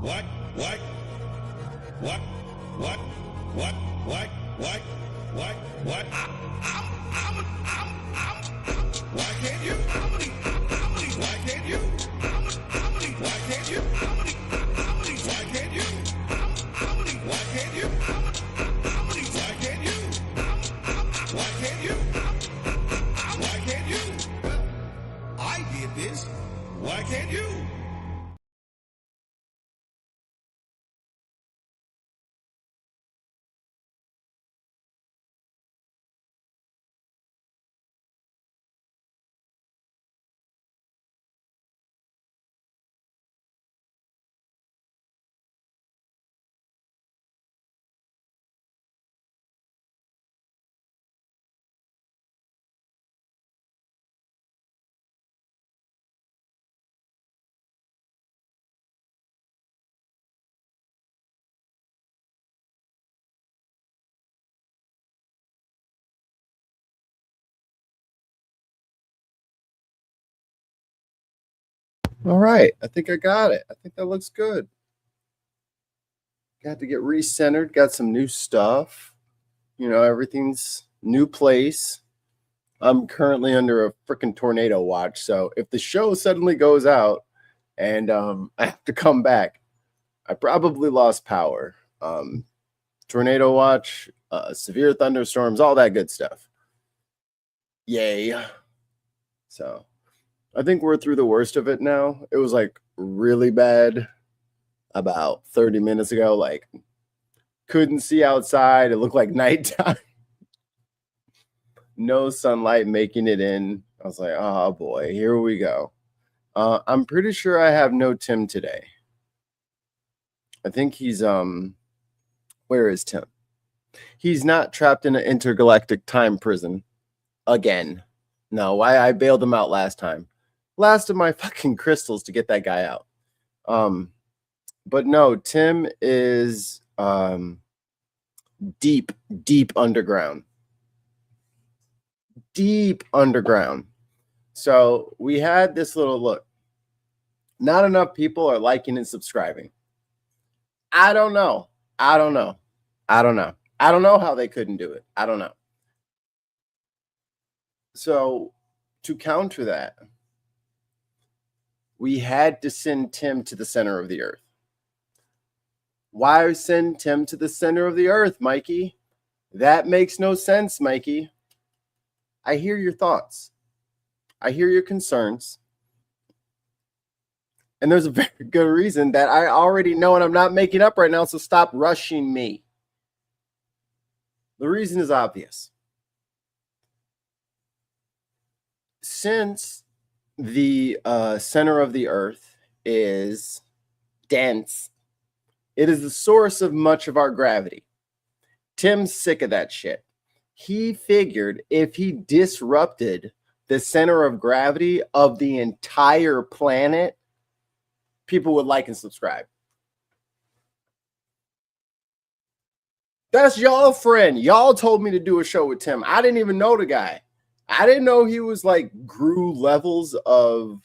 What? What? What? What? What? What? What? What? What? Why can't you? Why can't you? Why can't you? Why can't you? Why can't you? Why can't you? Why can't you? Why can't you? I did this. Why can't you? All right, I think I got it. I think that looks good. Got to get recentered, got some new stuff. You know, everything's new place. I'm currently under a freaking tornado watch, so if the show suddenly goes out and I have to come back, I probably lost power. Tornado watch, severe thunderstorms, all that good stuff. Yay. So I think we're through the worst of it now. It was like really bad about 30 minutes ago. Like, couldn't see outside. It looked like nighttime. No sunlight making it in. I was like, oh boy, here we go. I'm pretty sure I have no Tim today. I think he's where is Tim? He's not trapped in an intergalactic time prison again. No, I bailed him out last time. Last of my fucking crystals to get that guy out. But no, Tim is deep underground. Deep underground. So we had this little look. Not enough people are liking and subscribing. I don't know how they couldn't do it. I don't know. So to counter that, we had to send Tim to the center of the earth. Why send Tim to the center of the earth, Mikey? That makes no sense, Mikey. I hear your thoughts. I hear your concerns. And there's a very good reason that I already know and I'm not making up right now, so stop rushing me. The reason is obvious. Since the center of the earth is dense, it is the source of much of our gravity. Tim's sick of that shit. He figured if he disrupted the center of gravity of the entire planet, people would like and subscribe. That's y'all friend. Y'all told me to do a show with Tim. I didn't even know the guy. I didn't know he was like grew levels of,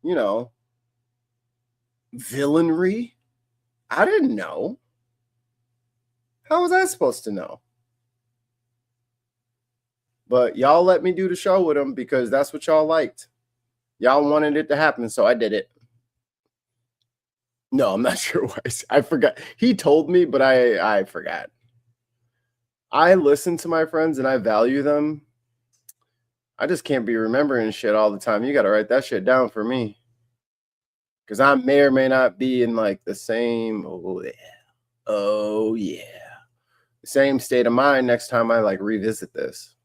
you know, villainry. I didn't know. How was I supposed to know? But y'all let me do the show with him because that's what y'all liked. Y'all wanted it to happen, so I did it. No, I'm not sure why. I forgot. He told me, but I forgot. I listen to my friends and I value them. I just can't be remembering shit all the time. You got to write that shit down for me. Because I may or may not be in like the same, oh yeah, same state of mind next time I like revisit this.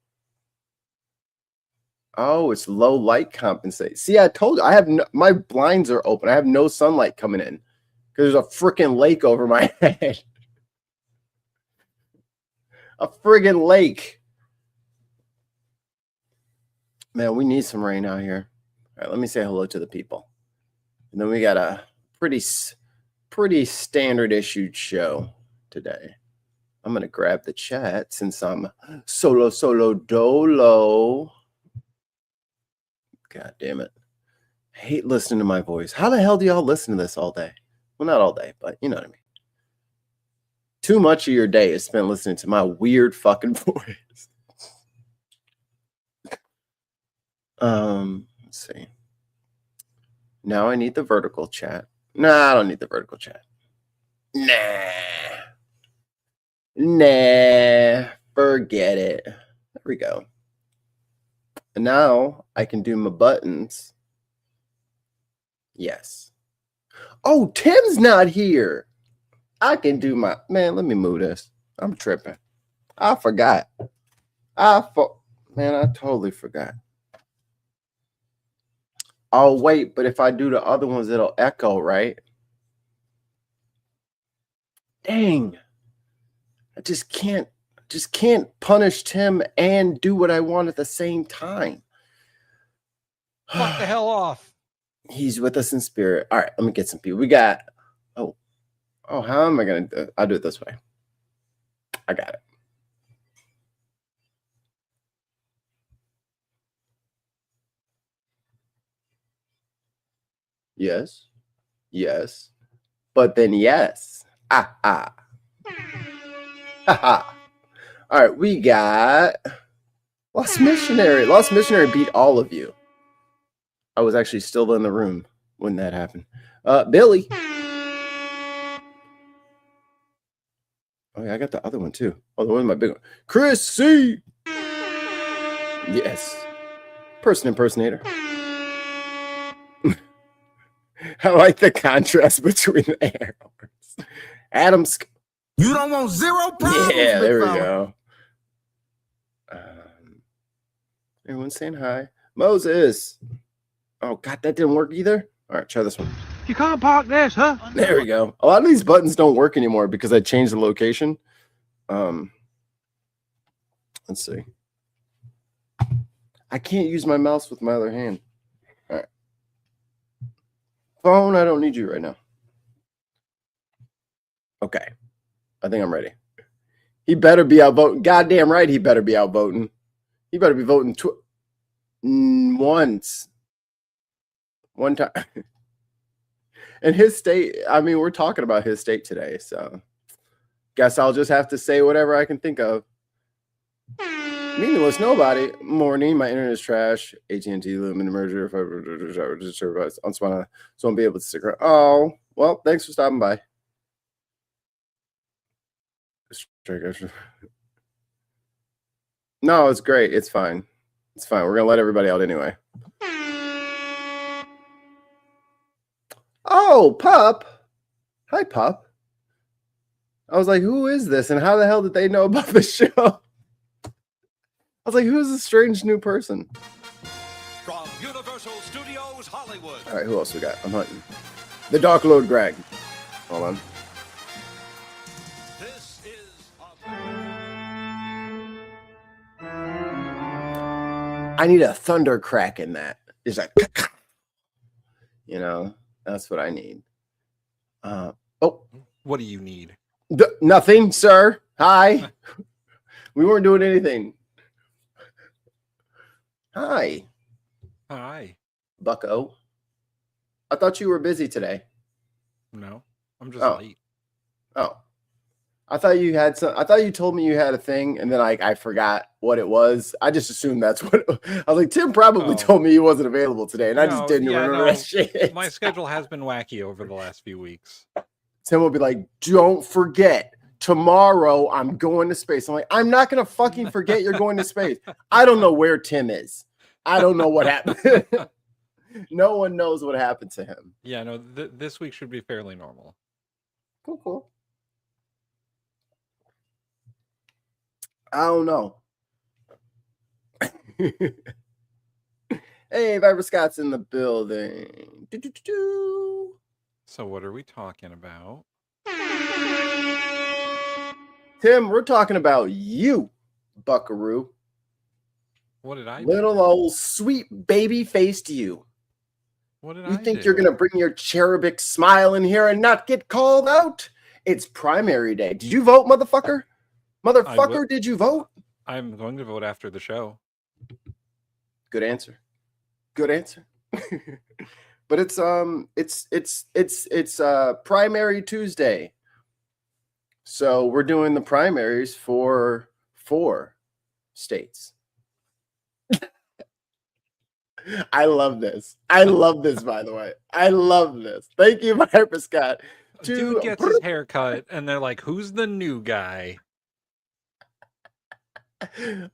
Oh, it's low light compensate. See, I told you, I have my blinds are open. I have no sunlight coming in because there's a freaking lake over my head. A friggin' lake. Man, we need some rain out here. All right, let me say hello to the people. And then we got a pretty standard issued show today. I'm going to grab the chat since I'm solo dolo. God damn it. I hate listening to my voice. How the hell do y'all listen to this all day? Well, not all day, but you know what I mean. Too much of your day is spent listening to my weird fucking voice. Let's see. Now I need the vertical chat. Nah, I don't need the vertical chat. Nah, forget it. There we go. And now I can do my buttons. Yes. Oh, Tim's not here. I can do my... Man, let me move this. I'm tripping. I forgot. Man, I totally forgot. Oh, wait, but if I do the other ones, it'll echo, right? Dang. I just can't punish Tim and do what I want at the same time. Fuck the hell off. He's with us in spirit. All right, let me get some people. We got... Oh, how am I going to do it? I'll do it this way. I got it. Yes. Yes. But then yes. Ha. All right, we got Lost Missionary. Lost Missionary beat all of you. I was actually still in the room when that happened. Billy. Oh, yeah, I got the other one too. Oh, the one my big one. Chris C. Yes. Person impersonator. I like the contrast between the arrows. Adams. You don't want zero problems. Yeah, there we go. Everyone's saying hi. Moses. Oh, God, that didn't work either. All right, try this one. You can't park this, huh? There we go. A lot of these buttons don't work anymore because I changed the location. Let's see. I can't use my mouse with my other hand. All right. Phone, I don't need you right now. Okay. I think I'm ready. He better be out voting. Goddamn right he better be out voting. He better be voting once. One time. And his state, I mean, we're talking about his state today, so guess I'll just have to say whatever I can think of. Meaningless nobody. Morning, my internet is trash. AT&T Lumen merger. If I just service on Swana, so I'll be able to stick around. Oh, well, thanks for stopping by. No, it's great. It's fine. It's fine. We're gonna let everybody out anyway. Oh, Pup. Hi, Pup. I was like, who is this? And how the hell did they know about the show? I was like, who's this strange new person? From Universal Studios Hollywood. All right, who else we got? I'm hunting. The Dark Lord Greg. Hold on. This is I need a thunder crack in that. It's like, you know, that's what I need. Oh, What do you need? nothing, sir. Hi. We weren't doing anything. Hi, Hi. Bucko. I thought you were busy today. No, I'm just Oh. late. Oh, I thought you had some. I thought you told me you had a thing, and then I forgot what it was. I just assumed that's what. I was like, Tim probably told me he wasn't available today, and I just didn't remember that shit. My schedule has been wacky over the last few weeks. Tim will be like, "Don't forget, tomorrow I'm going to space." I'm like, "I'm not gonna fucking forget you're going to space." I don't know where Tim is. I don't know what happened. No one knows what happened to him. Yeah, no, this week should be fairly normal. Cool. I don't know. Hey, Viper Scott's in the building. Do. So what are we talking about? Tim, we're talking about you, Buckaroo. What did I do? Little old sweet baby faced you. What did You I think do? you're going to bring your cherubic smile in here and not get called out? It's primary day. Did you vote, motherfucker? Motherfucker, did you vote? I'm going to vote after the show. Good answer. Good answer. But it's primary Tuesday. So we're doing the primaries for 4 states. I love this. I love this, by the way. I love this. Thank you, Viper Scott. Dude gets his hair cut, and they're like, "Who's the new guy?"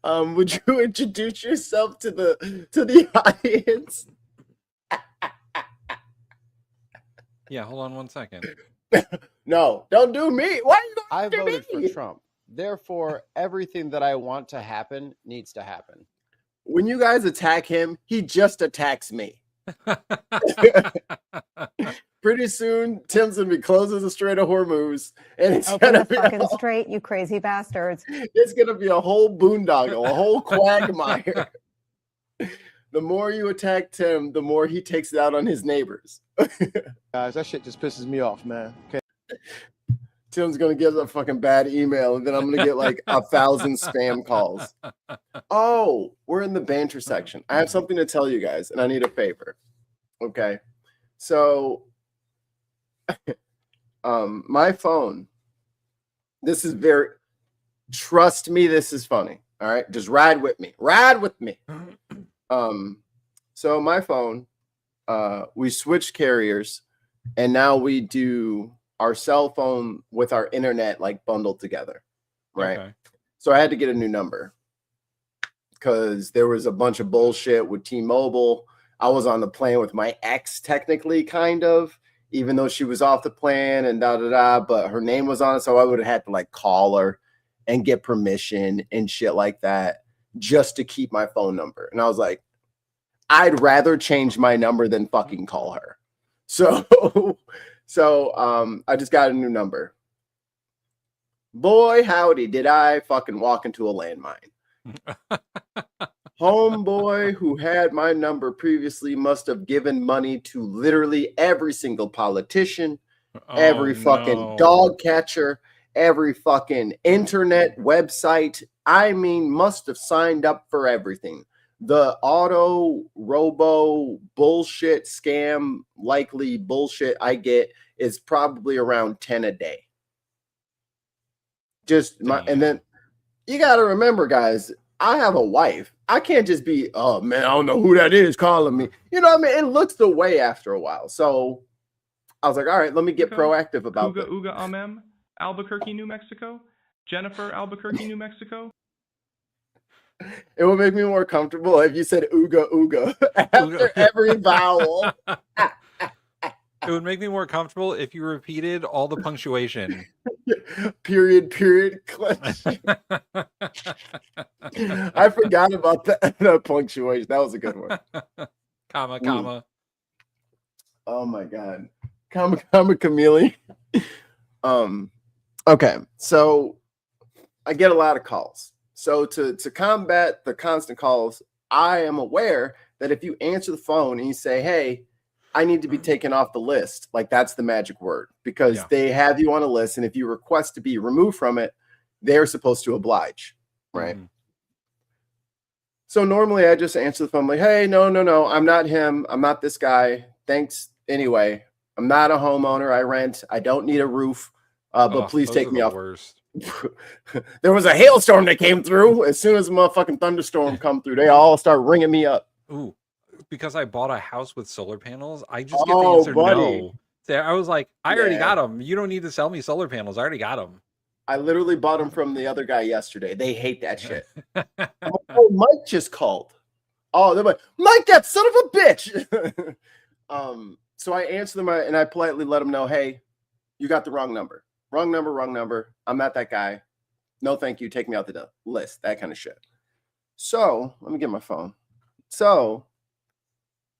Would you introduce yourself to the audience? Yeah, hold on one second. No, don't do me. Why are you going I after voted me? for Trump. Therefore, everything that I want to happen needs to happen. When you guys attack him, he just attacks me. Pretty soon, Tim's gonna be closing the Strait of Hormuz, and it's Open gonna the be fucking strait, you crazy bastards. it's gonna be a whole boondoggle, a whole quagmire. The more you attack Tim, the more he takes it out on his neighbors. Guys, that shit just pisses me off, man. Okay. Tim's gonna get a fucking bad email, and then I'm gonna get like 1,000 spam calls. Oh, we're in the banter section. I have something to tell you guys, and I need a favor. Okay, so my phone. This is very. Trust me, this is funny. All right, just ride with me. Ride with me. So my phone, we switched carriers, and now we do our cell phone with our internet like bundled together, right? Okay. So I had to get a new number because there was a bunch of bullshit with T-Mobile. I was on the plan with my ex, technically, kind of, even though she was off the plan and but her name was on it, so I would have had to like call her and get permission and shit like that just to keep my phone number. And I was like, I'd rather change my number than fucking call her. So I just got a new number. Boy, howdy, did I fucking walk into a landmine. Homeboy who had my number previously must have given money to literally every single politician, every fucking dog catcher, every fucking internet website. I mean, must have signed up for everything. The auto robo bullshit scam likely bullshit I get is probably around 10 a day. And then you got to remember, guys, I have a wife. I can't just be, oh man, I don't know who that is calling me. You know what I mean? It looks the way after a while. So I was like, all right, let me get proactive about it. Uga Amem, Albuquerque, New Mexico. Jennifer, Albuquerque, New Mexico. It would make me more comfortable if you said ooga ooga after every vowel. It would make me more comfortable if you repeated all the punctuation. Period, clutch. I forgot about that punctuation. That was a good one. Comma. Oh my God. Comma, chameleon. Okay, so I get a lot of calls. So to combat the constant calls, I am aware that if you answer the phone and you say, hey, I need to be taken off the list, like that's the magic word, because they have you on a list. And if you request to be removed from it, they're supposed to oblige, right? So normally I just answer the phone like, hey, no, I'm not him. I'm not this guy. Thanks. Anyway, I'm not a homeowner. I rent. I don't need a roof, but please take me off. Worst. There was a hailstorm that came through. As soon as a motherfucking thunderstorm come through, they all start ringing me up. Ooh, because I bought a house with solar panels, I just get the answer no. So I was like, I already got them. You don't need to sell me solar panels. I already got them. I literally bought them from the other guy yesterday. They hate that shit. Oh, Mike just called. Oh, they're like, Mike, that son of a bitch. So I answer them and I politely let them know, hey, you got the wrong number. Wrong number. I'm not that guy. No, thank you. Take me out the list. That kind of shit. So let me get my phone. So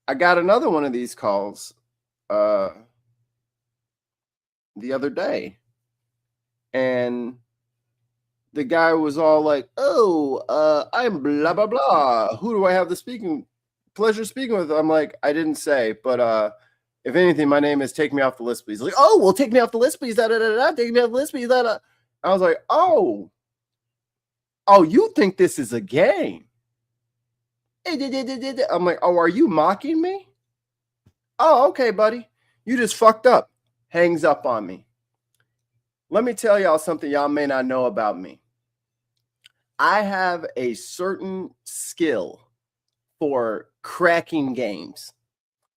I got another one of these calls the other day. And the guy was all like, oh, I'm blah, blah, blah. Who do I have the pleasure speaking with? I'm like, I didn't say, but if anything, my name is take me off the list, please. Like, oh, well, take me off the list, please. Take me off the list, please. I was like, oh, you think this is a game? I'm like, oh, are you mocking me? Oh, okay, buddy. You just fucked up. Hangs up on me. Let me tell y'all something y'all may not know about me. I have a certain skill for cracking games,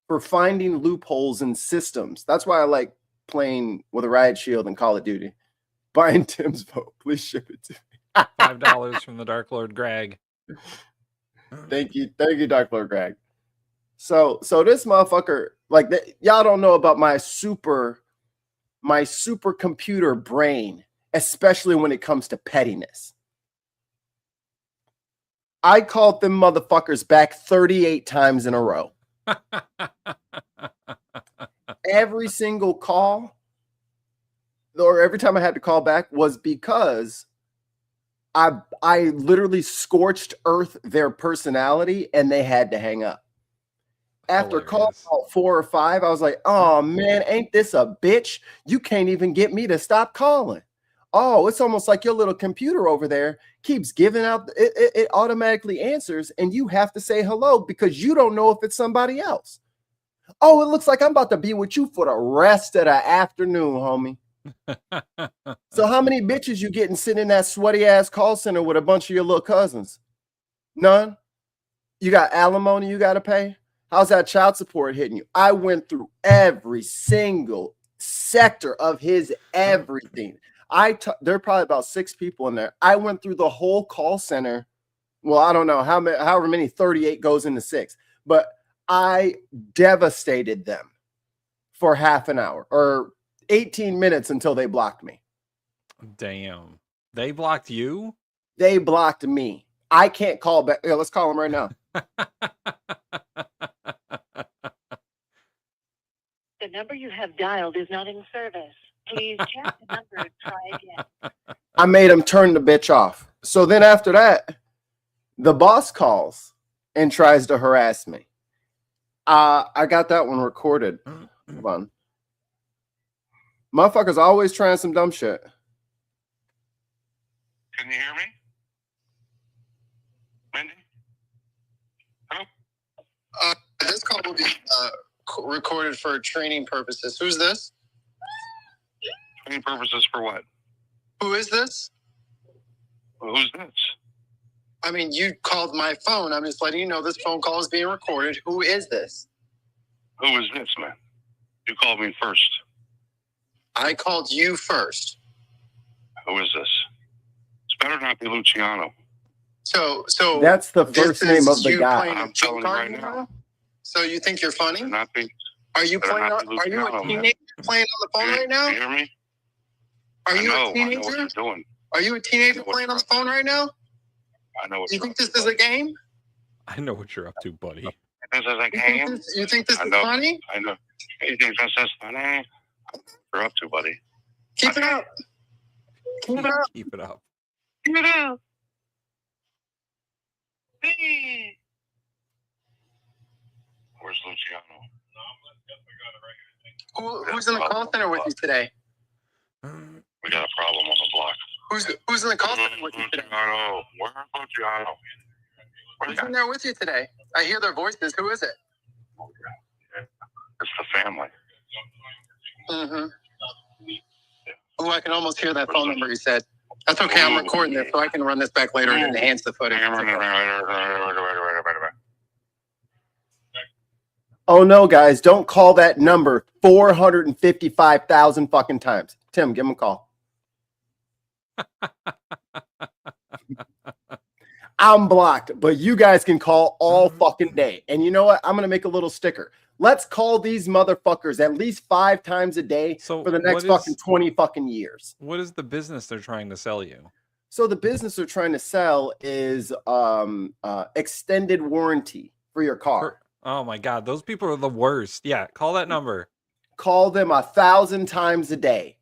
for finding loopholes in systems. That's why I like playing with a riot shield and Call of Duty. Buying Tim's vote. Please ship it to me. $5 from the Dark Lord Greg. Thank you, Dark Lord Greg. So this motherfucker, like, y'all don't know about my supercomputer brain, especially when it comes to pettiness. I called them motherfuckers back 38 times in a row. Every single call, or every time I had to call back, was because I literally scorched earth their personality and they had to hang up. After call 4 or 5, I was like, oh man, ain't this a bitch? You can't even get me to stop calling. Oh, it's almost like your little computer over there keeps giving out, it automatically answers, and you have to say hello because you don't know if it's somebody else. Oh, it looks like I'm about to be with you for the rest of the afternoon, homie. So how many bitches you getting sitting in that sweaty ass call center with a bunch of your little cousins? None? You got alimony you got to pay? How's that child support hitting you? I went through every single sector of his everything. There are probably about 6 people in there. I went through the whole call center. Well, I don't know however many 38 goes into 6, but I devastated them for half an hour or 18 minutes until they blocked me. Damn. They blocked you? They blocked me. I can't call back. Yeah, let's call them right now. The number you have dialed is not in service. Please check the number and try again. I made him turn the bitch off. So then after that, the boss calls and tries to harass me. I got that one recorded. Hold on. Motherfuckers always trying some dumb shit. Can you hear me? Mindy? Hello? This call will be recorded for training purposes. Who's this? Training purposes for what? Who is this? Well, who's this? I mean, you called my phone. I'm just letting you know this phone call is being recorded. Who is this? Who is this, man? You called me first. I called you first. Who is this? It's better not be Luciano. So that's the first name of the guy. I'm telling you right now. So you think you're funny? Not be, are you playing? Are you a teenager playing on the phone right now? You hear me? Are you a teenager? I know what you're doing. Are you a teenager playing on the phone right now? I know what you think this is a game? I know what you're up to, buddy. This is a game? You think this is funny? I know. You think this is funny? You're up to, buddy. Keep it up. Keep it up. Keep it up. Keep it up. Hey. Where's Luciano? Who's in the call center with you today? We got a problem on the block. Who's in the call center with you today? Luciano. Where's Luciano? Who's in there with you today? I hear their voices. Who is it? It's the family. Mm-hmm. Oh, I can almost hear that phone number you said. That's okay. I'm recording this, so I can run this back later and enhance the footage. Oh no, guys! Don't call that number 455,000 fucking times. Tim, give him a call. I'm blocked, but you guys can call all fucking day. And you know what? I'm gonna make a little sticker. Let's call these motherfuckers at least 5 times a day for the next fucking 20 fucking years. What is the business they're trying to sell you? So the business they're trying to sell is extended warranty for your car. Oh my God, those people are the worst. Yeah, call that number. Call them 1,000 times a day.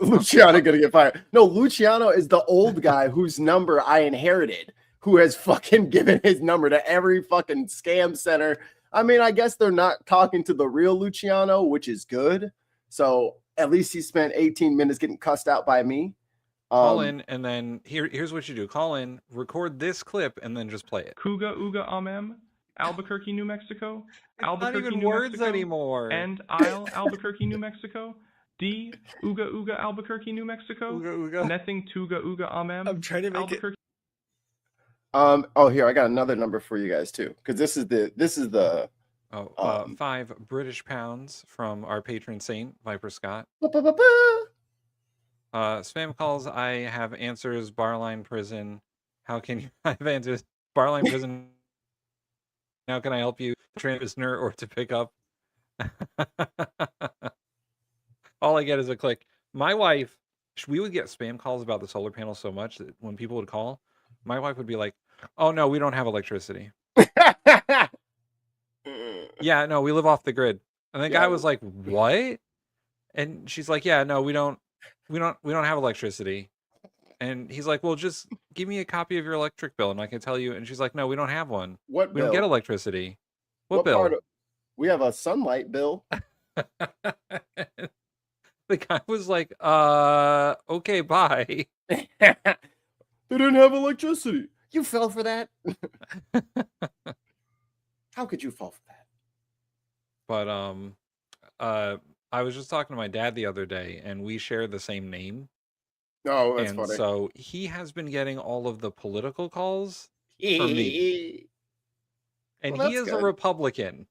Luciano gonna get fired. No, Luciano is the old guy whose number I inherited, who has fucking given his number to every fucking scam center. I mean, I guess they're not talking to the real Luciano, which is good. So at least he spent 18 minutes getting cussed out by me. Call in, and then here's what you do. Call in, record this clip, and then just play it. Kuga Uga Amem. Albuquerque, New Mexico. It's not Albuquerque, even New words Mexico. anymore. And Isle, Albuquerque, New Mexico. D, Uga Uga, Albuquerque, New Mexico. Ooga, ooga. Nothing Tuga Uga Amem. I'm trying to make Albuquerque. Oh, here I got another number for you guys too, because this is the 5 British pounds from our patron saint, Viper Scott. Spam calls, I have answers, Barline Prison. How can you I have answers? Barline Prison. How can I help you? Train prisoner or to pick up? All I get is a click. My wife, we would get spam calls about the solar panel so much that when people would call, my wife would be like, "Oh no, we don't have electricity." Yeah, no, we live off the grid. And the guy was like, "What?" And she's like, "Yeah, no, we don't have electricity." And he's like, "Well, just give me a copy of your electric bill and I can tell you." And she's like, "No, we don't have one. What We bill? don't get electricity." What bill? We have a sunlight bill. The guy was like, okay, bye. They didn't have electricity. You fell for that? How could you fall for that? But I was just talking to my dad the other day and we share the same name. Oh, that's and funny. So he has been getting all of the political calls from me. And Well, he is good. a Republican.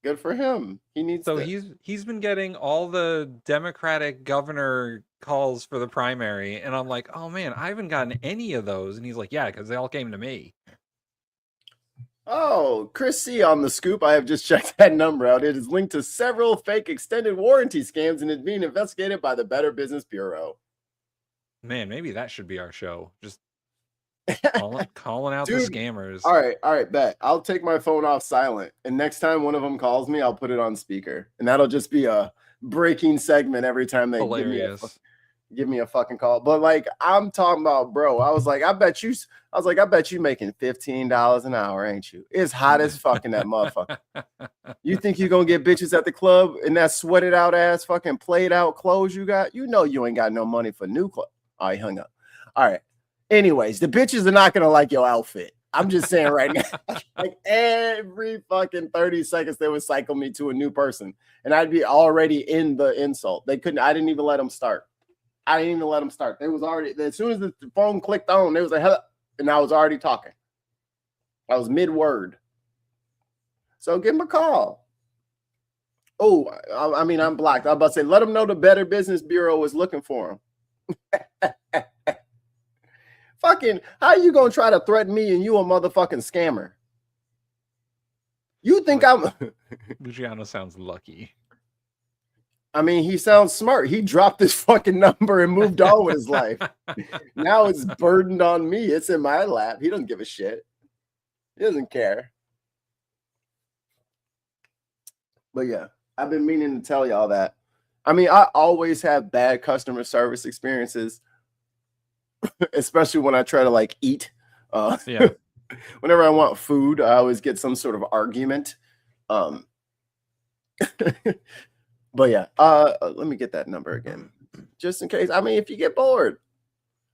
Good for him. He needs So this. he's been getting all the Democratic governor calls for the primary, and I'm like, oh man, I haven't gotten any of those. And he's like, yeah, because they all came to me. Oh, Chris C on the scoop. I have just checked that number out. It is linked to several fake extended warranty scams and is being investigated by the Better Business Bureau. Man, maybe that should be our show. Just calling out Dude, the scammers. All right, bet. I'll take my phone off silent, and next time one of them calls me, I'll put it on speaker, and that'll just be a breaking segment every time they give me a fucking call. But like, I'm talking about, bro. I was like, I bet you making $15 an hour, ain't you? It's hot as fucking that motherfucker. You think you gonna get bitches at the club in that sweated out ass fucking played out clothes you got? You know you ain't got no money for new clothes. Oh, he hung up. All right. Anyways, the bitches are not gonna like your outfit. I'm just saying right now. Like every fucking 30 seconds, they would cycle me to a new person, and I'd be already in the insult. I didn't even let them start. They was already, as soon as the phone clicked on, they was like, hello, and I was already talking. I was mid-word. So give them a call. Oh, I mean, I'm blocked. I was about to say, let them know the Better Business Bureau is looking for them. Fucking, how you gonna try to threaten me and you a motherfucking scammer? You think I'm... Luciano sounds lucky. I mean, he sounds smart. He dropped his fucking number and moved on with his life. Now it's burdened on me. It's in my lap. He doesn't give a shit. He doesn't care. But yeah, I've been meaning to tell y'all that. I mean, I always have bad customer service experiences, especially when I try to like eat. Yeah. Whenever I want food, I always get some sort of argument. But yeah, let me get that number again, just in case. I mean, if you get bored,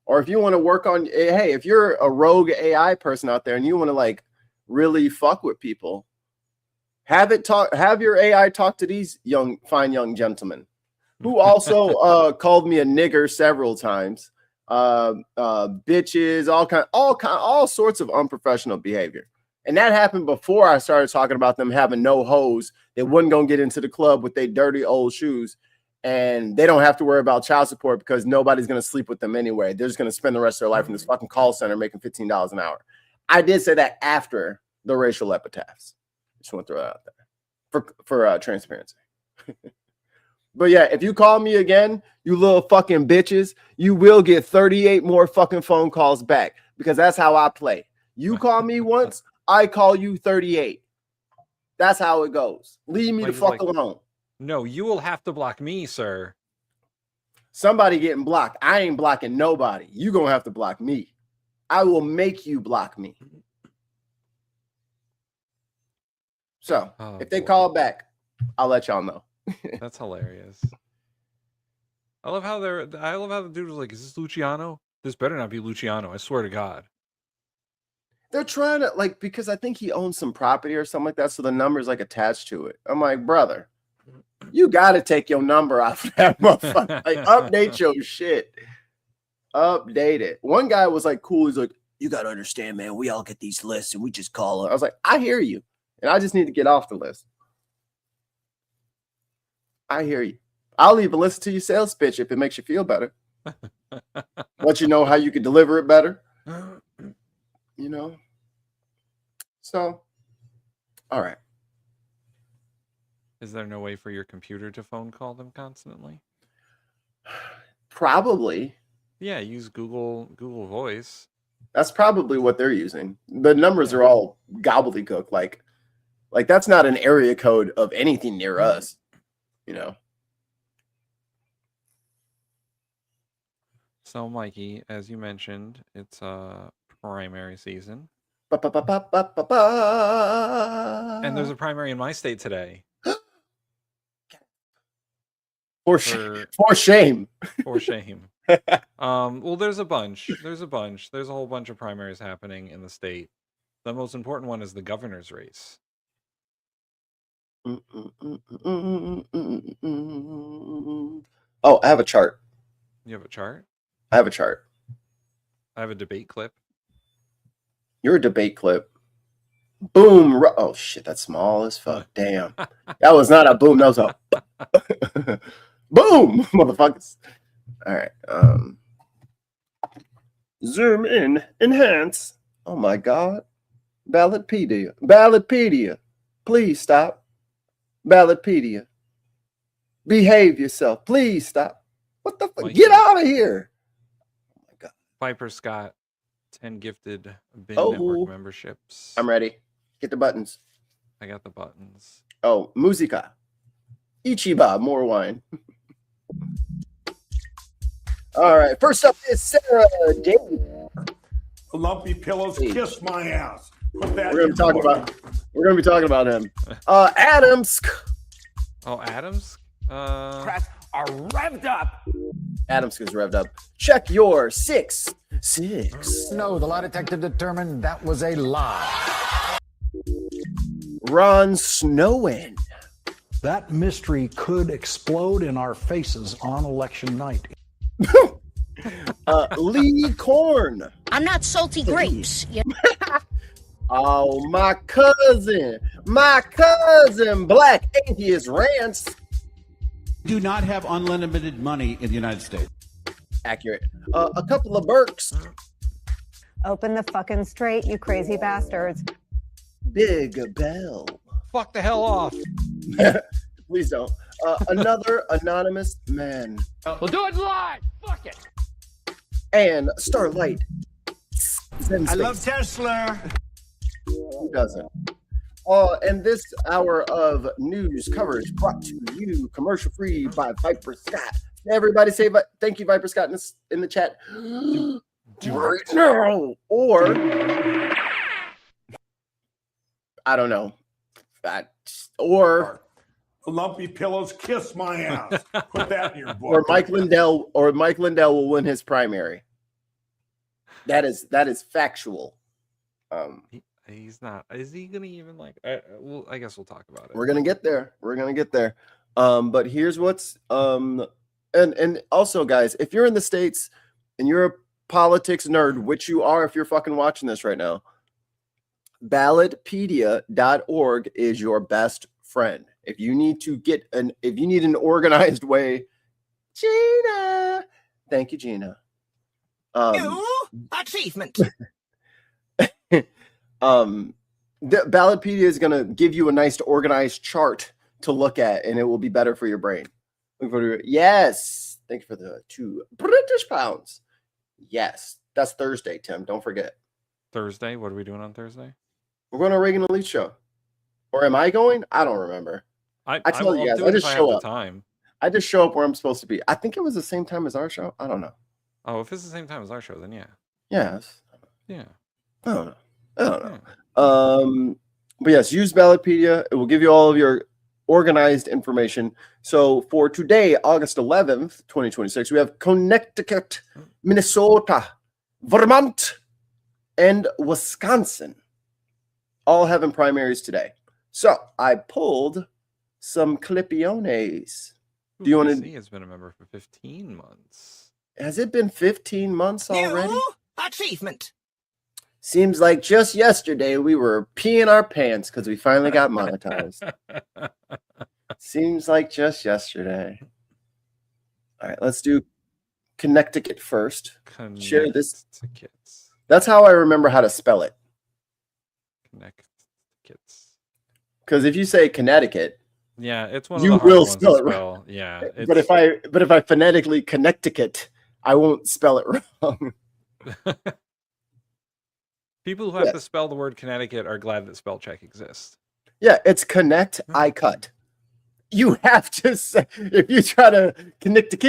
or if you want to work on, hey, if you're a rogue AI person out there and you want to like really fuck with people, have your AI talk to these fine young gentlemen who also called me a nigger several times, bitches, all sorts of unprofessional behavior. And that happened before I started talking about them having no hose. They wasn't going to get into the club with their dirty old shoes. And they don't have to worry about child support because nobody's going to sleep with them anyway. They're just going to spend the rest of their life in this fucking call center making $15 an hour. I did say that after the racial epitaphs. Just want to throw that out there for transparency. But yeah, if you call me again, you little fucking bitches, you will get 38 more fucking phone calls back because that's how I play. You call me once, I call you 38. That's how it goes. Leave me the fuck alone. No, you will have to block me, sir. Somebody getting blocked. I ain't blocking nobody. You gonna have to block me. I will make you block me. So if they call back, I'll let y'all know. That's hilarious. I love how the dude was like, "Is this Luciano? This better not be Luciano. I swear to God." They're trying to like, because I think he owns some property or something like that, so the number's like attached to it. I'm like, brother, you got to take your number off that motherfucker. Like, update your shit. Update it. One guy was like, cool. He's like, you got to understand, man. We all get these lists and we just call it. I was like, I hear you, and I just need to get off the list. I hear you. I'll even listen to your sales pitch if it makes you feel better. Let you know how you can deliver it better. You know? So, all right. Is there no way for your computer to phone call them constantly? Probably. Yeah, use Google Voice. That's probably what they're using. The numbers are all gobbledygook. Like that's not an area code of anything near us. You know? So, Mikey, as you mentioned, it's primary season. And And there's a primary in my state today. For shame. For shame. Well, there's a bunch. There's a whole bunch of primaries happening in the state. The most important one is the governor's race. Oh, I have a chart. You have a chart? I have a chart. I have a debate clip. You're a debate clip. Boom. Oh, shit. That's small as fuck. Damn. That was not a boom. That was a boom, motherfuckers. All right. Zoom in. Enhance. Oh, my God. Ballotpedia. Please stop. Ballotpedia. Behave yourself. Please stop. What the fuck? Mikey. Get out of here. Oh, my God. Viper Scott, 10 gifted bin Oh. network memberships. I'm ready. Get the buttons. I got the buttons. Oh, musica. Ichiba, more wine. All right. First up is Sarah J. Lumpy pillows, kiss my ass. Put that We're in gonna your book. We're gonna be talking about him. Adams. Oh, Adams? Press are revved up. Adams is revved up. Check your six. No, the lie detector determined that was a lie. Ron Snowin. That mystery could explode in our faces on election night. Lee Korn. I'm not salty grapes. Oh, my cousin, Black Atheist Rants. Do not have unlimited money in the United States. Accurate. A couple of Burks. Open the fucking straight, you crazy bastards. Big Bell. Fuck the hell off. Please don't. Another anonymous man. We'll do it live. Fuck it. And Starlight. I love Tesla. Who doesn't? And this hour of news coverage brought to you commercial free by Viper Scott. Everybody say thank you, Viper Scott, in the chat. Right now. Or I don't know. Or Lumpy pillows, kiss my ass. Put that in your book. or Mike Lindell will win his primary. That is factual. He's not. Is he gonna even like? I guess we'll talk about it. We're gonna get there. But here's what's and also, guys, if you're in the States and you're a politics nerd, which you are if you're fucking watching this right now, ballotpedia.org is your best friend. If you need an organized way, Gina. Thank you, Gina. Achievement. The Ballotpedia is going to give you a nice organized chart to look at, and it will be better for your brain. Yes. Thank you for the 2 British pounds. Yes. That's Thursday, Tim. Don't forget. Thursday? What are we doing on Thursday? We're going to Reagan Elite show. Or am I going? I don't remember. I tell you guys, I just show up. I just show up where I'm supposed to be. I think it was the same time as our show. I don't know. Oh, if it's the same time as our show, then yeah. Yes. Yeah. I don't know. Yeah. But yes, use Ballotpedia. It will give you all of your organized information. So for today, August 11th, 2026, we have Connecticut, Minnesota, Vermont, and Wisconsin all having primaries today. So I pulled some clipiones. Do you want to? PC has been a member for 15 months. Has it been 15 months already? Achievement. Seems like just yesterday we were peeing our pants because we finally got monetized. Seems like just yesterday. All right, let's do Connecticut first. Share this. That's how I remember how to spell it. Connecticut. Because if you say Connecticut, yeah, it's one of you the hard will ones spell to it spell. right. Yeah, But if I phonetically Connecticut, I won't spell it wrong. People who have to spell the word Connecticut are glad that spell check exists. Yeah, it's connect, I cut. You have to say, if you try to connect it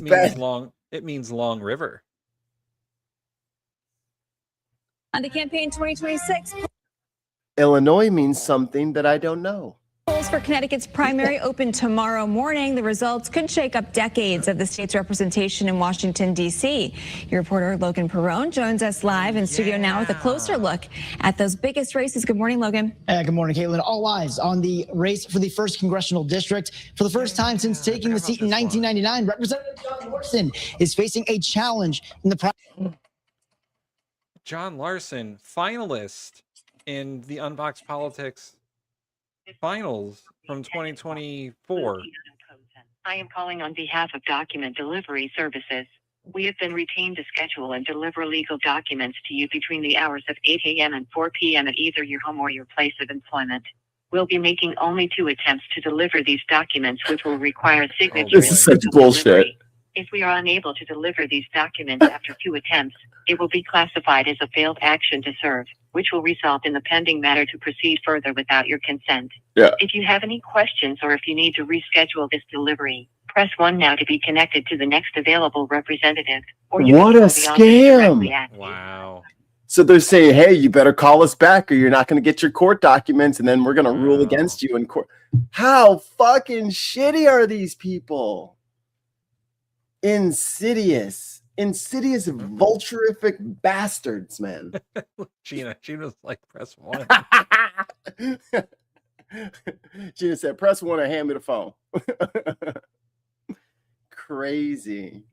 means long. It means long river. On to campaign 2026. Illinois means something that I don't know. Polls for Connecticut's primary open tomorrow morning. The results could shake up decades of the state's representation in Washington, D.C. Your reporter Logan Perrone joins us live in studio now with a closer look at those biggest races. Good morning, Logan. Good morning, Caitlin. All eyes on the race for the 1st congressional district. For the first time since taking the seat in 1999, Representative John Larson is facing a challenge in the primary. John Larson, finalist in the Unboxed Politics finals from 2024. I am calling on behalf of Document Delivery Services. We have been retained to schedule and deliver legal documents to you between the hours of 8 a.m. and 4 p.m. at either your home or your place of employment. We'll be making only 2 attempts to deliver these documents, which will require signatures. This is such bullshit. If we are unable to deliver these documents after 2 attempts, it will be classified as a failed action to serve, which will result in the pending matter to proceed further without your consent. Yeah. If you have any questions or if you need to reschedule this delivery, press 1 now to be connected to the next available representative. Or you What can a call the office directly scam. at Wow. So they're saying, hey, you better call us back or you're not going to get your court documents and then we're going to rule against you in court. How fucking shitty are these people? Insidious, vulturific bastards, man. Gina's like, press 1. Gina said, press 1 and hand me the phone. Crazy.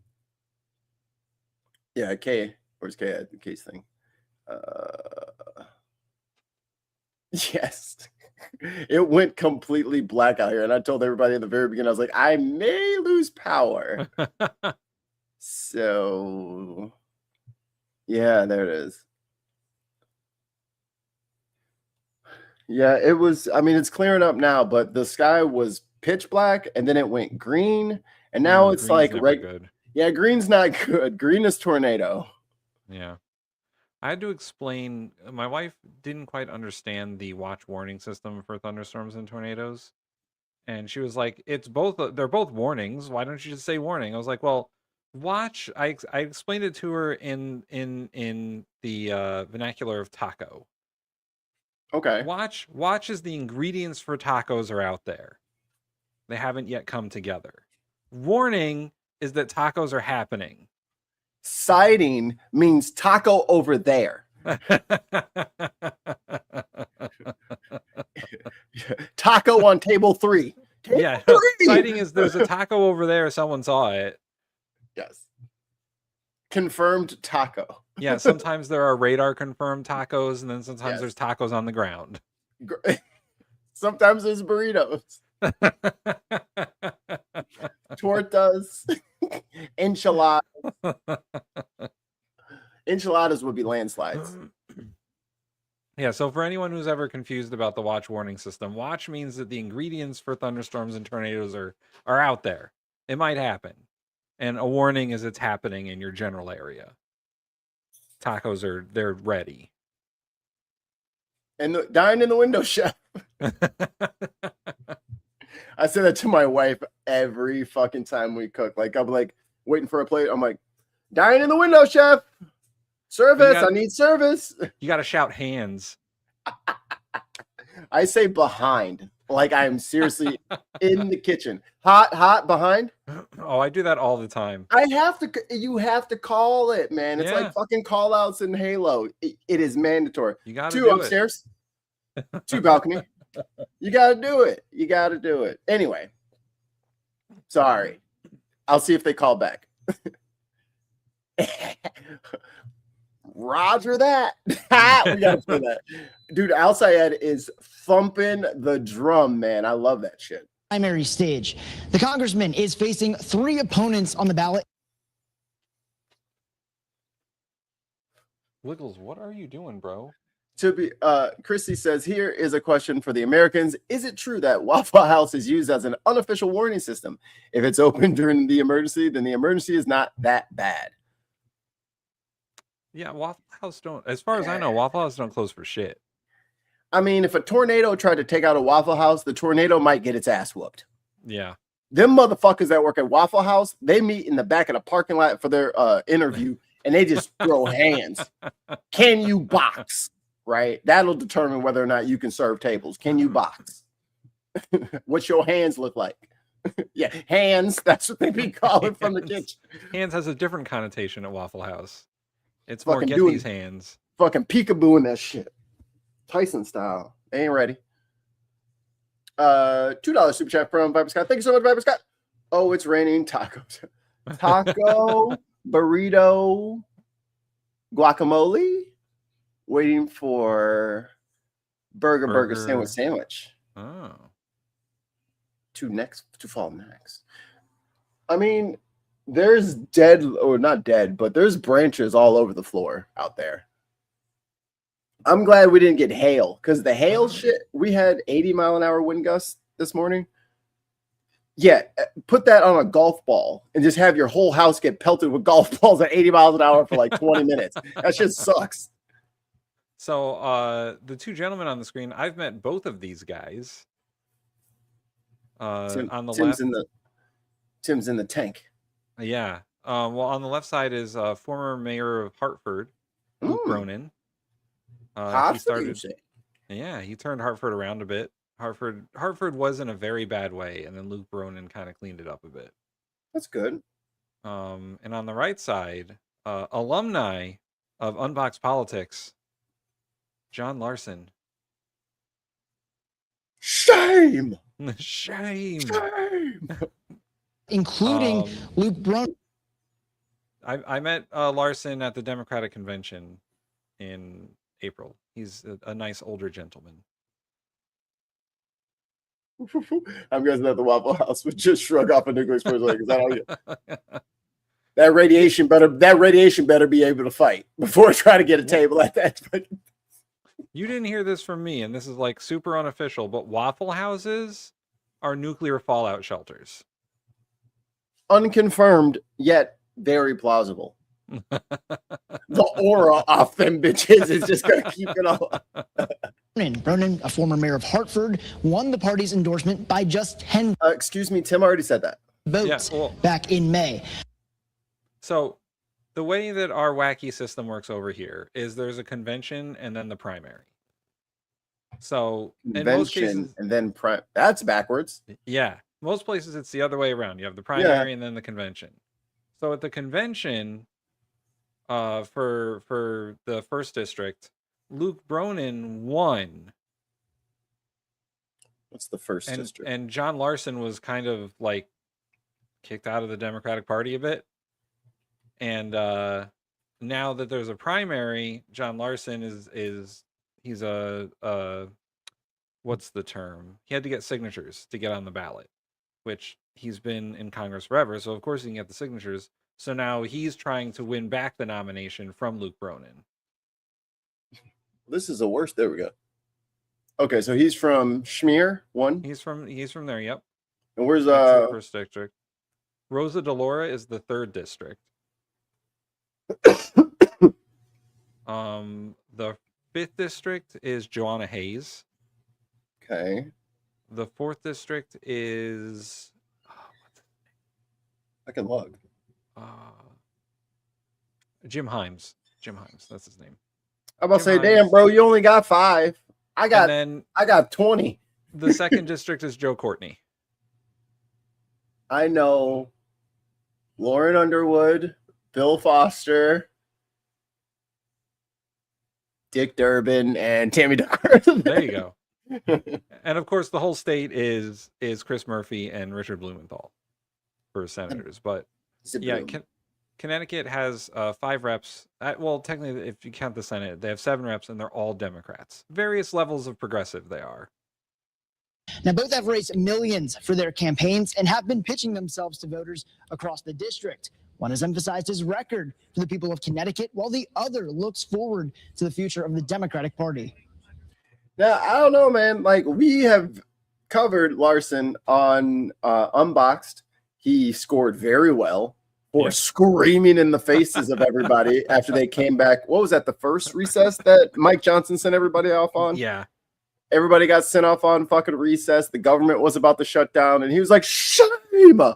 Yeah, Kay. Where's Kay at? The case thing. Yes. It went completely black out here. And I told everybody in the very beginning, I was like, I may lose power. So, yeah, there it is. Yeah, it was, I mean, it's clearing up now, but the sky was pitch black and then it went green. And now it's like, good. Yeah, green's not good. Green is tornado. Yeah. I had to explain, my wife didn't quite understand the watch warning system for thunderstorms and tornadoes. And she was like, it's both, they're both warnings. Why don't you just say warning? I was like, well, watch, I explained it to her in the vernacular of taco. Okay. Watch is the ingredients for tacos are out there. They haven't yet come together. Warning is that tacos are happening. Sighting means taco over there. Taco on table 3. Yeah, sighting is there's a taco over there. Someone saw it. Yes. Confirmed taco. Yeah, sometimes there are radar confirmed tacos, and then sometimes there's tacos on the ground. Sometimes there's burritos. Tortas. Enchiladas. Enchiladas would be landslides. Yeah, so for anyone who's ever confused about the watch warning system, watch means that the ingredients for thunderstorms and tornadoes are out there. It might happen. And a warning is it's happening in your general area. Tacos they're ready. And dine in the window, chef. I say that to my wife every fucking time we cook. Like, I'm like waiting for a plate. I'm like, dine in the window, chef. Service. I need service. You got to shout hands. I say behind. Like I am seriously in the kitchen. Hot behind. Oh, I do that all the time. You have to call it, man. It's Yeah. like fucking call outs in Halo. It is mandatory. You got to 2 do upstairs, 2 balcony. You got to do it. You got to do it. Anyway, sorry. I'll see if they call back. Roger that. We gotta play that. Dude, Al Sayed is thumping the drum, man. I love that shit. Primary stage. The congressman is facing 3 opponents on the ballot. Wiggles, what are you doing, bro? Christy says, here is a question for the Americans. Is it true that Waffle House is used as an unofficial warning system? If it's open during the emergency, then the emergency is not that bad. Yeah, Waffle House don't, as far as I know, Waffle House don't close for shit. I mean, if a tornado tried to take out a Waffle House, the tornado might get its ass whooped. Yeah. Them motherfuckers that work at Waffle House, they meet in the back of the parking lot for their interview, and they just throw hands. Can you box? Right? That'll determine whether or not you can serve tables. Can you box? What's your hands look like? Yeah, hands. That's what they be calling from the kitchen. Hands has a different connotation at Waffle House. It's Fucking more get doing- these hands. Fucking peekaboo in that shit. Tyson style. They ain't ready. $2 super chat from Viper Scott. Thank you so much, Viper Scott. Oh, it's raining tacos. Taco, burrito, guacamole. Waiting for burger sandwich. Oh. To fall next. I mean, there's dead, or not dead, but there's branches all over the floor out there. I'm glad we didn't get hail, because the hail shit, we had 80-mile-an-hour wind gusts this morning. Yeah, put that on a golf ball and just have your whole house get pelted with golf balls at 80 miles an hour for like 20 minutes. That shit sucks. So the 2 gentlemen on the screen, I've met both of these guys. On the left, Tim's in the tank. Yeah. Well, on the left side is former mayor of Hartford, Luke Bronin. He started. Yeah, he turned Hartford around a bit. Hartford was in a very bad way, and then Luke Bronin kind of cleaned it up a bit. That's good. And on the right side, alumni of Unboxed Politics, John Larson. Shame. Shame. Including Luke Bronin. I met Larson at the Democratic Convention in April. He's a nice older gentleman. I'm guessing that the Waffle House would just shrug off a nuclear explosion. Like, is that all you? That radiation better be able to fight before I try to get a table at that. You didn't hear this from me, and this is like super unofficial, but Waffle Houses are nuclear fallout shelters. Unconfirmed, yet very plausible. The aura off them bitches is just going to keep it all. Bronin, a former mayor of Hartford, won the party's endorsement by just 10 excuse me, Tim already said that. votes back in May. So the way that our wacky system works over here is there's a convention and then the primary. So in most cases, and then that's backwards. Yeah. Most places it's the other way around. You have the primary and then the convention. So at the convention, for the first district, Luke Bronin won. What's the first district? And John Larson was kind of like kicked out of the Democratic Party a bit. And now that there's a primary, John Larson he's a what's the term? He had to get signatures to get on the ballot, which he's been in Congress forever. So of course he can get the signatures. So now he's trying to win back the nomination from Luke Bronin. This is the worst. There we go. Okay, so he's from Schmear, one. He's from there, yep. And where's the first district? Rosa DeLaura is the third district. The fifth district is Joanna Hayes. Okay. The fourth district is I can log. Jim Himes. That's his name. I'm about to say, damn, bro, you only got 5. I got 20. The second district is Joe Courtney. I know Lauren Underwood, Bill Foster, Dick Durbin, and Tammy Duckworth. There you go. And of course, the whole state is Chris Murphy and Richard Blumenthal for senators. But yeah, Connecticut has 5 reps. Well, technically, if you count the Senate, they have 7 reps, and they're all Democrats. Various levels of progressive they are. Now, both have raised millions for their campaigns and have been pitching themselves to voters across the district. One has emphasized his record for the people of Connecticut, while the other looks forward to the future of the Democratic Party. Now, I don't know, man. Like, we have covered Larson on Unboxed. He scored very well for screaming in the faces of everybody after they came back. What was that, the first recess that Mike Johnson sent everybody off on? Yeah. Everybody got sent off on fucking recess. The government was about to shut down, and he was like, shame, shame. The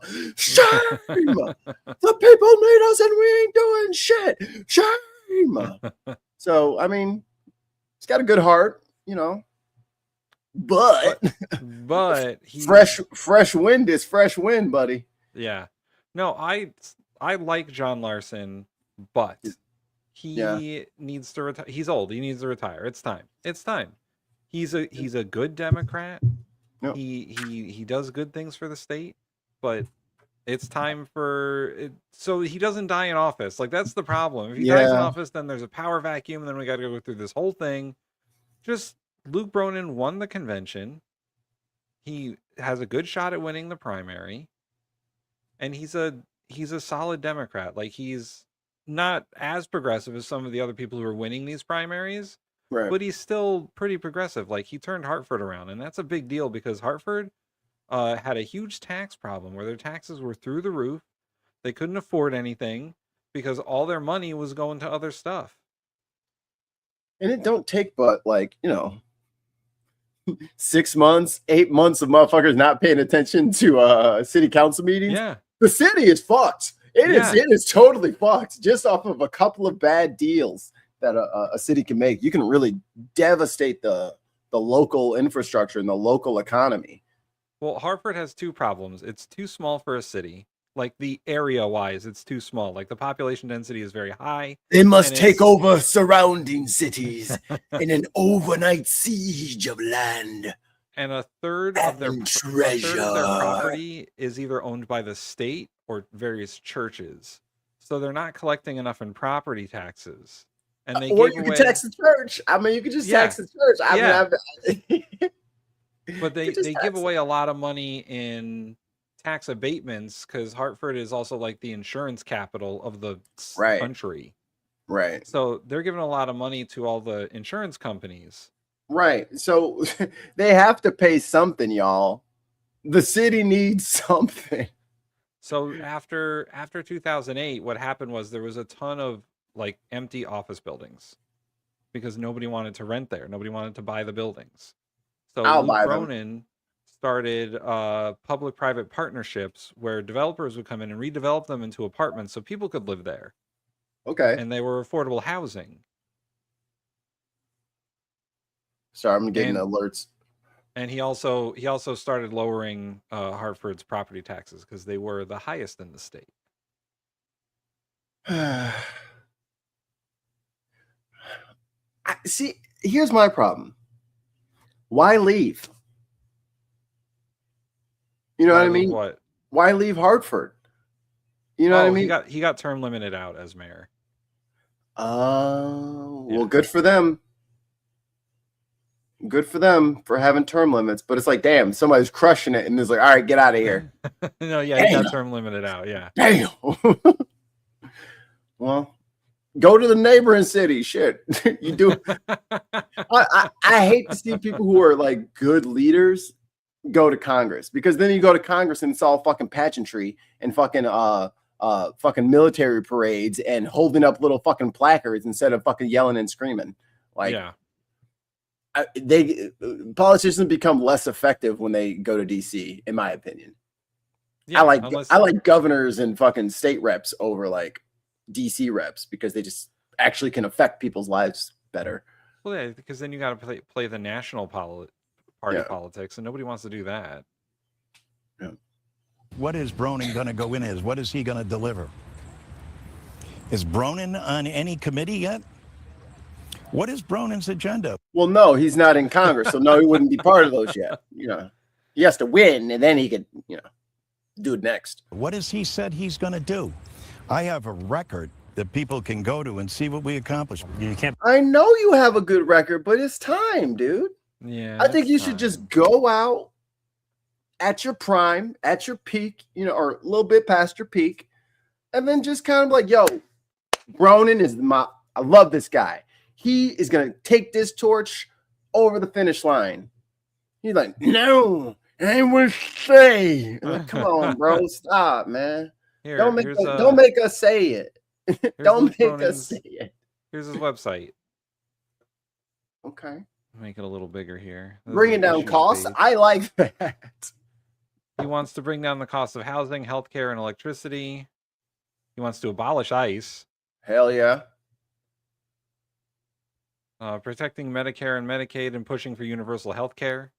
people need us, and we ain't doing shit. Shame. So, I mean, he's got a good heart, you know. But he, fresh wind is fresh wind, buddy. Yeah. No, I like John Larson, but he needs to retire. He's old. He needs to retire. It's time. It's time. He's a good Democrat. Yep. He does good things for the state, but it's time for it, so he doesn't die in office. Like, that's the problem. If he dies in office, then there's a power vacuum, and then we got to go through this whole thing. Just Luke Bronin won the convention. He has a good shot at winning the primary, and he's a solid Democrat. Like, he's not as progressive as some of the other people who are winning these primaries. Right. But he's still pretty progressive. Like, he turned Hartford around, and that's a big deal because Hartford had a huge tax problem where their taxes were through the roof. They couldn't afford anything because all their money was going to other stuff. And it don't take but, like, 6 months, 8 months of motherfuckers not paying attention to city council meetings. Yeah. The city is fucked. It is totally fucked just off of a couple of bad deals that a city can make. You can really devastate the local infrastructure and the local economy. Well, Hartford has 2 problems. It's too small for a city. Like, the area-wise, it's too small. Like, the population density is very high. They must take over surrounding cities in an overnight siege of land. And a third of their property is either owned by the state or various churches. So they're not collecting enough in property taxes. And they or you can tax the church. I mean, you can just tax the church. But they give away a lot of money in tax abatements because Hartford is also like the insurance capital of the country. Right. So they're giving a lot of money to all the insurance companies. Right. So they have to pay something, y'all. The city needs something. So after 2008, what happened was there was a ton of like empty office buildings because nobody wanted to rent there. Nobody wanted to buy the buildings. So Luke Bronin started public-private partnerships where developers would come in and redevelop them into apartments so people could live there. Okay. And they were affordable housing. Sorry, I'm getting alerts. And he also started lowering Hartford's property taxes because they were the highest in the state. See, here's my problem. Why leave? You know what I mean? What? Why leave Hartford? You know what I mean? He got term limited out as mayor. Oh, well, good for them. Good for them for having term limits, but it's like, damn, somebody's crushing it, and it's like, all right, get out of here. No, yeah, he got term limited out. Yeah. Damn. Well, go to the neighboring city. Shit, you do. I hate to see people who are like good leaders go to Congress because then you go to Congress and it's all fucking pageantry and fucking military parades and holding up little fucking placards instead of fucking yelling and screaming. Like, yeah. Politicians become less effective when they go to DC, in my opinion. Yeah, I like governors and fucking state reps over like DC reps because they just actually can affect people's lives better. Well, yeah, because then you got to play the national party politics, and nobody wants to do that. Yeah. What is Bronin going to go in as? What is he going to deliver? Is Bronin on any committee yet? What is Bronin's agenda? Well, no, he's not in Congress, so no, he wouldn't be part of those yet. You know, he has to win, and then he could, you know, do it next. What has he said he's going to do? I have a record that people can go to and see what we accomplished. You can't. I know you have a good record, but it's time, dude. Yeah, I think you should just go out at your prime, at your peak, you know, or a little bit past your peak, and then just kind of like, yo, Bronin is I love this guy. He is going to take this torch over the finish line. He's like, no, I will stay. Like, come on, bro. Stop, man. Here, don't make us say it. Don't make us say it. Here's his website. Okay. Make it a little bigger here. Bringing down costs. I like that. He wants to bring down the cost of housing, healthcare, and electricity. He wants to abolish ICE. Hell yeah. Protecting Medicare and Medicaid and pushing for universal health care.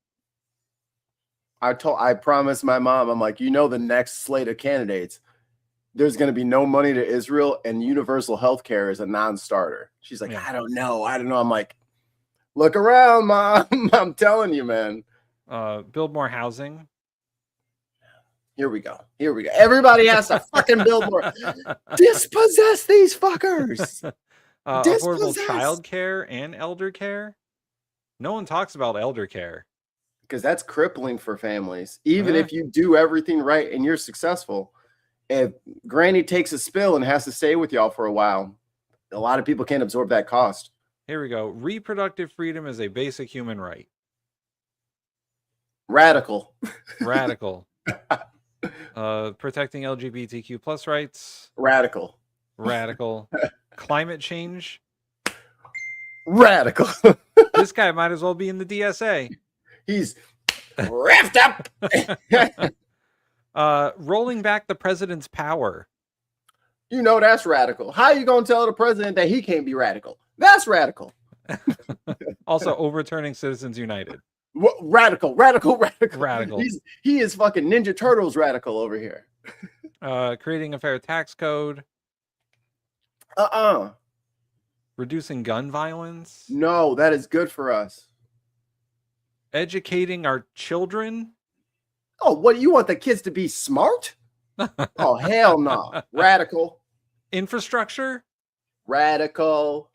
I promised my mom, I'm like, you know, the next slate of candidates, there's going to be no money to Israel, and universal health care is a non-starter. She's like, I don't know. I'm like, look around, Mom. I'm telling you, man. Build more housing. Here we go. Everybody has to fucking build more. Dispossess these fuckers. Affordable child care and elder care. No one talks about elder care. Because that's crippling for families. Even if you do everything right and you're successful, if Granny takes a spill and has to stay with y'all for a while, a lot of people can't absorb that cost. Here we go. Reproductive freedom is a basic human right. Radical. Protecting LGBTQ plus rights. Radical. Climate change. Radical. This guy might as well be in the DSA. He's wrapped up. Rolling back the president's power. You know, that's radical. How are you going to tell the president that he can't be radical? That's radical. Also overturning Citizens United. Radical. He is fucking Ninja Turtles radical over here. Creating a fair tax code. Reducing gun violence. No, that is good for us. Educating our children. Oh, what do you want the kids to be smart? Oh, hell no. Radical. Infrastructure. Radical.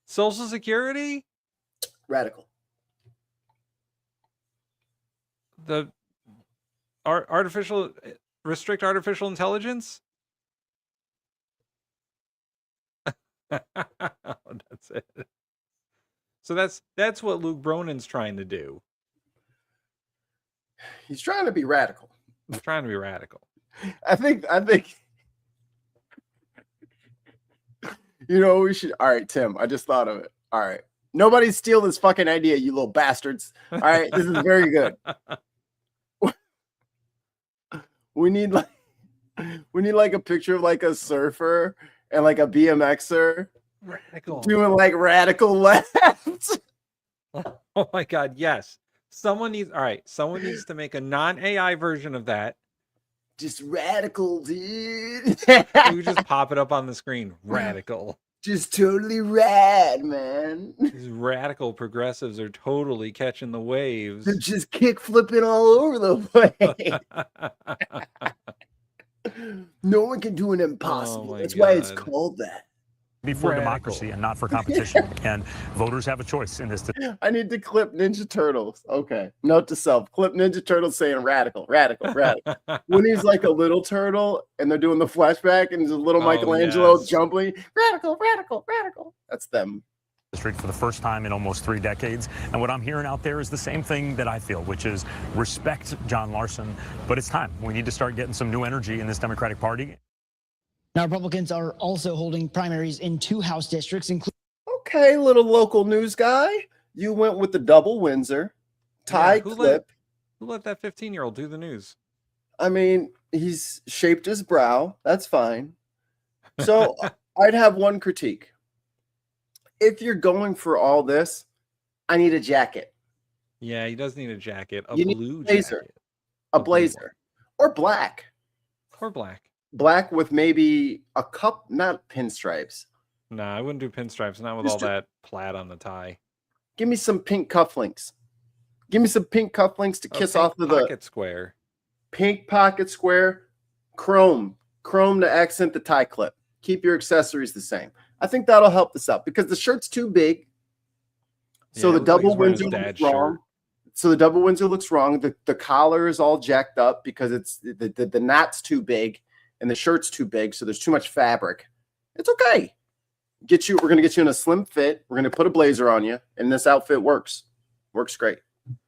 Social Security. Radical. The restrict artificial intelligence. That's it. So that's what Luke Bronin's trying to do. He's trying to be radical. I think you know, we should. All right, Tim, I just thought of it. All right. Nobody steal this fucking idea, you little bastards. All right, this is very good. We need like a picture of like a surfer and like a BMXer doing like radical left. Oh my god, yes. Someone needs to make a non-AI version of that. Just radical, dude. You just pop it up on the screen. Radical. Just totally rad, man. These radical progressives are totally catching the waves. They're just kick flipping all over the place. No one can do an impossible. That's why it's called that. For democracy and not for competition. And voters have a choice in this. I need to clip Ninja Turtles. Okay. Note to self. Clip Ninja Turtles saying radical. When he's like a little turtle and they're doing the flashback and there's a little Michelangelo jumping. Radical. That's them. District for the first time in almost 3 decades. And what I'm hearing out there is the same thing that I feel, which is respect John Larson. But it's time. We need to start getting some new energy in this Democratic Party. Now, Republicans are also holding primaries in 2 House districts, including. Okay, little local news guy. You went with the double Windsor. Clip. Who let that 15-year-old do the news? I mean, he's shaped his brow. That's fine. So I'd have one critique. If you're going for all this, I need a jacket. Yeah, he does need a jacket, a You need blue a blazer. jacket. A blue blazer. Or black. Or black. Black with maybe not pinstripes. Nah, I wouldn't do pinstripes, not with all that plaid on the tie. Give me some pink cufflinks. Give me some pink cufflinks to kiss off of the pocket square. Pink pocket square, chrome to accent the tie clip. Keep your accessories the same. I think that'll help this out because the shirt's too big. So the double Windsor looks wrong. So the double Windsor looks wrong. The collar is all jacked up because it's the knot's too big and the shirt's too big. So there's too much fabric. It's okay. We're gonna get you in a slim fit. We're gonna put a blazer on you, and this outfit works. Works great.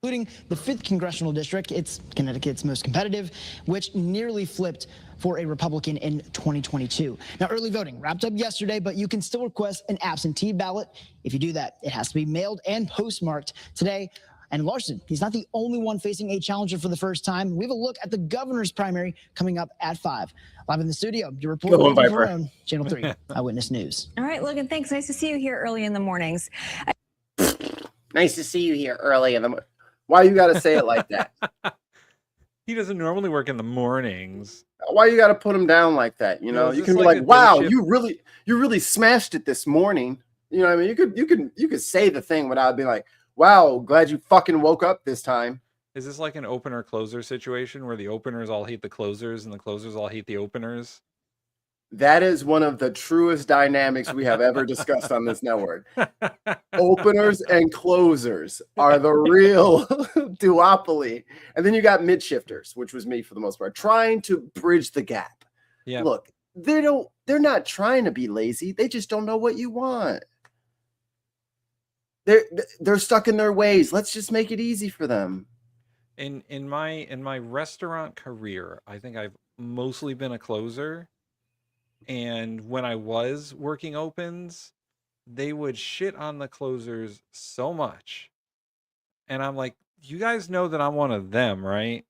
Including the 5th congressional district. It's Connecticut's most competitive, which nearly flipped for a Republican in 2022. Now, early voting wrapped up yesterday, but you can still request an absentee ballot. If you do that, it has to be mailed and postmarked today. And Larson, he's not the only one facing a challenger for the first time. We have a look at the governor's primary coming up at 5. Live in the studio, your reporter, Logan Perone, Channel 3, Eyewitness News. All right, Logan, thanks. Nice to see you here early in the mornings. Nice to see you here early in the morning. Why you got to say it like that? He doesn't normally work in the mornings. Why you got to put him down like that? You know, you can be like, "Wow, you really smashed it this morning." You know what I mean? You could say the thing without being like, "Wow, glad you fucking woke up this time." Is this like an opener closer situation where the openers all hate the closers and the closers all hate the openers? That is one of the truest dynamics we have ever discussed on this network. Openers and closers are the real duopoly. And then you got mid-shifters, which was me for the most part, trying to bridge the gap. Yeah. Look, they're not trying to be lazy. They just don't know what you want. They're stuck in their ways. Let's just make it easy for them. In my restaurant career, I think I've mostly been a closer. And when I was working opens, they would shit on the closers so much. And I'm like, you guys know that I'm one of them, right?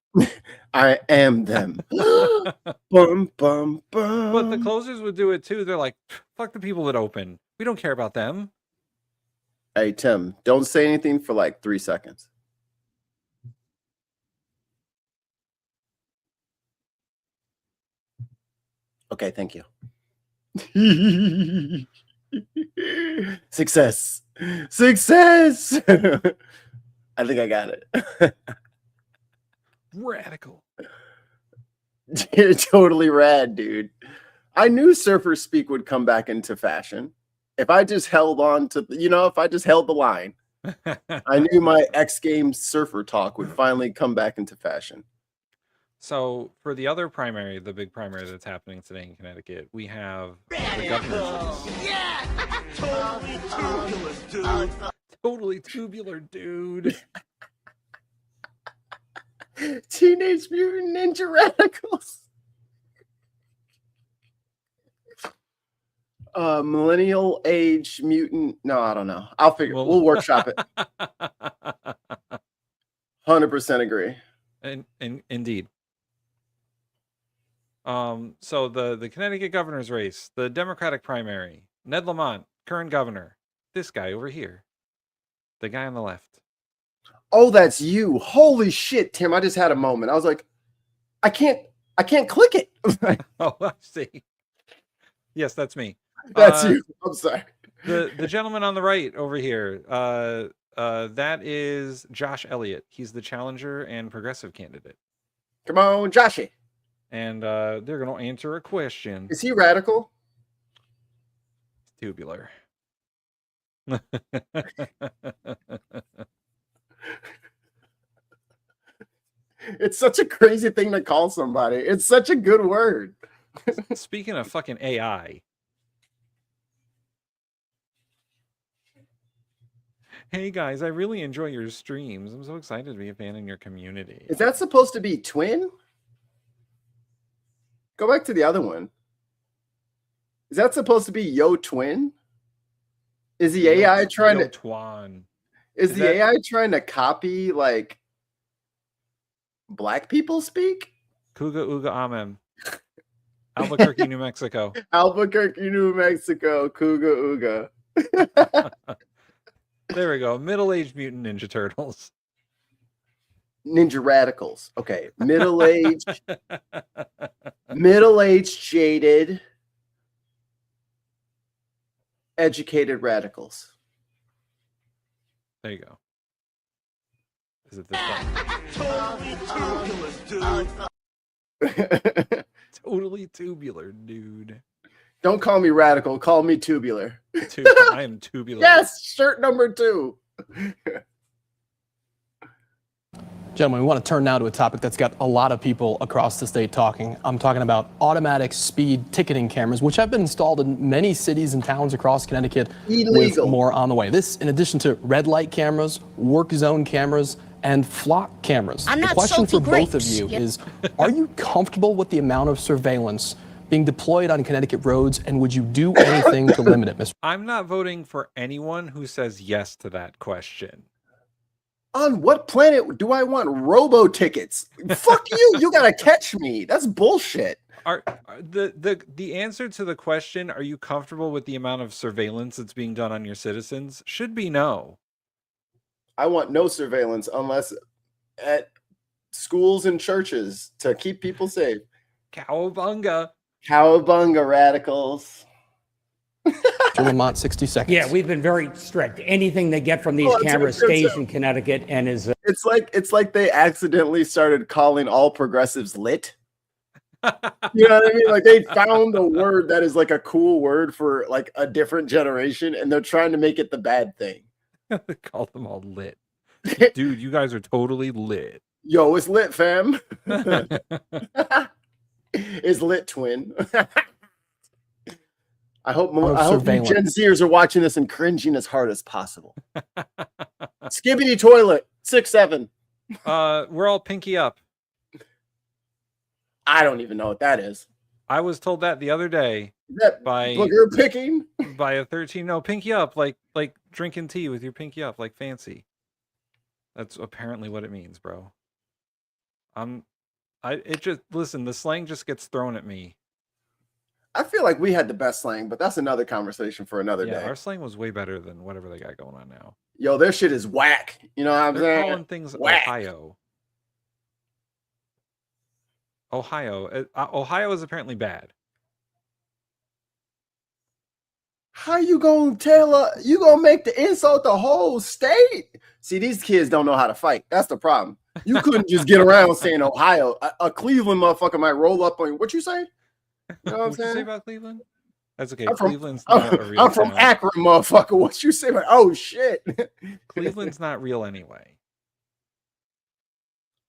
I am them. Bum, bum, bum. But the closers would do it too. They're like, fuck the people that open. We don't care about them. Hey, Tim, don't say anything for like 3 seconds. Okay, thank you. Success. Success. I think I got it. Radical. You're totally rad, dude. I knew surfer speak would come back into fashion. If I just held on to, if I just held the line, I knew my X Games surfer talk would finally come back into fashion. So for the other primary, the big primary that's happening today in Connecticut, we have the governor's race. Yeah! Totally tubular, dude. Totally tubular, dude. Teenage Mutant Ninja Radicals. Millennial age mutant. No, I don't know. I'll figure. We'll workshop it. 100% agree. And indeed. So the Connecticut governor's race, the Democratic primary, Ned Lamont, current governor. This guy over here, the guy on the left. Oh, that's you. Holy shit, Tim. I just had a moment. I was like, I can't click it. Oh, I see. Yes, that's me. That's you. I'm sorry. The gentleman on the right over here, that is Josh Elliott. He's the challenger and progressive candidate. Come on, Joshy. And they're going to answer a question. Is he radical? Tubular. It's such a crazy thing to call somebody. It's such a good word. Speaking of fucking AI. Hey guys, I really enjoy your streams. I'm so excited to be a fan in your community. Is that supposed to be twin? Go back to the other one. Is that supposed to be yo twin? Is the AI trying to Twan? Is the AI trying to copy like black people speak? Kuga Uga Amem. Albuquerque, New Mexico. Albuquerque, New Mexico. Kuga Uga. There we go. Middle-aged mutant Ninja Turtles. ninja radicals. Okay, middle-aged, jaded, educated radicals. There you go. Is it this one? Totally tubular, dude. Don't call me radical. Call me tubular. I am tubular. Yes, shirt number 2. Gentlemen, we want to turn now to a topic that's got a lot of people across the state talking. I'm talking about automatic speed ticketing cameras, which have been installed in many cities and towns across Connecticut. Illegal. With more on the way. This, in addition to red light cameras, work zone cameras, and flock cameras. I'm the not question for salty both of grapes. you Yep. is, are you comfortable with the amount of surveillance being deployed on Connecticut roads, and would you do anything to limit it, Mr. I'm not voting for anyone who says yes to that question. On what planet do I want robo tickets? Fuck you. You gotta catch me. That's bullshit. Are the answer to the question, are you comfortable with the amount of surveillance that's being done on your citizens, should be no. I want no surveillance unless at schools and churches to keep people safe. Cowabunga. Cowabunga, radicals. Vermont, 60 seconds. Yeah, we've been very strict. Anything they get from these cameras stays in Connecticut and is. It's like they accidentally started calling all progressives lit. You know what I mean? Like they found a word that is like a cool word for like a different generation, and they're trying to make it the bad thing. Call them all lit. Dude, you guys are totally lit. Yo, it's lit, fam. It's lit, twin. I hope you Gen Zers are watching this and cringing as hard as possible. Skibbity toilet, 6'7". We're all pinky up. I don't even know what that is. I was told that the other day by booger picking by a 13. No, pinky up, like drinking tea with your pinky up, like fancy. That's apparently what it means, bro. Listen, the slang just gets thrown at me. I feel like we had the best slang, but that's another conversation for another day. Our slang was way better than whatever they got going on now. Yo, their shit is whack. You know what I'm They're saying? calling things whack. Ohio is apparently bad. How you gonna tell you gonna make the insult the whole state? See, these kids don't know how to fight. That's the problem. You couldn't just get around saying Ohio. A Cleveland motherfucker might roll up on you. What you say? You know what I'm saying? You say about Cleveland? That's okay. Cleveland's not a real I'm from town. Akron, motherfucker. What you say about? Oh shit. Cleveland's not real anyway.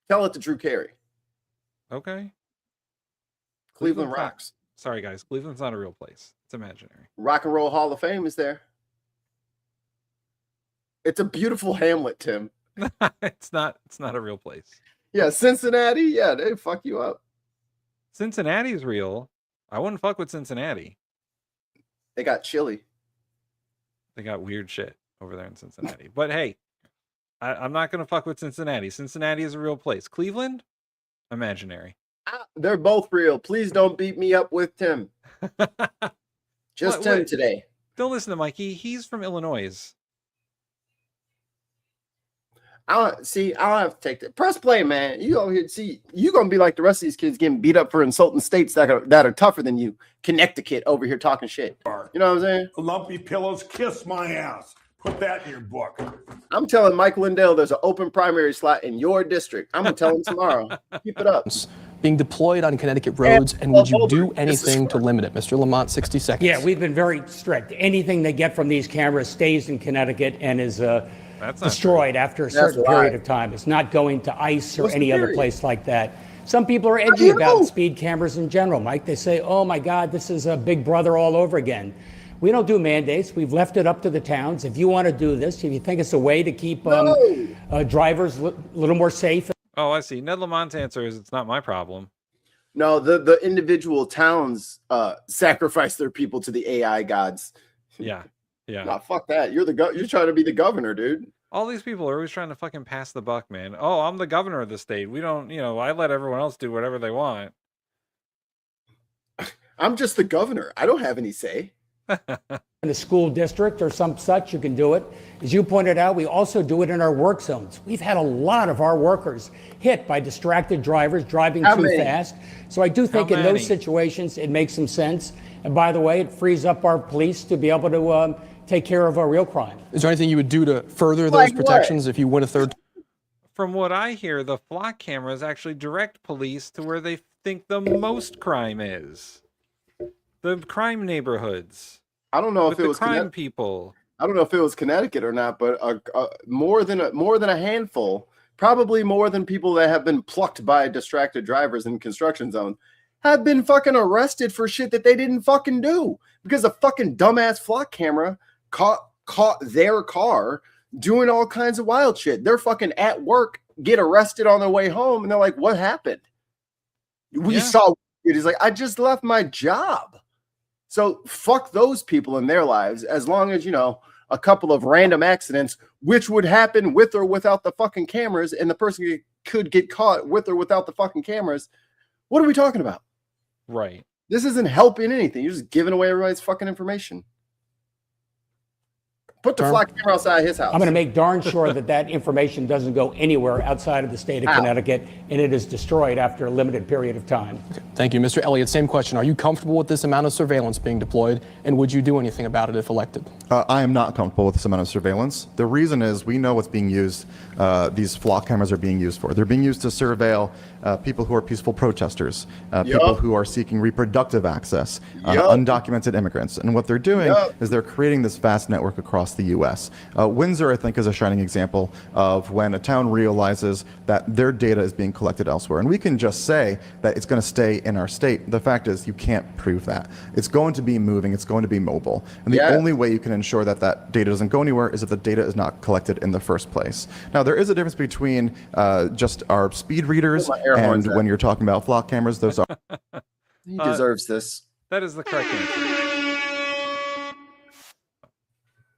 Tell it to Drew Carey. Okay. Cleveland rocks. Sorry, guys. Cleveland's not a real place. It's imaginary. Rock and Roll Hall of Fame is there. It's a beautiful hamlet, Tim. It's not a real place. Yeah, Cincinnati. Yeah, they fuck you up. Cincinnati's real. I wouldn't fuck with Cincinnati. They got chili. They got weird shit over there in Cincinnati. But hey, I'm not gonna fuck with Cincinnati. Cincinnati is a real place. Cleveland, imaginary. They're both real. Please don't beat me up with Tim. Just Tim today. Don't listen to Mikey. He's from Illinois. I don't have to take that. Press play, man. You over here, see, you're gonna be like the rest of these kids getting beat up for insulting states that are tougher than you. Connecticut over here talking shit. You know what I'm saying? Lumpy pillows, kiss my ass. Put that in your book. I'm telling Mike Lindell there's an open primary slot in your district. I'm gonna tell him tomorrow. Keep it up. Being deployed on Connecticut roads, and would you do anything to limit it? Mr. Lamont, 60 seconds. Yeah, we've been very strict. Anything they get from these cameras stays in Connecticut and is destroyed after a certain period of time. It's not going to ICE or any other place like that. Some people are edgy about speed cameras in general, Mike. They say, oh my God, this is a Big Brother all over again. We don't do mandates. We've left it up to the towns. If you want to do this, if you think it's a way to keep drivers a little more safe. Oh, I see. Ned Lamont's answer is it's not my problem. No, the individual towns sacrifice their people to the AI gods. Yeah. Yeah. Nah, fuck that. You're trying to be the governor, dude. All these people are always trying to fucking pass the buck, man. Oh, I'm the governor of the state. We don't, I let everyone else do whatever they want. I'm just the governor. I don't have any say. in a school district or some such, you can do it. As you pointed out, we also do it in our work zones. We've had a lot of our workers hit by distracted drivers driving too fast. So I do think in those situations, it makes some sense. And by the way, it frees up our police to be able to take care of real crime. Is there anything you would do to further those protections if you win a third? From what I hear, the flock cameras actually direct police to where they think the most crime is. The crime neighborhoods. I don't know if it was crime people. I don't know if it was Connecticut or not, but more than a handful, probably more than people that have been plucked by distracted drivers in construction zone, have been fucking arrested for shit that they didn't fucking do because a fucking dumbass flock camera caught their car doing all kinds of wild shit. They're fucking at work, get arrested on their way home, and they're like, "What happened? We saw." He's like, "I just left my job." So fuck those people in their lives, as long as, you know, a couple of random accidents, which would happen with or without the fucking cameras, and the person could get caught with or without the fucking cameras. What are we talking about? Right. This isn't helping anything. You're just giving away everybody's fucking information. Put the flock camera outside his house. I'm going to make darn sure that that information doesn't go anywhere outside of the state of Connecticut, and it is destroyed after a limited period of time. Okay. Thank you, Mr. Elliott. Same question. Are you comfortable with this amount of surveillance being deployed, and would you do anything about it if elected? I am not comfortable with this amount of surveillance. The reason is we know what's being used, these flock cameras are being used for. They're being used to surveil people who are peaceful protesters, people who are seeking reproductive access, undocumented immigrants. And what they're doing is they're creating this vast network across the U.S. Windsor, I think, is a shining example of when a town realizes that their data is being collected elsewhere. And we can just say that it's going to stay in our state. The fact is you can't prove that. It's going to be moving. It's going to be mobile. And the only way you can ensure that that data doesn't go anywhere is if the data is not collected in the first place. Now, there is a difference between just our speed readers and when you're talking about flock cameras. Those are... He deserves this. That is the correct answer.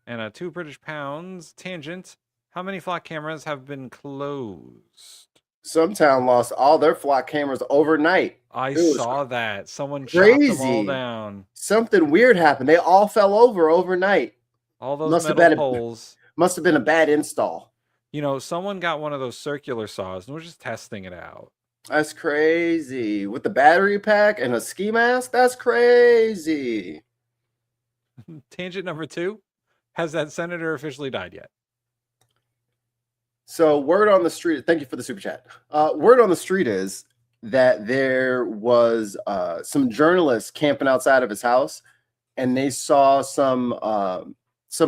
And 2 British pounds tangent. How many flock cameras have been closed? Some town lost all their flock cameras overnight. I saw that. Someone chopped them all down. Something weird happened. They all fell over overnight. All those metal poles. Must have been a bad install. You know, someone got one of those circular saws and was just testing it out. That's crazy. With the battery pack and a ski mask? That's crazy. Tangent number 2. Has that senator officially died yet? So word on the street, thank you for the super chat. Word on the street is that there was some journalists camping outside of his house, and they saw some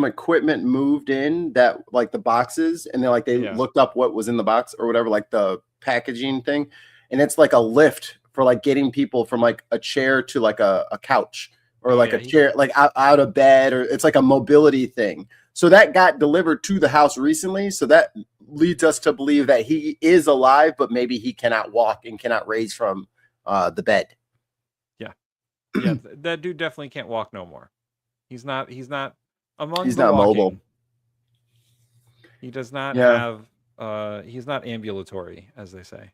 equipment moved in, that like the boxes, and they looked up what was in the box or whatever, like the packaging thing, and it's like a lift for like getting people from like a chair to like a couch, or like a chair, like out of bed, or it's like a mobility thing. So that got delivered to the house recently. So that leads us to believe that he is alive, but maybe he cannot walk and cannot raise from the bed. Yeah. Yeah. That dude definitely can't walk no more. He's not among He's the not walking. mobile. He does not have, he's not ambulatory, as they say.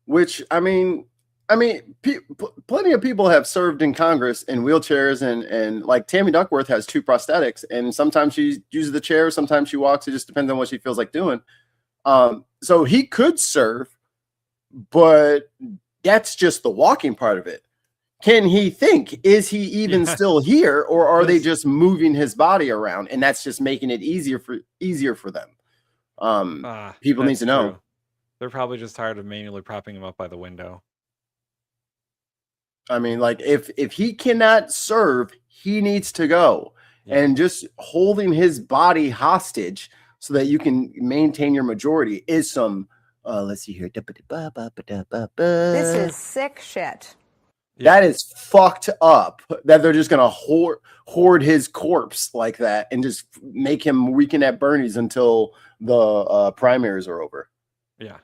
Which, I mean, plenty of people have served in Congress in wheelchairs, and like Tammy Duckworth has 2 prosthetics, and sometimes she uses the chair, sometimes she walks. It just depends on what she feels like doing. So he could serve, but that's just the walking part of it. Can he think? Is he even still here, or are they just moving his body around, and that's just making it easier for them? People need to know. True. They're probably just tired of manually propping him up by the window. I mean, like if he cannot serve, he needs to go. And just holding his body hostage so that you can maintain your majority is some, let's see here. This is sick shit. That is fucked up that they're just going to hoard his corpse like that and just make him weekend at Bernie's until the primaries are over. Yeah.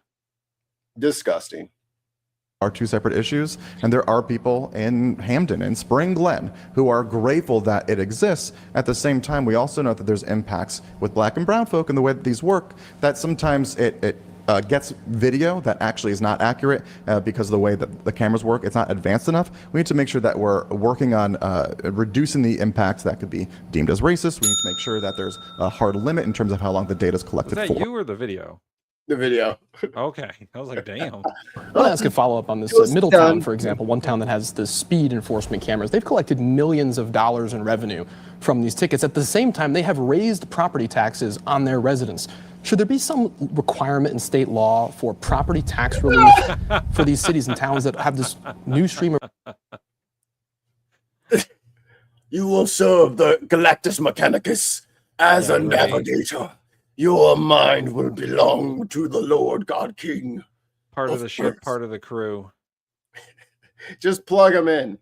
Disgusting. Are 2 separate issues, and there are people in Hamden and Spring Glen who are grateful that it exists. At the same time, we also know that there's impacts with Black and brown folk and the way that these work, that sometimes it gets video that actually is not accurate because of the way that the cameras work. It's not advanced enough. We need to make sure that we're working on reducing the impacts that could be deemed as racist. We need to make sure that there's a hard limit in terms of how long the data is collected Was for. that you or the video? The video. Okay. I was like, damn. I want to ask a follow-up on this. Middletown, for example, one town that has the speed enforcement cameras, they've collected millions of dollars in revenue from these tickets. At the same time, they have raised property taxes on their residents. Should there be some requirement in state law for property tax relief for these cities and towns that have this new stream of... You will serve the Galactus Mechanicus as a navigator. Your mind will belong to the Lord God King. Part of the ship, part of the crew. Just plug them in.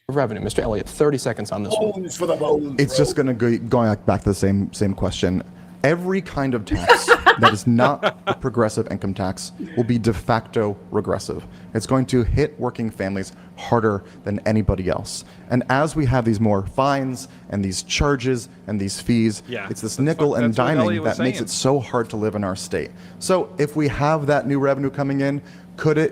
Revenue, Mr. Elliott, 30 seconds on this one. Bones for the bones. It's just going to go going back to the same question. Every kind of tax that is not a progressive income tax will be de facto regressive. It's going to hit working families harder than anybody else. And as we have these more fines and these charges and these fees, it's this nickel and diming that makes it so hard to live in our state. So if we have that new revenue coming in,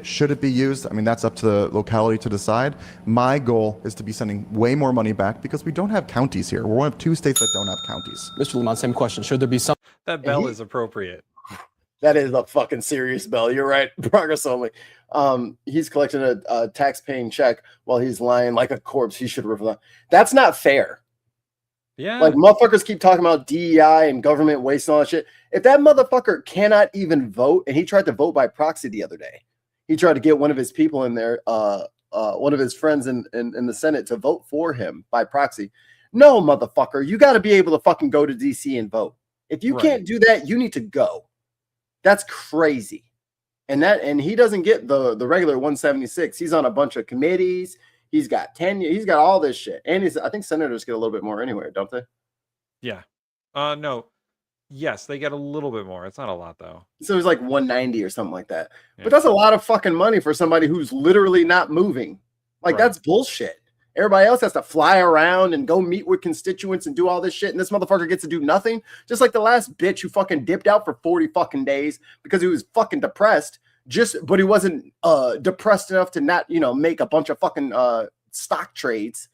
should it be used? I mean, that's up to the locality to decide. My goal is to be sending way more money back because we don't have counties here. We're one of 2 states that don't have counties. Mr. Lamont, same question. Should there be some... That bell is appropriate. That is a fucking serious bell. You're right. Progress only. He's collecting a tax-paying check while he's lying like a corpse. He should have. That's not fair. Yeah. Like, motherfuckers keep talking about DEI and government waste and all that shit. If that motherfucker cannot even vote, and he tried to vote by proxy the other day, he tried to get one of his people in there, one of his friends in the Senate to vote for him by proxy. No, motherfucker, you got to be able to fucking go to DC and vote. If you can't do that, you need to go. That's crazy. And he doesn't get the regular 176. He's on a bunch of committees. He's got tenure. He's got all this shit. And I think senators get a little bit more anyway, don't they? Yeah. No. Yes, they get a little bit more. It's not a lot, though. So it's like 190 or something like that. Yeah. But that's a lot of fucking money for somebody who's literally not moving. Like, that's bullshit. Everybody else has to fly around and go meet with constituents and do all this shit. And this motherfucker gets to do nothing. Just like the last bitch who fucking dipped out for 40 fucking days because he was fucking depressed. But he wasn't depressed enough to not, make a bunch of fucking stock trades.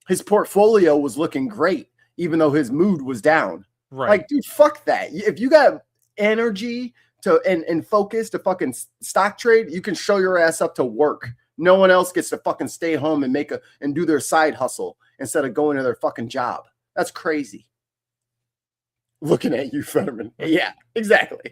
His portfolio was looking great, even though his mood was down. Right. Like, dude, fuck that. If you got energy and focus to fucking stock trade, you can show your ass up to work. No one else gets to fucking stay home and do their side hustle instead of going to their fucking job. That's crazy. Looking at you, Fetterman. Yeah, exactly.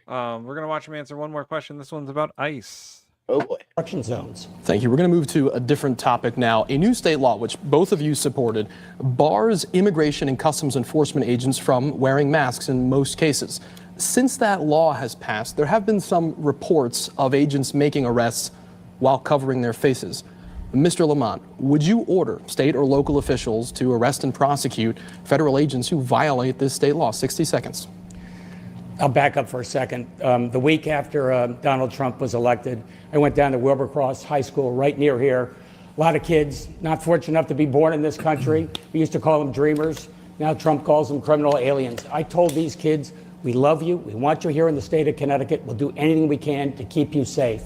We're gonna watch him answer one more question. This one's about ICE. Oh boy. Construction zones. Thank you. We're going to move to a different topic now. A new state law, which both of you supported, bars immigration and customs enforcement agents from wearing masks in most cases. Since that law has passed, there have been some reports of agents making arrests while covering their faces. Mr. Lamont, would you order state or local officials to arrest and prosecute federal agents who violate this state law? 60 seconds. I'll back up for a second. The week after Donald Trump was elected, I went down to Wilbercross High School right near here. A lot of kids not fortunate enough to be born in this country. We used to call them dreamers. Now Trump calls them criminal aliens. I told these kids, we love you. We want you here in the state of Connecticut. We'll do anything we can to keep you safe.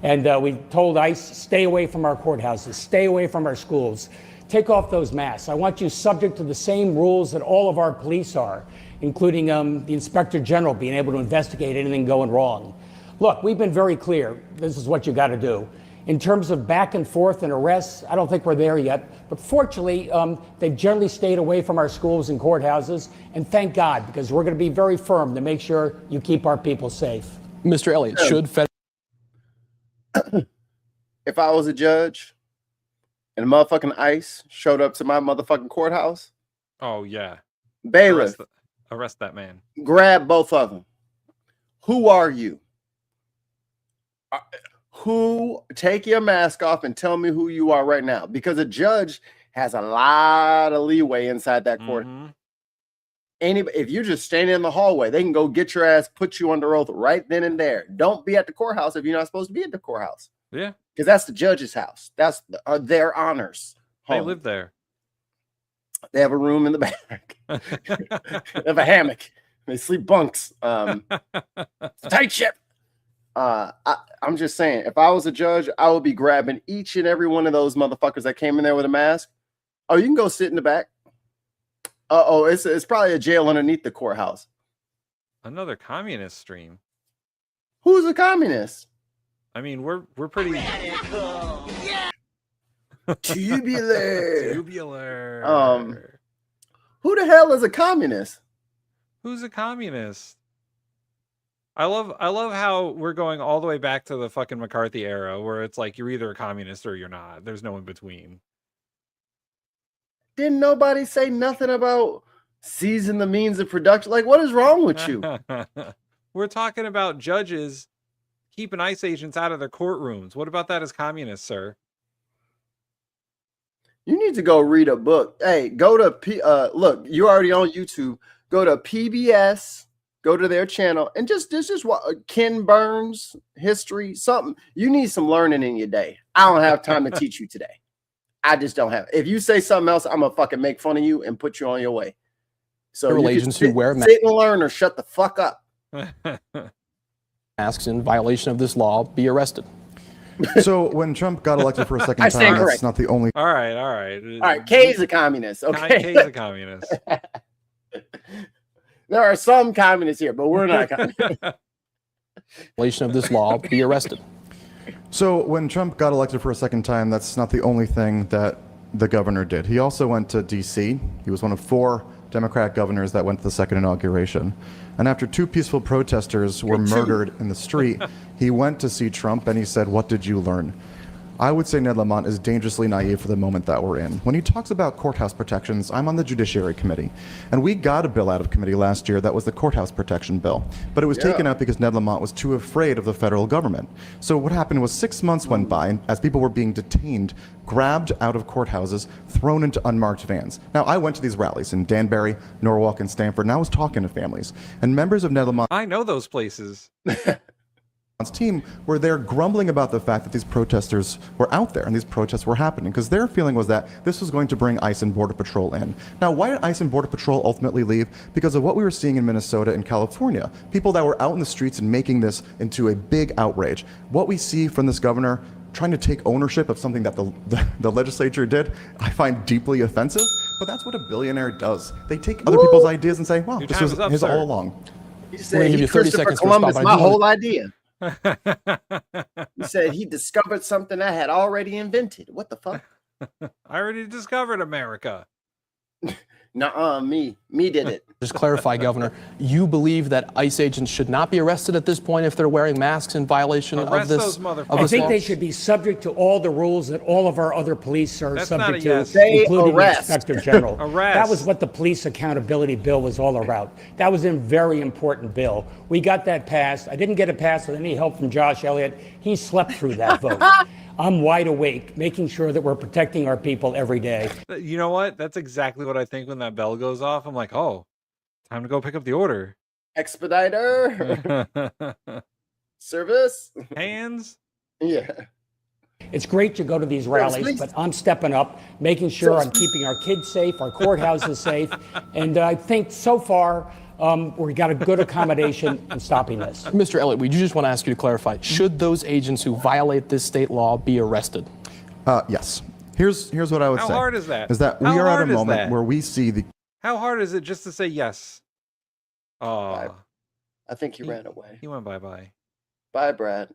And we told ICE, stay away from our courthouses, stay away from our schools, take off those masks. I want you subject to the same rules that all of our police are, including the Inspector General being able to investigate anything going wrong. Look, we've been very clear. This is what you got to do. In terms of back and forth and arrests, I don't think we're there yet. But fortunately, they've generally stayed away from our schools and courthouses. And thank God, because we're going to be very firm to make sure you keep our people safe. Mr. Elliott, should if I was a judge and motherfucking ICE showed up to my motherfucking courthouse, oh yeah, bailiff, arrest that man. Grab both of them. Who are you? Take your mask off and tell me who you are right now, because a judge has a lot of leeway inside that court. If you're just standing in the hallway, they can go get your ass, put you under oath right then and there. Don't be at the courthouse if you're not supposed to be at the courthouse. Yeah, because that's the judge's house. That's their honors home. They live there. They have a room in the back. They have a hammock. They sleep bunks. It's a tight ship. I'm just saying, if I was a judge, I would be grabbing each and every one of those motherfuckers that came in there with a mask. Oh, you can go sit in the back. It's probably a jail underneath the courthouse. Another communist stream. Who's a communist? I mean, we're pretty tubular. Tubular. Who the hell is a communist? Who's a communist? I love how we're going all the way back to the fucking McCarthy era, where it's like you're either a communist or you're not. There's no in between. Didn't nobody say nothing about seizing the means of production? Like, what is wrong with you? We're talking about judges keeping ICE agents out of their courtrooms. What about that as communists, sir? You need to go read a book. Hey, go to look, you're already on YouTube. Go to PBS, go to their channel, and just what Ken Burns history, something. You need some learning in your day. I don't have time to teach you today. I just don't have it. If you say something else, I'm gonna fucking make fun of you and put you on your way. So you agents who wear sit and learn or shut the fuck up. Masks in violation of this law be arrested. So when Trump got elected for a second time, that's not the only. All right. Kay's a communist. Okay, Kay's a communist. There are some communists here, but we're not communists. Violation of this law be arrested. So when Trump got elected for a second time, that's not the only thing that the governor did. He also went to D.C. He was one of 4 Democratic governors that went to the second inauguration. And after 2 peaceful protesters were murdered in the street, he went to see Trump and he said, "What did you learn?" I would say Ned Lamont is dangerously naive for the moment that we're in. When he talks about courthouse protections, I'm on the Judiciary Committee. And we got a bill out of committee last year that was the courthouse protection bill. But it was taken out because Ned Lamont was too afraid of the federal government. So what happened was 6 months went by and as people were being detained, grabbed out of courthouses, thrown into unmarked vans. Now, I went to these rallies in Danbury, Norwalk, and Stamford, and I was talking to families. And members of Ned Lamont... I know those places. team were there grumbling about the fact that these protesters were out there and these protests were happening because their feeling was that this was going to bring ICE and Border Patrol in. Now, why did ICE and Border Patrol ultimately leave? Because of what we were seeing in Minnesota and California. People that were out in the streets and making this into a big outrage. What we see from this governor trying to take ownership of something that the legislature did, I find deeply offensive, but that's what a billionaire does. They take other people's ideas and say, wow, this was his all along. He said, he 30 seconds Columbus, my whole idea. He said he discovered something I had already invented. What the fuck? I already discovered America. Nuh-uh, me did it. Just clarify, Governor, you believe that ICE agents should not be arrested at this point if they're wearing masks in violation of this law? I think they should be subject to all the rules that all of our other police are subject to, They including arrest. the Inspector General. Arrest. That was what the Police Accountability Bill was all about. That was a very important bill. We got that passed. I didn't get it passed with any help from Josh Elliott. He slept through that vote. I'm wide awake, making sure that we're protecting our people every day. You know what? That's exactly what I think when that bell goes off. I'm like, oh, time to go pick up the order. Expediter. Service. Hands. Yeah. It's great to go to these rallies, but I'm stepping up, making sure I'm keeping our kids safe, our courthouses safe. And I think so far, we got a good accommodation in stopping this. Mr. Elliott, we just want to ask you to clarify, should those agents who violate this state law be arrested? Yes. Here's what I would say. How hard is that? Is that we are at a moment where we see the... How hard is it just to say yes? Oh. I think he ran away. He went bye-bye. Bye, Brad.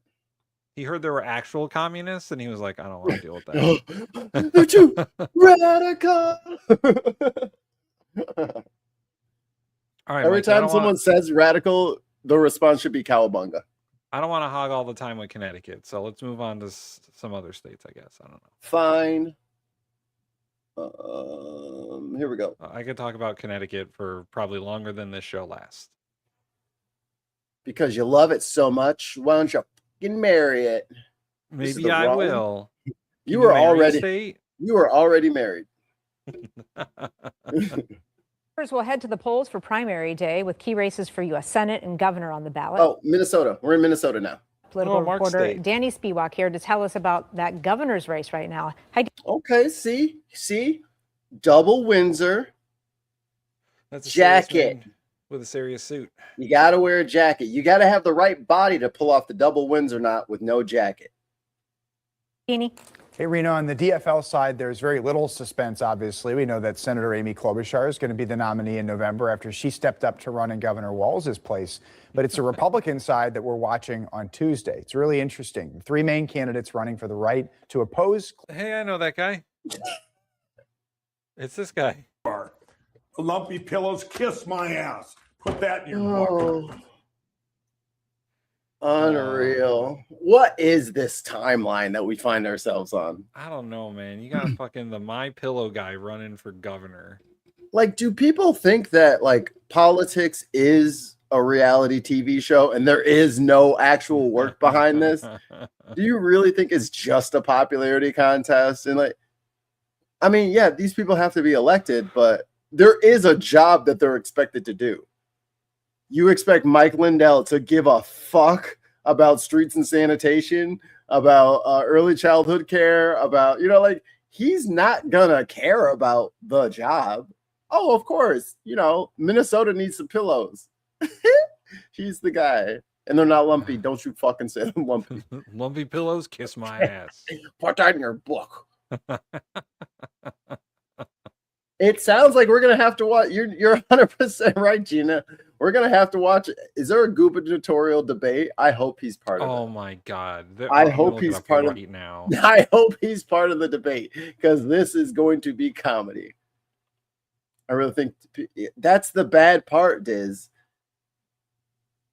He heard there were actual communists, and he was like, I don't want to deal with that. They're too radical. All right, Every Mike, time someone says radical, the response should be cowabunga. I don't want to hog all the time with Connecticut, so let's move on to some other states, I guess. I don't know. Fine. Here we go. I could talk about Connecticut for probably longer than this show lasts. Because you love it so much, why don't you fucking marry it? Maybe I will. You were already married. We'll head to the polls for primary day with key races for U.S. Senate and governor on the ballot. Oh, Minnesota. We're in Minnesota now. Political reporter Danny Spiewak here to tell us about that governor's race right now. Okay, see? Double Windsor. That's jacket. with a serious suit. You got to wear a jacket. You got to have the right body to pull off the double Windsor knot with no jacket. Hey, Reno, on the DFL side, there's very little suspense, obviously. We know that Senator Amy Klobuchar is going to be the nominee in November after she stepped up to run in Governor Walz's place. But it's a Republican side that we're watching on Tuesday. It's really interesting. 3 main candidates running for the right to oppose. Hey, I know that guy. It's this guy. Lumpy pillows, kiss my ass. Put that in your book. Unreal. What is this timeline that we find ourselves on? I don't know, man. You got fucking the My Pillow guy running for governor. Like, do people think that like politics is a reality TV show and there is no actual work behind this? Do you really think it's just a popularity contest? And like, I mean, yeah, these people have to be elected, but there is a job that they're expected to do. You expect Mike Lindell to give a fuck about streets and sanitation, about early childhood care, about, you know, like, he's not gonna care about the job. Oh, of course, you know, Minnesota needs some pillows. He's the guy. And they're not lumpy. Don't you fucking say them lumpy. Lumpy pillows, kiss my ass. Put that in your book. It sounds like we're gonna have to watch. You're 100% right, Gina. We're gonna have to watch. Is there a gubernatorial debate? I hope he's part of it. Oh my god! I hope he's part of it now. I hope he's part of the debate because this is going to be comedy. I really think that's the bad part, Diz.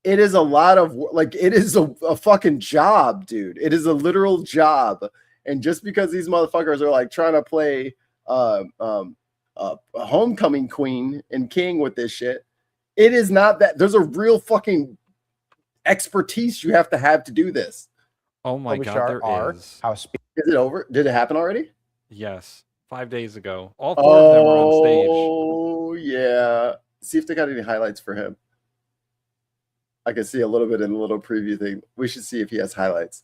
It is a lot of like it is a fucking job, dude. It is a literal job, and just because these motherfuckers are like trying to play a homecoming queen and king with this shit, it is not that. There's a real fucking expertise you have to do this. Oh my god, there is. Is it over? Did it happen already? Yes, 5 days ago. All 4 of them were on stage. Oh yeah. See if they got any highlights for him. I can see a little bit in the little preview thing. We should see if he has highlights.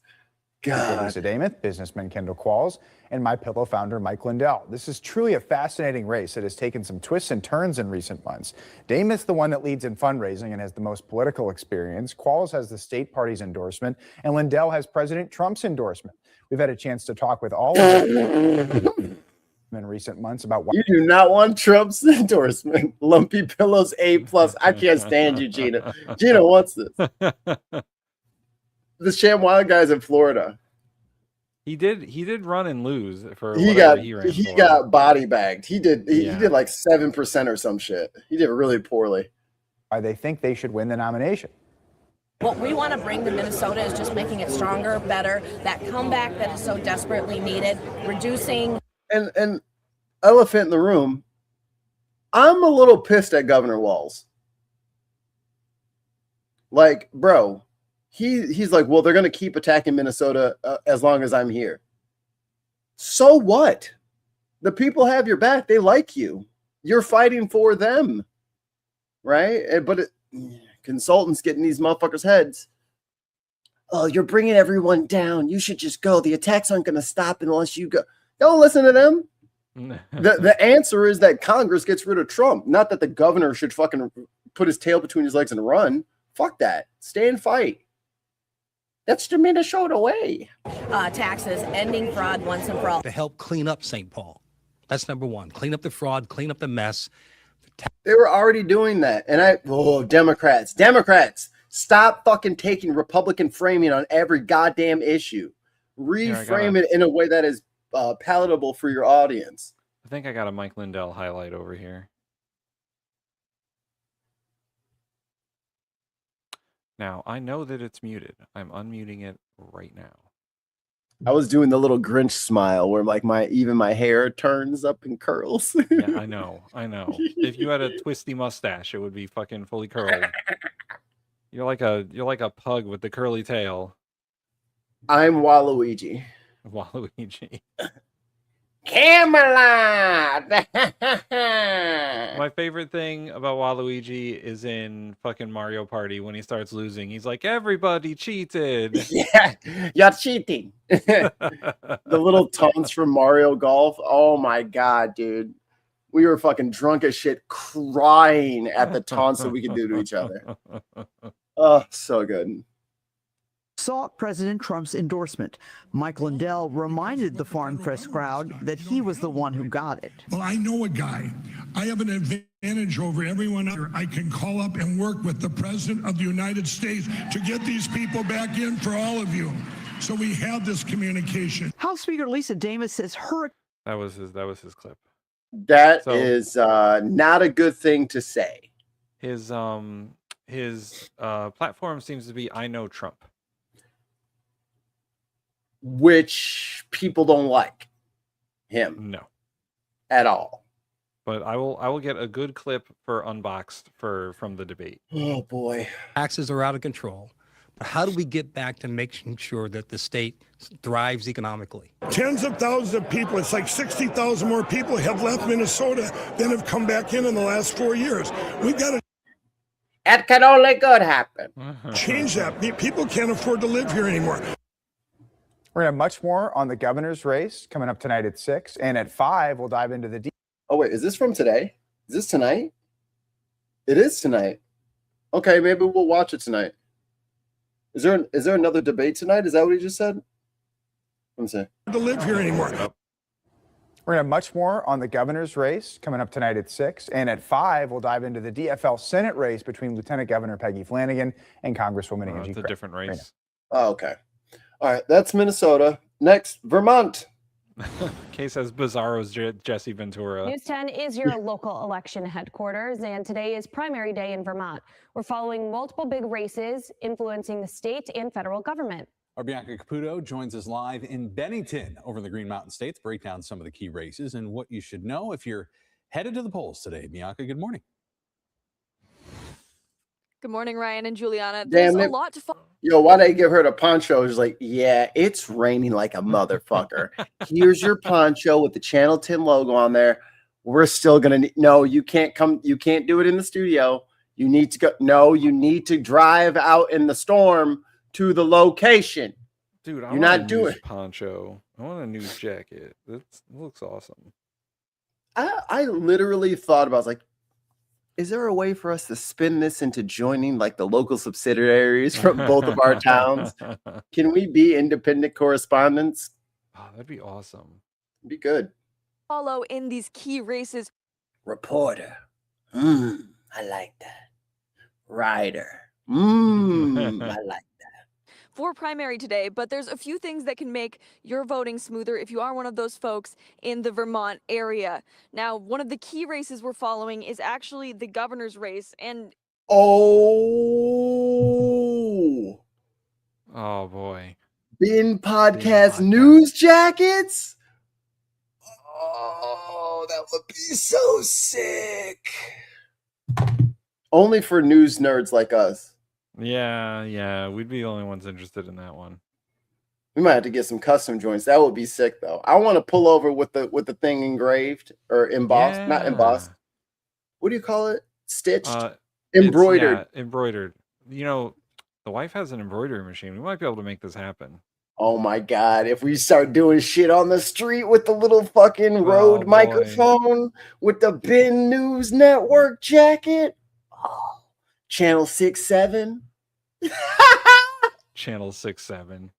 God. Lisa Dameth, businessman Kendall Qualls, and MyPillow founder Mike Lindell. This is truly a fascinating race that has taken some twists and turns in recent months. Dameth's the one that leads in fundraising and has the most political experience. Qualls has the state party's endorsement, and Lindell has President Trump's endorsement. We've had a chance to talk with all of them in recent months about why you do not want Trump's endorsement. Lumpy Pillows A+. I can't stand you, Gina. Gina wants this. The Sham Wild guy's in Florida. He did run and lose for he got body bagged. He did like 7% or some shit. He did really poorly. Why they think they should win the nomination. What we want to bring to Minnesota is just making it stronger, better, that comeback that is so desperately needed, reducing. And elephant in the room, I'm a little pissed at Governor Walz. Like, bro, he's like, well, they're going to keep attacking Minnesota as long as I'm here. So what? The people have your back. They like you. You're fighting for them, right? But consultants getting these motherfuckers' heads. Oh, you're bringing everyone down. You should just go. The attacks aren't going to stop unless you go. Don't listen to them. The answer is that Congress gets rid of Trump, not that the governor should fucking put his tail between his legs and run. Fuck that. Stay and fight. That's the Minnesota way. Taxes, ending fraud once and for all. To help clean up St. Paul. That's number one. Clean up the fraud, clean up the mess. They were already doing that. And Democrats, stop fucking taking Republican framing on every goddamn issue. Reframe it in a way that is palatable for your audience. I think I got a Mike Lindell highlight over here. Now, I know that it's muted. I'm unmuting it right now. I was doing the little Grinch smile where like my hair turns up and curls. Yeah, I know. If you had a twisty mustache, it would be fucking fully curled. You're like a pug with the curly tail. I'm Waluigi. Waluigi. Camelot. My favorite thing about Waluigi is in fucking Mario Party when he starts losing. He's like, everybody cheated. Yeah, you're cheating. The little taunts from Mario Golf. Oh my god, dude. We were fucking drunk as shit, crying at the taunts that we could do to each other. Oh, so good. Sought President Trump's endorsement. Mike Lindell reminded the Foreign Press crowd that he was the one who got it. Well, I know a guy. I have an advantage over everyone else. I can call up and work with the President of the United States to get these people back in for all of you. So we have this communication. House Speaker Lisa Damas says her... That was his clip. That is not a good thing to say. His platform seems to be I know Trump, which people don't like him. No, at all. But I will get a good clip for Unboxed from the debate. Oh boy, taxes are out of control. But how do we get back to making sure that the state thrives economically? Tens of thousands of people, it's like 60,000 more people have left Minnesota than have come back in the last 4 years. We've got to... That can only good happen. Change that. People can't afford to live here anymore. We're going to have much more on the governor's race coming up tonight at 6. And at 5, we'll dive into the... Oh, wait, is this from today? Is this tonight? It is tonight. Okay, maybe we'll watch it tonight. Is there another debate tonight? Is that what he just said? Let me see. To live here anymore. We're going to have much more on the governor's race coming up tonight at 6. And at 5, we'll dive into the DFL Senate race between Lieutenant Governor Peggy Flanagan and Congresswoman Angie. It's a different race. Oh, okay. All right, that's Minnesota. Next, Vermont. Case as bizarro as Jesse Ventura. News 10 is your local election headquarters, and today is primary day in Vermont. We're following multiple big races influencing the state and federal government. Our Bianca Caputo joins us live in Bennington over in the Green Mountain State to break down some of the key races and what you should know if you're headed to the polls today. Bianca, good morning. Good morning, Ryan and Juliana. Damn There's it. a lot to follow. Yo, why they give her the poncho? It's like, yeah, it's raining like a motherfucker. Here's your poncho with the Channel 10 logo on there. We're still gonna no, you can't come, you can't do it in the studio. You need to go. No, you need to drive out in the storm to the location. Dude, you're not doing poncho. I want a news jacket. It looks awesome. I literally thought about, I was like, is there a way for us to spin this into joining like the local subsidiaries from both of our towns? Can we be independent correspondents? Oh, that'd be awesome. Be good. Follow in these key races. Reporter. I like that. Rider. I like For primary today, but there's a few things that can make your voting smoother if you are one of those folks in the Vermont area. Now, one of the key races we're following is actually the governor's race, and oh boy. Bin podcast news jackets. Oh, that would be so sick. Only for news nerds like us. Yeah, we'd be the only ones interested in that one. We might have to get some custom joints. That would be sick, though. I want to pull over with the thing engraved or embossed, not embossed. What do you call it? Stitched, embroidered. Embroidered. You know, the wife has an embroidery machine. We might be able to make this happen. Oh my god! If we start doing shit on the street with the little fucking Rode microphone with the Bin News Network jacket, Channel 6-7. Channel 6-7.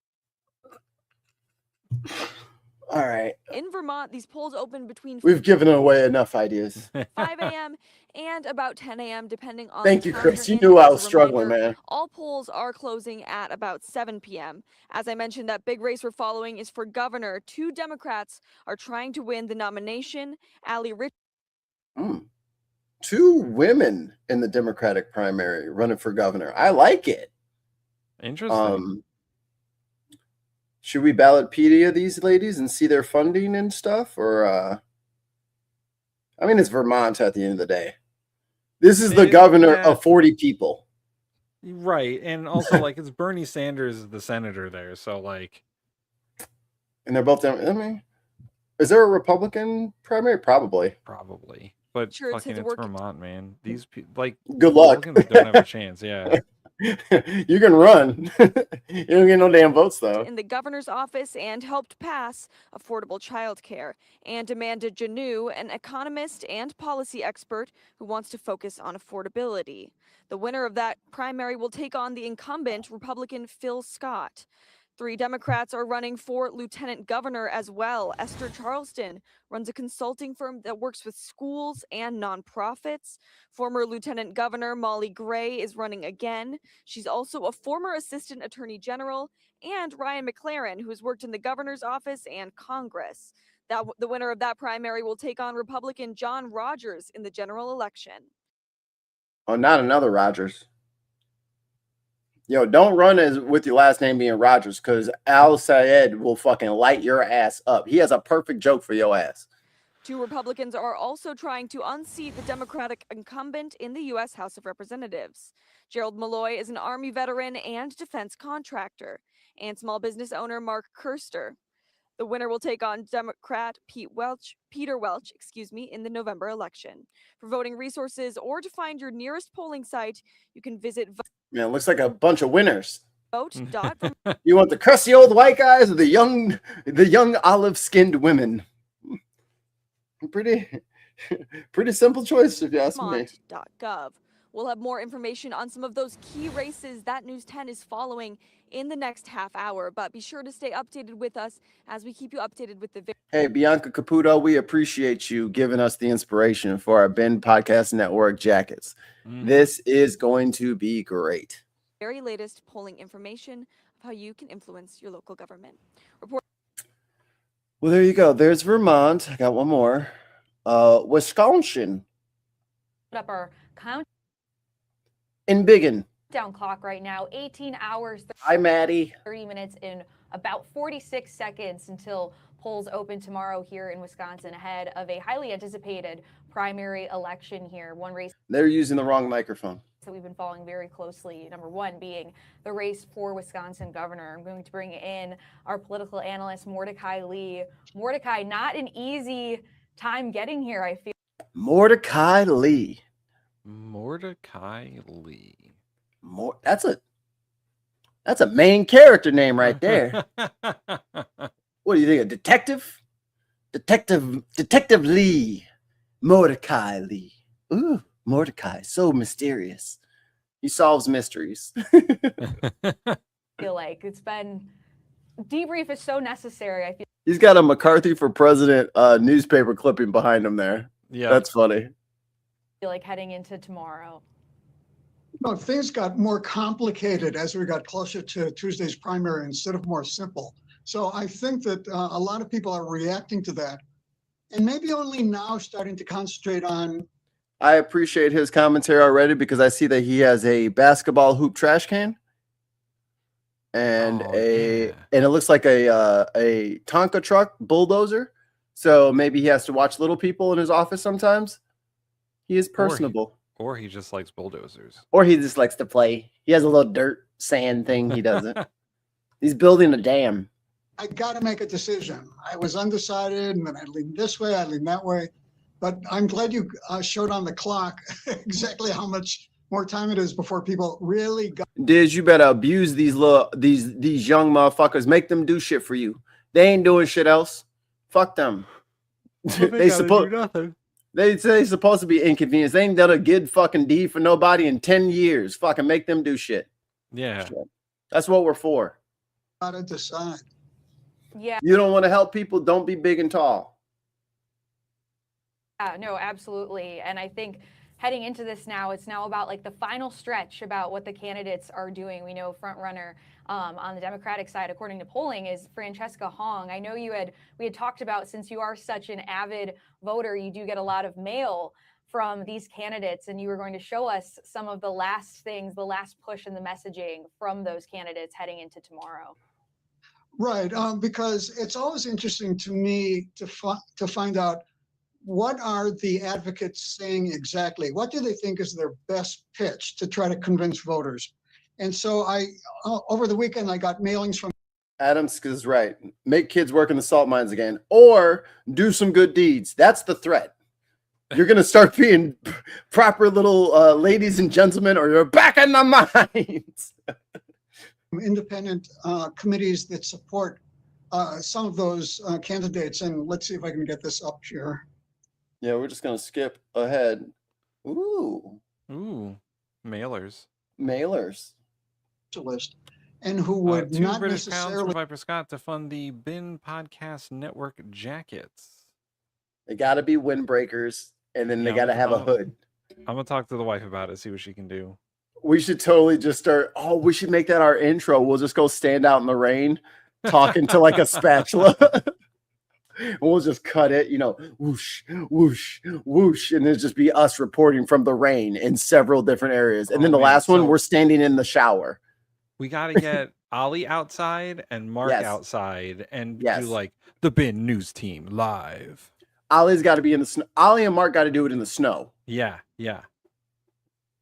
All right. in Vermont, these polls open between We've given away enough ideas. 5 a.m. and about 10 a.m. depending on Thank the you, time Chris. you're You in. knew I As a was struggling, reminder, man. All polls are closing at about 7 p.m. As I mentioned, that big race we're following is for governor. 2 Democrats are trying to win the nomination. Allie Rich. 2 women in the Democratic primary running for governor. I like it. Interesting. Should we ballotpedia these ladies and see their funding and stuff? Or, I mean, it's Vermont at the end of the day. This is the governor of 40 people. Right. And also, like, it's Bernie Sanders, the senator there. So, like. And they're both, I mean, is there a Republican primary? Probably. Probably. But Sure, fucking, it's work. Vermont, man. These people, like, good luck. Republicans don't have a chance. Yeah. You can run. You don't get no damn votes, though. In the governor's office and helped pass affordable childcare. And Amanda Janu, an economist and policy expert who wants to focus on affordability. The winner of that primary will take on the incumbent Republican Phil Scott. 3 Democrats are running for lieutenant governor as well. Esther Charleston runs a consulting firm that works with schools and nonprofits. Former Lieutenant Governor Molly Gray is running again. She's also a former assistant attorney general. And Ryan McLaren, who has worked in the governor's office and Congress. The winner of that primary will take on Republican John Rogers in the general election. Oh, not another Rogers. Yo, don't run with your last name being Rogers, because Al Sayed will fucking light your ass up. He has a perfect joke for your ass. 2 Republicans are also trying to unseat the Democratic incumbent in the U.S. House of Representatives. Gerald Malloy is an Army veteran and defense contractor, and small business owner Mark Kirster. The winner will take on Democrat Peter Welch, in the November election. For voting resources or to find your nearest polling site, you can visit Man, it looks like a bunch of winners. vote.vermont. You want the crusty old white guys or the young olive-skinned women? Pretty simple choice, if you ask me. Vermont.gov. We'll have more information on some of those key races that News 10 is following in the next half hour, but be sure to stay updated with us as we keep you updated with the Hey, Bianca Caputo, we appreciate you giving us the inspiration for our Ben Podcast Network jackets. This is going to be great. very latest polling information of how you can influence your local government. Well, there you go. There's Vermont. I got one more. Wisconsin. Up our countdown In Biggin. clock right now, 18 hours, Hi, Maddie. 30 minutes in about 46 seconds until polls open tomorrow here in Wisconsin ahead of a highly anticipated primary election here. One race They're using the wrong microphone. that we've been following very closely, number one being the race for Wisconsin governor. I'm going to bring in our political analyst, Mordecai Lee. Mordecai, not an easy time getting here, I feel. Mordecai Lee. That's a main character name right there. What do you think? A detective? Detective Lee. Mordecai Lee. Ooh, Mordecai, so mysterious. He solves mysteries. I feel like it's been debrief is so necessary. I feel He's got a McCarthy for president newspaper clipping behind him there. Yeah, that's funny. like heading into tomorrow. No, things got more complicated as we got closer to Tuesday's primary instead of more simple. So I think that a lot of people are reacting to that, and maybe only now starting to concentrate on. I appreciate his commentary already because I see that he has a basketball hoop trash can and and it looks like a Tonka truck bulldozer. So maybe he has to watch little people in his office sometimes. He is personable. Or he just likes bulldozers. Or he just likes to play. He has a little dirt sand thing he doesn't. He's building a dam. I got to make a decision. I was undecided, and then I lean this way, I lean that way. But I'm glad you showed on the clock exactly how much more time it is before people really got. Diz, you better abuse these young motherfuckers. Make them do shit for you. They ain't doing shit else. Fuck them. They say supposed to be inconvenienced. They ain't done a good fucking deed for nobody in 10 years. Fucking make them do shit. Yeah. That's what we're for. Gotta decide. Yeah. You don't want to help people, don't be big and tall. Yeah, no, absolutely. And I think heading into this now, it's now about like the final stretch about what the candidates are doing. We know front runner on the Democratic side, according to polling, is Francesca Hong. I know we had talked about, since you are such an avid voter, you do get a lot of mail from these candidates, and you were going to show us some of the last things, the last push in the messaging from those candidates heading into tomorrow. Right, because it's always interesting to me to find out what are the advocates saying exactly. What do they think is their best pitch to try to convince voters? And so over the weekend, I got mailings from. Adams is right. Make kids work in the salt mines again, or do some good deeds. That's the threat. You're going to start being proper little ladies and gentlemen, or you're back in the mines. Independent committees that support some of those candidates. And let's see if I can get this up here. Yeah, we're just going to skip ahead. Ooh, mailers. List. And who would 2 not British pounds necessarily from Viper Scott to fund the Bin Podcast Network jackets. They got to be windbreakers, and then they got to have a hood. I'm gonna talk to the wife about it, see what she can do. We should totally just start. Oh, we should make that our intro. We'll just go stand out in the rain, talking to like a spatula. We'll just cut it, whoosh, whoosh, whoosh, and it'll just be us reporting from the rain in several different areas. And then the last one, we're standing in the shower. We got to get Ollie outside and Mark outside and do like the Bin News Team live. Ollie's got to be in the snow. Ollie and Mark got to do it in the snow. Yeah.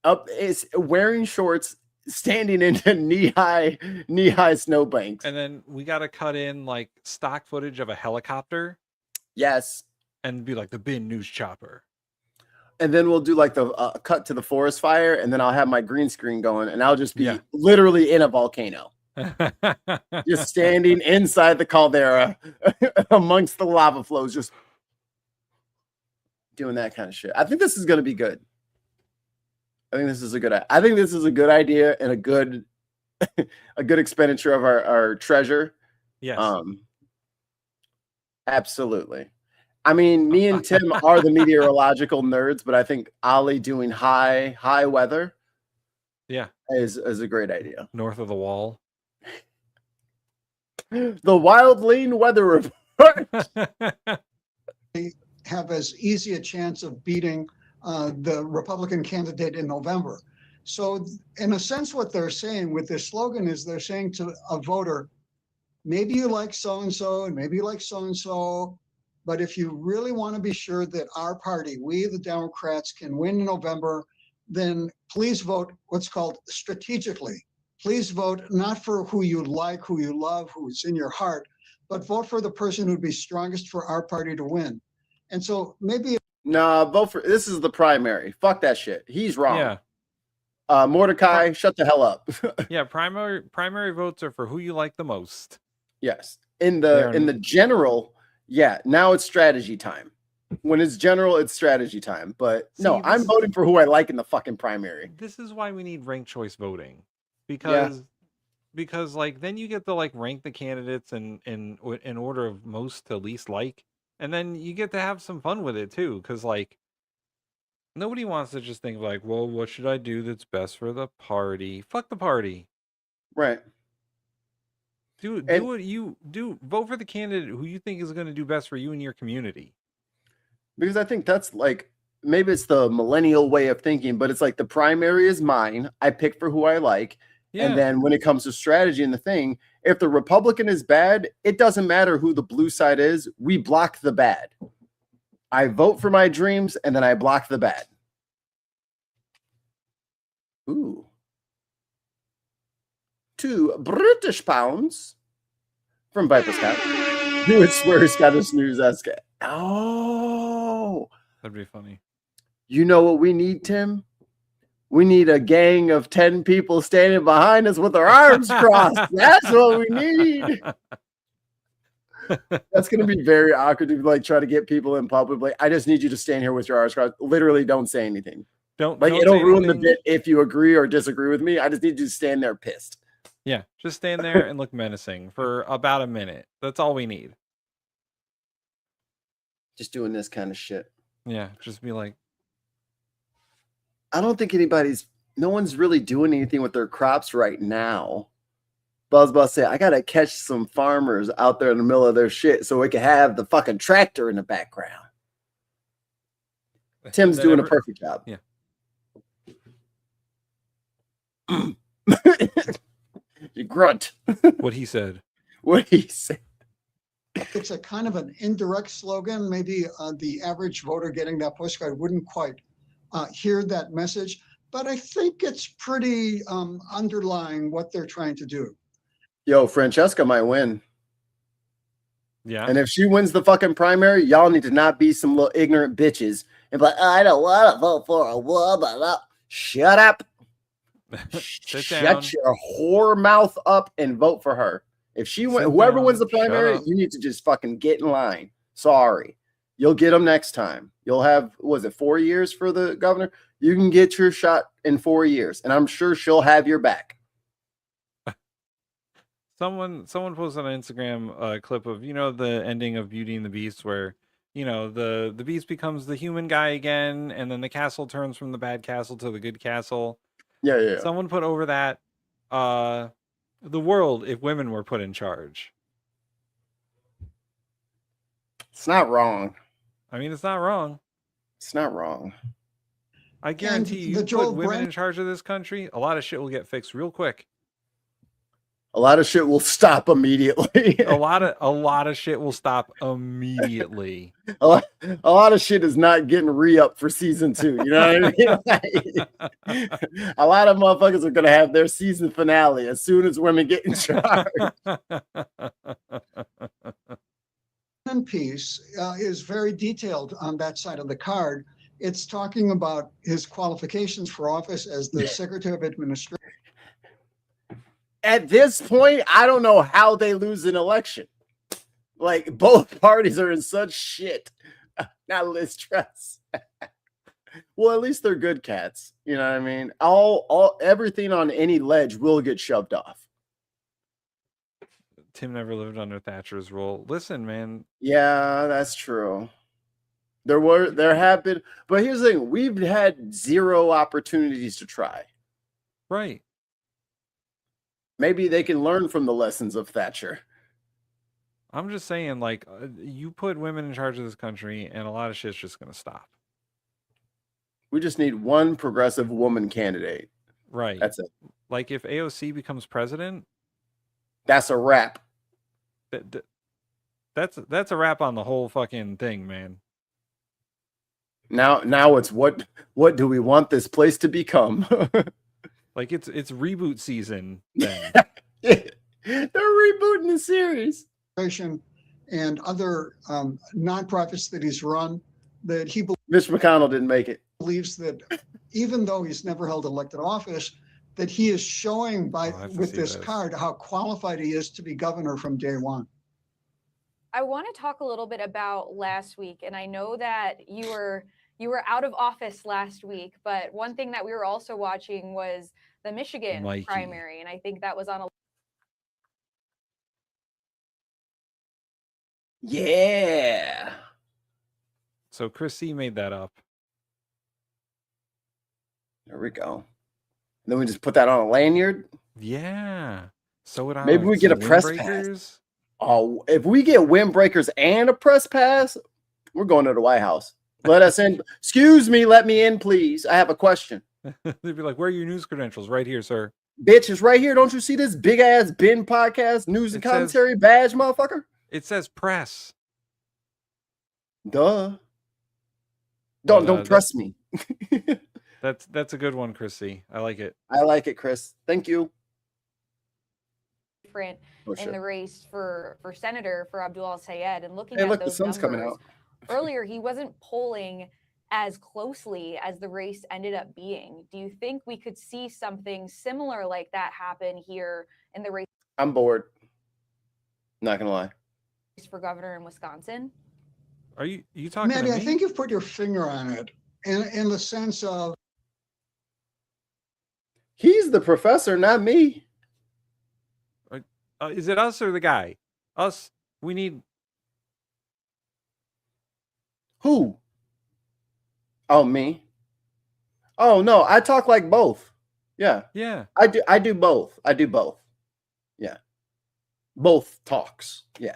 Up is wearing shorts, standing into knee-high snowbanks. And then we got to cut in like stock footage of a helicopter. Yes. And be like the Bin News Chopper. And then we'll do like the cut to the forest fire, and then I'll have my green screen going, and I'll just be literally in a volcano. Just standing inside the caldera amongst the lava flows, just doing that kind of shit. I think this is going to be good. I think this is a good idea and a good expenditure of our treasure. Yes. Absolutely. I mean, me and Tim are the meteorological nerds, but I think Ollie doing high weather is a great idea. North of the wall. The Wild Lean Weather Report. They have as easy a chance of beating the Republican candidate in November. So in a sense, what they're saying with this slogan is they're saying to a voter, maybe you like so-and-so and maybe you like so-and-so, but if you really want to be sure that our party, we the Democrats, can win in November, then please vote what's called strategically. Please vote not for who you like, who you love, who's in your heart, but vote for the person who'd be strongest for our party to win. And so maybe... Nah, vote for... This is the primary. Fuck that shit. He's wrong. Yeah. Mordecai, shut the hell up. Yeah, primary votes are for who you like the most. Yes. In the general... Yeah, now it's strategy time. When it's general, it's strategy time. But no, I'm voting for who I like in the fucking primary. This is why we need ranked choice voting. Because like then you get to like rank the candidates in order of most to least like. And then you get to have some fun with it too. Because like nobody wants to just think like, well, what should I do that's best for the party? Fuck the party. Right. Do what you do. Vote for the candidate who you think is going to do best for you and your community. Because I think that's like, maybe it's the millennial way of thinking, but it's like the primary is mine. I pick for who I like. Yeah. And then when it comes to strategy and the thing, if the Republican is bad, it doesn't matter who the blue side is. We block the bad. I vote for my dreams and then I block the bad. Ooh. 2 British pounds from Viper Scott. Who would swear he's got a snooze ass guy? Oh, that'd be funny. You know what we need, Tim? We need a gang of 10 people standing behind us with our arms crossed. That's what we need. That's gonna be very awkward to like try to get people in public. Like, I just need you to stand here with your arms crossed. Literally, don't say anything. Don't it'll ruin the bit if you agree or disagree with me. I just need you to stand there pissed. Yeah, just stand there and look menacing for about a minute. That's all we need. Just doing this kind of shit. Yeah, just be like, I don't think no one's really doing anything with their crops right now. But I was about to say, I got to catch some farmers out there in the middle of their shit so we can have the fucking tractor in the background. Tim's doing a perfect job. Yeah. You grunt. What he said. What he said. It's a kind of an indirect slogan. Maybe the average voter getting that postcard wouldn't quite hear that message, but I think it's pretty underlying what they're trying to do. Yo, Francesca might win. Yeah. And if she wins the fucking primary, y'all need to not be some little ignorant bitches and be like, I don't want to vote for a woman. Shut up. Shut your whore mouth up and vote for her. If she whoever wins the primary, you need to just fucking get in line. Sorry. You'll get them next time. You'll have, was it 4 years for the governor? You can get your shot in 4 years, and I'm sure she'll have your back. Someone posted on Instagram a clip of, the ending of Beauty and the Beast where, the beast becomes the human guy again, and then the castle turns from the bad castle to the good castle. Yeah. Someone put over that the world if women were put in charge. It's not wrong. I mean, it's not wrong. It's not wrong. I guarantee you put women in charge of this country, a lot of shit will get fixed real quick. A lot of shit will stop immediately. a lot of shit will stop immediately. A lot of shit is not getting re-up for season 2. You know what I mean? A lot of motherfuckers are gonna have their season finale as soon as women get in charge. Piece is very detailed on that side of the card. It's talking about his qualifications for office as the Secretary of Administration. At this point, I don't know how they lose an election. Like, both parties are in such shit. Not Liz Truss. Well, at least they're good cats. You know what I mean? Everything on any ledge will get shoved off. Tim never lived under Thatcher's rule. Listen, man. Yeah, that's true. There have been, but here's the thing: we've had 0 opportunities to try. Right. Maybe they can learn from the lessons of Thatcher. I'm just saying, like, you put women in charge of this country, and a lot of shit's just gonna stop. We just need one progressive woman candidate. Right. That's it. Like, if AOC becomes president, that's a wrap. That's a wrap on the whole fucking thing, man. Now it's what do we want this place to become? Like, it's reboot season then. They're rebooting the series. And other nonprofits that he's run, that he Mitch McConnell didn't make it. Believes that even though he's never held elected office, that he is showing with this card how qualified he is to be governor from day one. I want to talk a little bit about last week, and I know that you were out of office last week, but one thing that we were also watching was the Michigan Mikey. primary, and I think that was on a Yeah. So Chris C made that up. There we go. And then we just put that on a lanyard. Yeah. So maybe we get a press pass. Oh, if we get windbreakers and a press pass, we're going to the White House. Let us in. Excuse me, let me in, please. I have a question. They'd be like, where are your news credentials? Right here, sir. Bitch, it's right here. Don't you see this big ass Ben podcast news and commentary badge, motherfucker? It says press. Duh. Don't press me. That's a good one, Chris C. I like it. I like it, Chris. Thank you. different in the race for senator for Abdul Sayed, and looking Hey, at look, those the sun's coming numbers, out. earlier he wasn't polling as closely as the race ended up being. Do you think we could see something similar like that happen here in the race? I'm bored. Not gonna lie. For governor in Wisconsin? Are you talking Maddie, to me? I think you've put your finger on it in the sense of He's the professor, not me. Is it us or the guy? Us. We need. Who? Oh, me. Oh no, I talk like both. Yeah. Yeah. I do both. I do both. Yeah. Both talks. Yeah.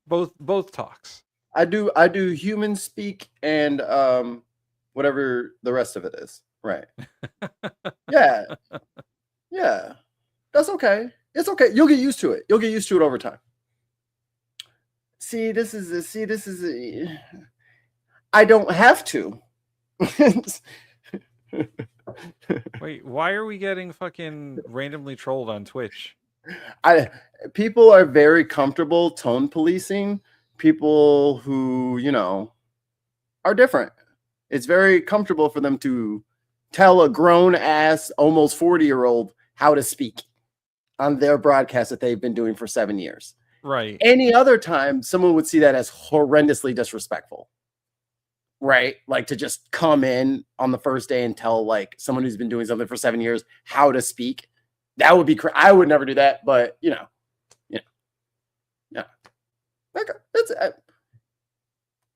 Both talks. I do human speak and whatever the rest of it is. Right. Yeah. Yeah. That's okay. It's okay. You'll get used to it. You'll get used to it over time. I don't have to. Wait, why are we getting fucking randomly trolled on Twitch? People are very comfortable tone policing people who, are different. It's very comfortable for them to tell a grown-ass, almost 40-year-old how to speak on their broadcast that they've been doing for 7 years. Right. Any other time, someone would see that as horrendously disrespectful. Right? Like to just come in on the first day and tell like someone who's been doing something for 7 years how to speak. That would be I would never do that, but yeah. Okay,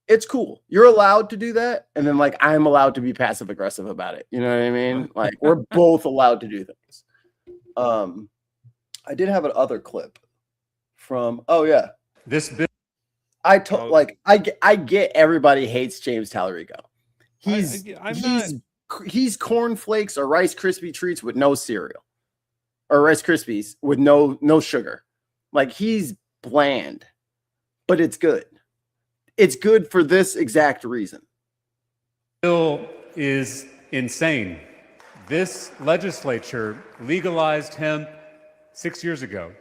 it's cool. You're allowed to do that, and then like I'm allowed to be passive aggressive about it. You know what I mean? Like we're both allowed to do things. I did have another clip from this bill. I get everybody hates James Tallarico. He's cornflakes or Rice Krispie treats with no cereal, or Rice Krispies with no sugar. Like he's bland, but it's good. It's good for this exact reason. Bill is insane. This legislature legalized hemp 6 years ago,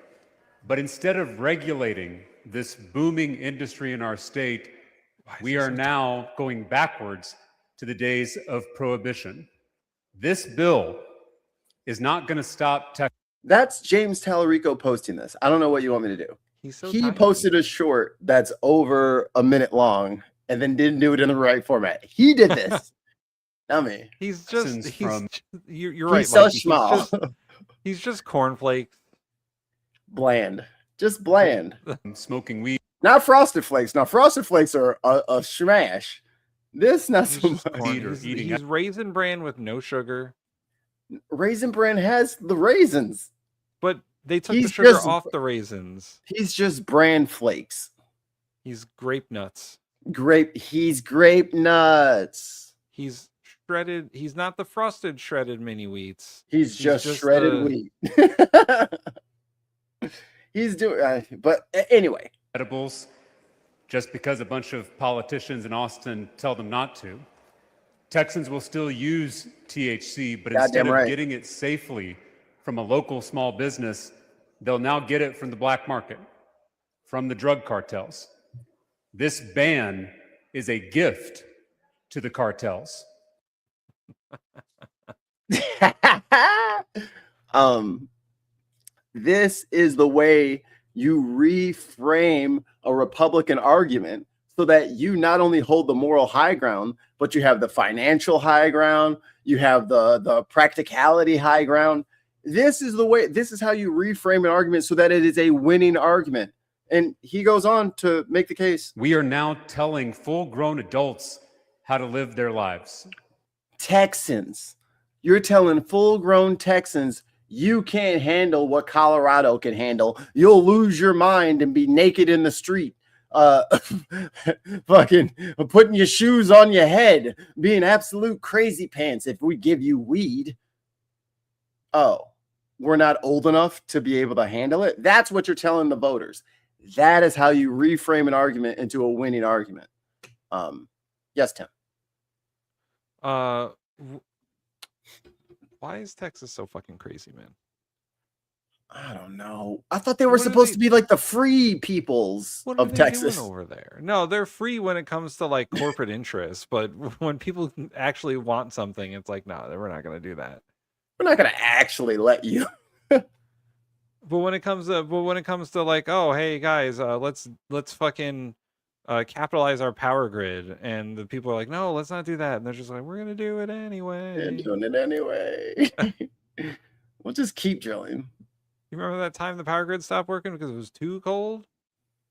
but instead of regulating this booming industry in our state, we are now going backwards to the days of prohibition. This bill is not going to stop tech. That's James Tallarico posting this. I don't know what you want me to do. He posted a short that's over a minute long and then didn't do it in the right format. He did this. Not me. You're right. So small. He's just cornflakes. Bland. Just bland. Smoking weed. Not Frosted Flakes. Now, Frosted Flakes are a smash. This, not so much. He's Raisin Bran with no sugar. Raisin Bran has the raisins. But they took the sugar off the raisins. He's just bran flakes. He's grape nuts. He's grape nuts. He's shredded. He's not the frosted shredded mini wheats. He's just shredded wheat. He's doing, but anyway. Edibles, just because a bunch of politicians in Austin tell them not to. Texans will still use THC, but instead of getting it safely from a local small business, they'll now get it from the black market, from the drug cartels. This ban is a gift to the cartels. This is the way you reframe a Republican argument so that you not only hold the moral high ground, but you have the financial high ground, you have the practicality high ground. This is the way, this is how you reframe an argument so that it is a winning argument. And he goes on to make the case. We are now telling full-grown adults how to live their lives. Texans. You're telling full-grown Texans you can't handle what Colorado can handle. You'll lose your mind and be naked in the street. Fucking putting your shoes on your head, being absolute crazy pants if we give you weed. Oh, we're not old enough to be able to handle it. That's what you're telling the voters. That is how you reframe an argument into a winning argument. Yes, Tim. Why is Texas so fucking crazy, man? I don't know. I thought they were supposed to be like the free peoples of Texas over there. No, they're free when it comes to like corporate interests, but when people actually want something, it's like, no, we're not going to do that. We're not going to actually let you. But when it comes to like, oh, hey guys, let's fucking capitalize our power grid, and the people are like, no, let's not do that, and they're just like, we're gonna do it anyway. They're doing it anyway. We'll just keep drilling. You remember that time the power grid stopped working because it was too cold?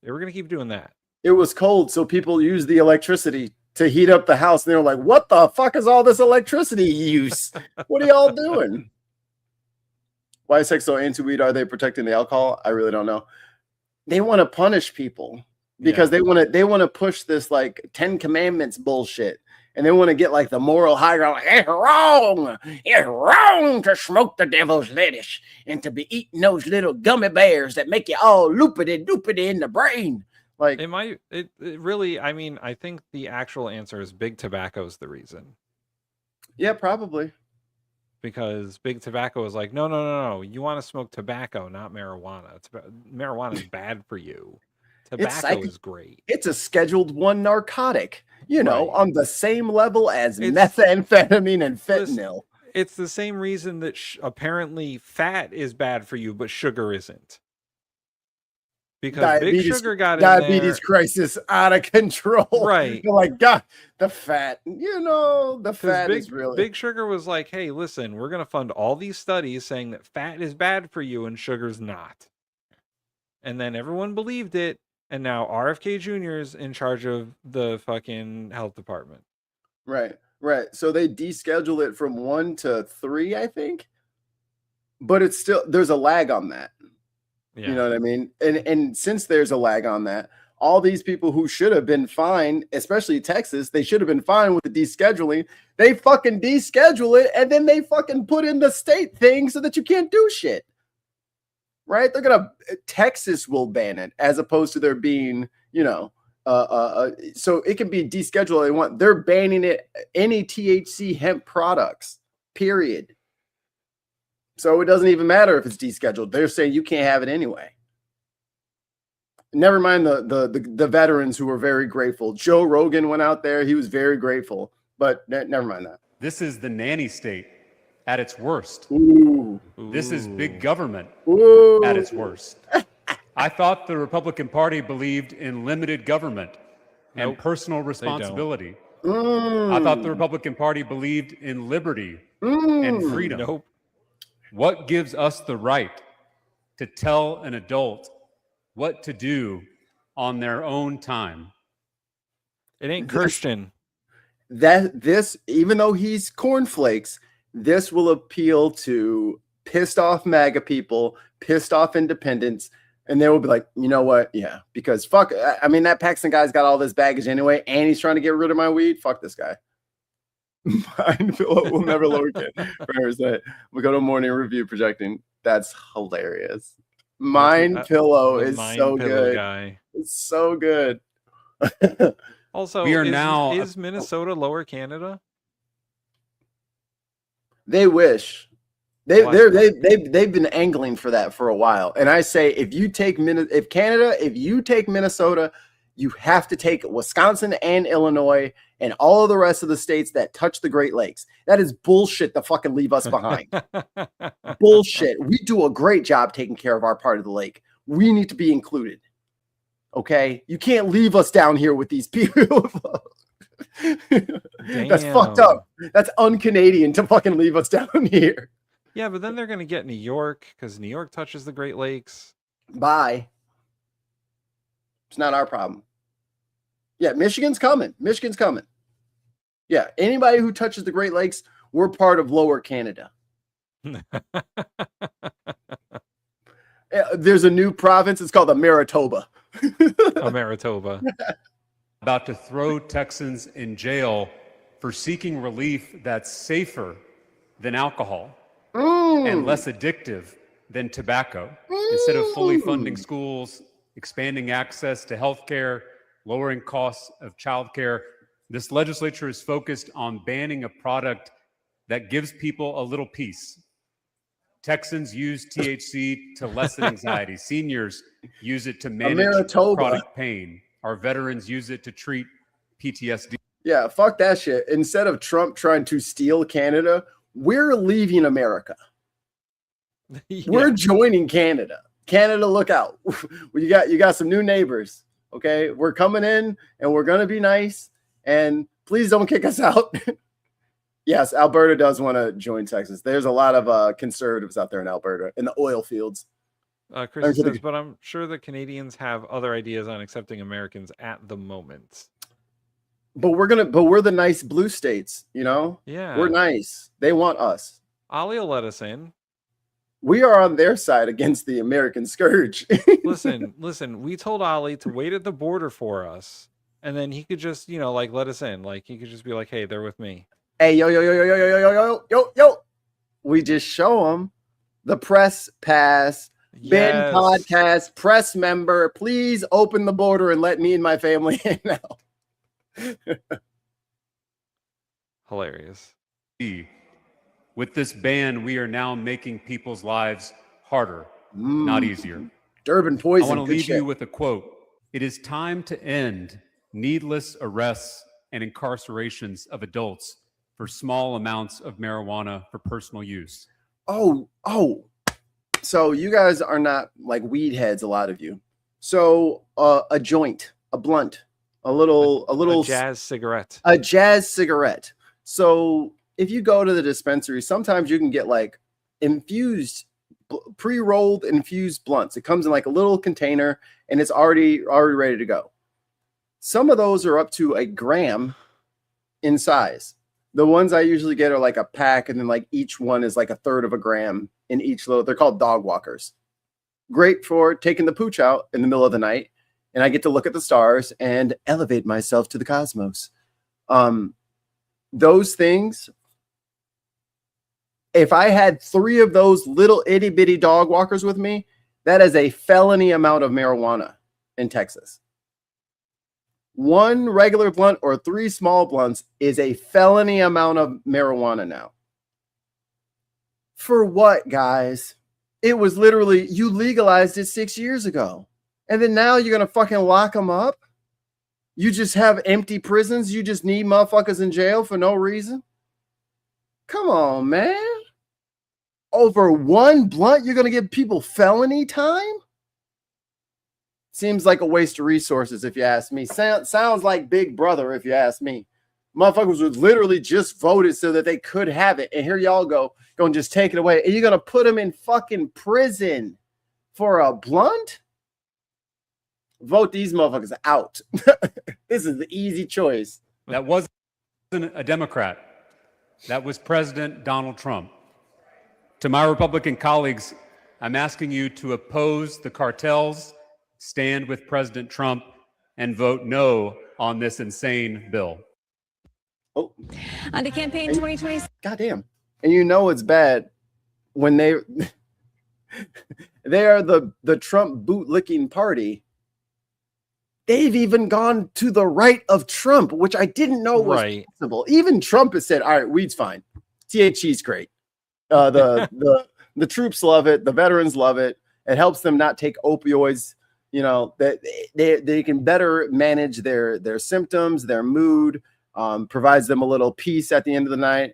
They were gonna keep doing that. It was cold, so people used the electricity to heat up the house, and they were like, what the fuck is all this electricity use? What are y'all doing? Why is Texas so anti-weed? Are they protecting the alcohol? I really don't know. They want to punish people because they want to push this like 10 Commandments bullshit, and they want to get like the moral high ground. Like, it's wrong to smoke the devil's lettuce and to be eating those little gummy bears that make you all loopity in the brain. Like it really, I mean, I think the actual answer is big tobacco is the reason. Yeah, probably. Because big tobacco is like, no. You want to smoke tobacco, not marijuana. Marijuana is bad for you. Tobacco is great. It's a Scheduled 1 narcotic, you know, Right. on the same level as It's- methamphetamine and fentanyl. It's the same reason that apparently fat is bad for you, but sugar isn't. Because Big Sugar got in diabetes there. crisis out of control. Right. You're like, God, the fat, you know, the 'Cause fat is really. Big Sugar was like, hey, listen, we're going to fund all these studies saying that fat is bad for you and sugar's not. And then everyone believed it. And now RFK Jr. is in charge of the fucking health department. Right. So they deschedule it from 1 to 3, I think. But it's still, there's a lag on that. Yeah. You know what I mean? And since there's a lag on that, all these people who should have been fine, especially Texas, they should have been fine with the descheduling. They fucking deschedule it, and then they fucking put in the state thing so that you can't do shit. Right? Texas will ban it as opposed to there being, you know, so it can be descheduled. They want, they're banning it, any THC hemp products, period. So it doesn't even matter if it's descheduled. They're saying you can't have it anyway. Never mind the veterans who were very grateful. Joe Rogan went out there. He was very grateful, but never mind that. This is the nanny state at its worst. Ooh. This is big government Ooh. at its worst. I thought the Republican Party believed in limited government and personal responsibility. I thought the Republican Party believed in liberty and freedom. Nope. What gives us the right to tell an adult what to do on their own time? It ain't Christian. This, even though he's cornflakes, this will appeal to pissed off MAGA people, pissed off independents, and they will be like, you know what? Yeah, because fuck, I mean, that Paxton guy's got all this baggage anyway, and he's trying to get rid of my weed. Fuck this guy. Mind pillow will never lower again. We go to morning review projecting. That's hilarious. Mind pillow is so good. Guy. It's so good. Also, we are is Minnesota Lower Canada? They wish. They've been angling for that for a while. And I say, if you take Minnesota, you have to take Wisconsin and Illinois and all of the rest of the states that touch the Great Lakes. That is bullshit to fucking leave us behind. Bullshit. We do a great job taking care of our part of the lake. We need to be included. Okay? You can't leave us down here with these people. That's fucked up. That's un-Canadian to fucking leave us down here. Yeah, but then they're going to get New York because New York touches the Great Lakes. Bye. It's not our problem. Yeah, Michigan's coming. Yeah, anybody who touches the Great Lakes, we're part of Lower Canada. There's a new province. It's called the Manitoba. Manitoba. About to throw Texans in jail for seeking relief that's safer than alcohol and less addictive than tobacco. Instead of fully funding schools, expanding access to health care, lowering costs of childcare, this legislature is focused on banning a product that gives people a little peace. Texans use THC to lessen anxiety. Seniors use it to manage chronic pain. Our veterans use it to treat PTSD. Yeah, fuck that shit. Instead of Trump trying to steal Canada, we're leaving America. Yeah. We're joining Canada. Canada, look out. You got some new neighbors. Okay, we're coming in and we're going to be nice. And please don't kick us out. Yes, Alberta does want to join Texas. There's a lot of conservatives out there in Alberta in the oil fields. Chris says, but I'm sure the Canadians have other ideas on accepting Americans at the moment. But we're the nice blue states, you know? Yeah. We're nice. They want us. Ollie will let us in. We are on their side against the American scourge. Listen, we told Ollie to wait at the border for us, and then he could just, like, let us in. Like, he could just be like, hey, they're with me. Hey, yo. We just show them the press pass. Ben podcast press member, please open the border and let me and my family in now. Hilarious. With this ban, we are now making people's lives harder, not easier. Durban poison. I want to leave you with a quote It is time to end needless arrests and incarcerations of adults for small amounts of marijuana for personal use. Oh. So you guys are not like weed heads, a lot of you. So a joint, a blunt, a little jazz cigarette. A jazz cigarette. So if you go to the dispensary, sometimes you can get like infused, pre-rolled infused blunts. It comes in like a little container and it's already ready to go. Some of those are up to a gram in size. The ones I usually get are like a pack, and then like each one is like a third of a gram in each little. They're called dog walkers. Great for taking the pooch out in the middle of the night, and I get to look at the stars and elevate myself to the cosmos. Those things, if I had 3 of those little itty bitty dog walkers with me, that is a felony amount of marijuana in Texas. 1 regular blunt or 3 small blunts is a felony amount of marijuana now. For what, guys? It was literally, you legalized it 6 years ago. And then now you're going to fucking lock them up? You just have empty prisons? You just need motherfuckers in jail for no reason? Come on, man. Over 1 blunt, you're going to give people felony time? Seems like a waste of resources, if you ask me. Sounds like Big Brother, if you ask me. Motherfuckers would literally just voted so that they could have it. And here y'all go and just take it away. And you're going to put them in fucking prison for a blunt? Vote these motherfuckers out. This is the easy choice. That wasn't a Democrat. That was President Donald Trump. To my Republican colleagues, I'm asking you to oppose the cartels, stand with President Trump, and vote no on this insane bill. Oh. On to campaign 2020. Goddamn. And you know it's bad when they are the Trump bootlicking party. They've even gone to the right of Trump, which I didn't know was possible. Even Trump has said, all right, weed's fine. THC's great. The troops love it. The veterans love it. It helps them not take opioids. You know, that they can better manage their symptoms, their mood, provides them a little peace at the end of the night.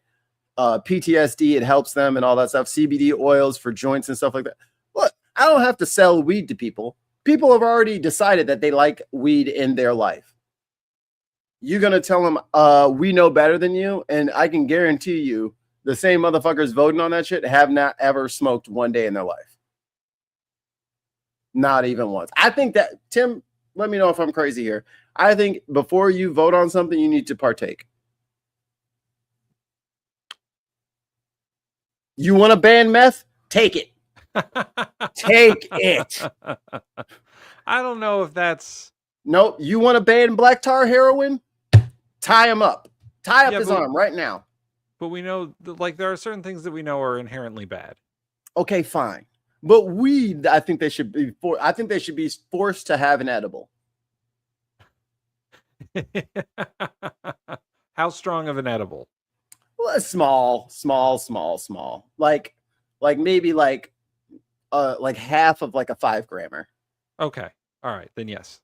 PTSD, it helps them and all that stuff. CBD oils for joints and stuff like that. Look, I don't have to sell weed to people. People have already decided that they like weed in their life. You're going to tell them, we know better than you. And I can guarantee you the same motherfuckers voting on that shit have not ever smoked one day in their life. Not even once. I think that, Tim, let me know if I'm crazy here. I think before you vote on something, you need to partake. You want to ban meth? Take it. Take it. I don't know if that's... Nope. You want to ban black tar heroin? Tie him up. Tie up his arm right now. But we know, like, there are certain things that we know are inherently bad. Okay, fine. But weed, I think they should be forced to have an edible. How strong of an edible? Well, small. Like maybe like half of like a 5-grammer. Okay. All right, then yes.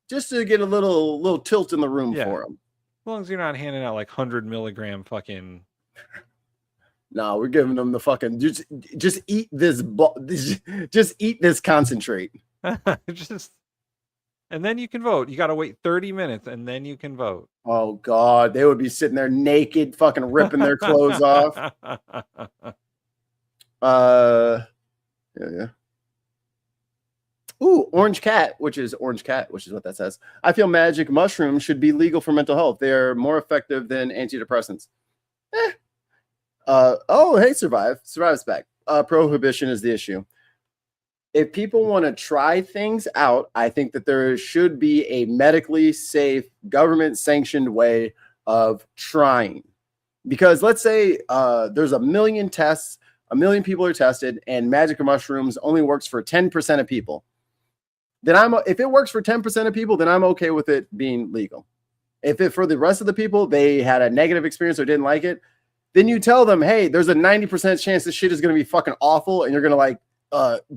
Just to get a little tilt in the room for them. As long as you're not handing out like 100 milligram fucking. No, we're giving them the fucking just eat this just eat this concentrate. And then you can vote. You got to wait 30 minutes and then you can vote. Oh God, they would be sitting there naked, fucking ripping their clothes off. Yeah. Ooh, orange cat, which is what that says. I feel magic mushrooms should be legal for mental health. They're more effective than antidepressants. Hey, Survive's back. Prohibition is the issue. If people want to try things out, I think that there should be a medically safe, government-sanctioned way of trying. Because let's say there's 1 million tests, 1 million people are tested, and magic mushrooms only works for 10% of people. Then if it works for 10% of people, then I'm okay with it being legal. If it for the rest of the people, they had a negative experience or didn't like it, then you tell them, hey, there's a 90% chance this shit is going to be fucking awful, and you're going to like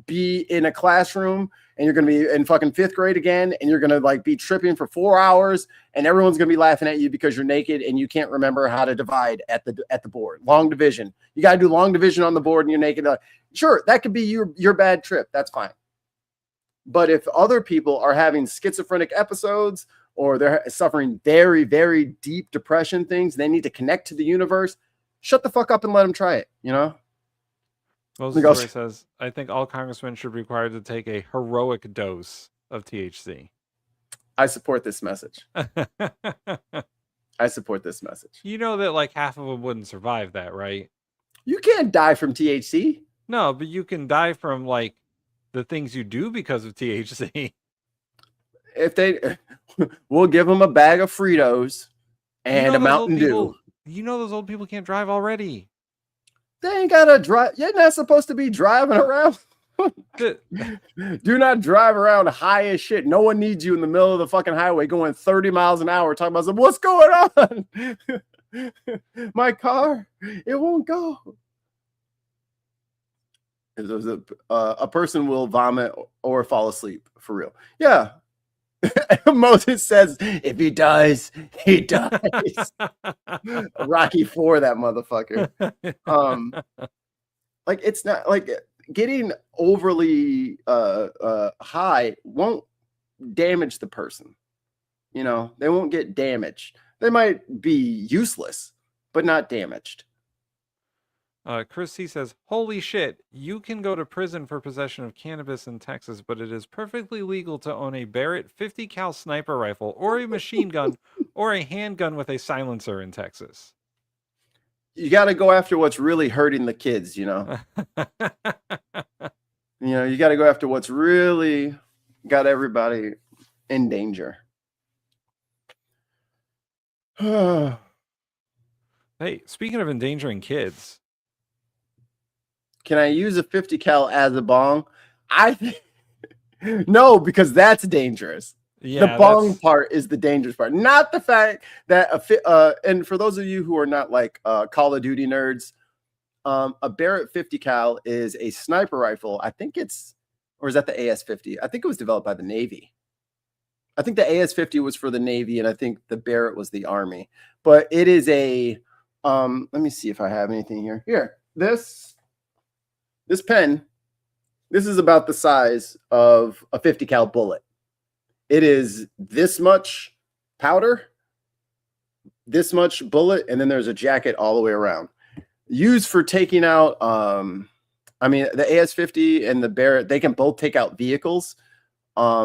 be in a classroom and you're going to be in fucking 5th grade again, and you're going to like be tripping for 4 hours, and everyone's going to be laughing at you because you're naked and you can't remember how to divide at the board. Long division. You got to do long division on the board and you're naked. Sure, that could be your bad trip. That's fine. But if other people are having schizophrenic episodes or they're suffering very, very deep depression things, they need to connect to the universe, shut the fuck up and let them try it, you know? Moses Story says, I think all congressmen should be required to take a heroic dose of THC. I support this message. I support this message. You know that like half of them wouldn't survive that, right? You can't die from THC. No, but you can die from like the things you do because of THC. If they, we'll give them a bag of Fritos and a Mountain Dew. You know those old people can't drive already. They ain't gotta drive. You're not supposed to be driving around. Do not drive around high as shit. No one needs you in the middle of the fucking highway going 30 miles an hour talking about what's going on. My car, it won't go. A person will vomit or fall asleep for real. Yeah. Moses says, if he dies, he dies. Rocky IV, that motherfucker. Like it's not like getting overly high won't damage the person. You know, they won't get damaged. They might be useless, but not damaged. Chris C says, holy shit, you can go to prison for possession of cannabis in Texas, but it is perfectly legal to own a Barrett 50 cal sniper rifle or a machine gun or a handgun with a silencer in Texas. You got to go after what's really hurting the kids, you know. You got to go after what's really got everybody in danger. Hey, speaking of endangering kids, can I use a 50 cal as a bong? No, because that's dangerous. Yeah, the bong part is the dangerous part, not the fact that and for those of you who are not like Call of Duty nerds, a Barrett 50 cal is a sniper rifle. I think or is that the AS-50? I think it was developed by the Navy. I think the AS-50 was for the Navy, and I think the Barrett was the Army. But it is a let me see if I have anything here. Here, this pen, this is about the size of a 50 cal bullet. It is this much powder, this much bullet, and then there's a jacket all the way around. Used for taking out, I mean, the AS-50 and the Barrett, they can both take out vehicles. I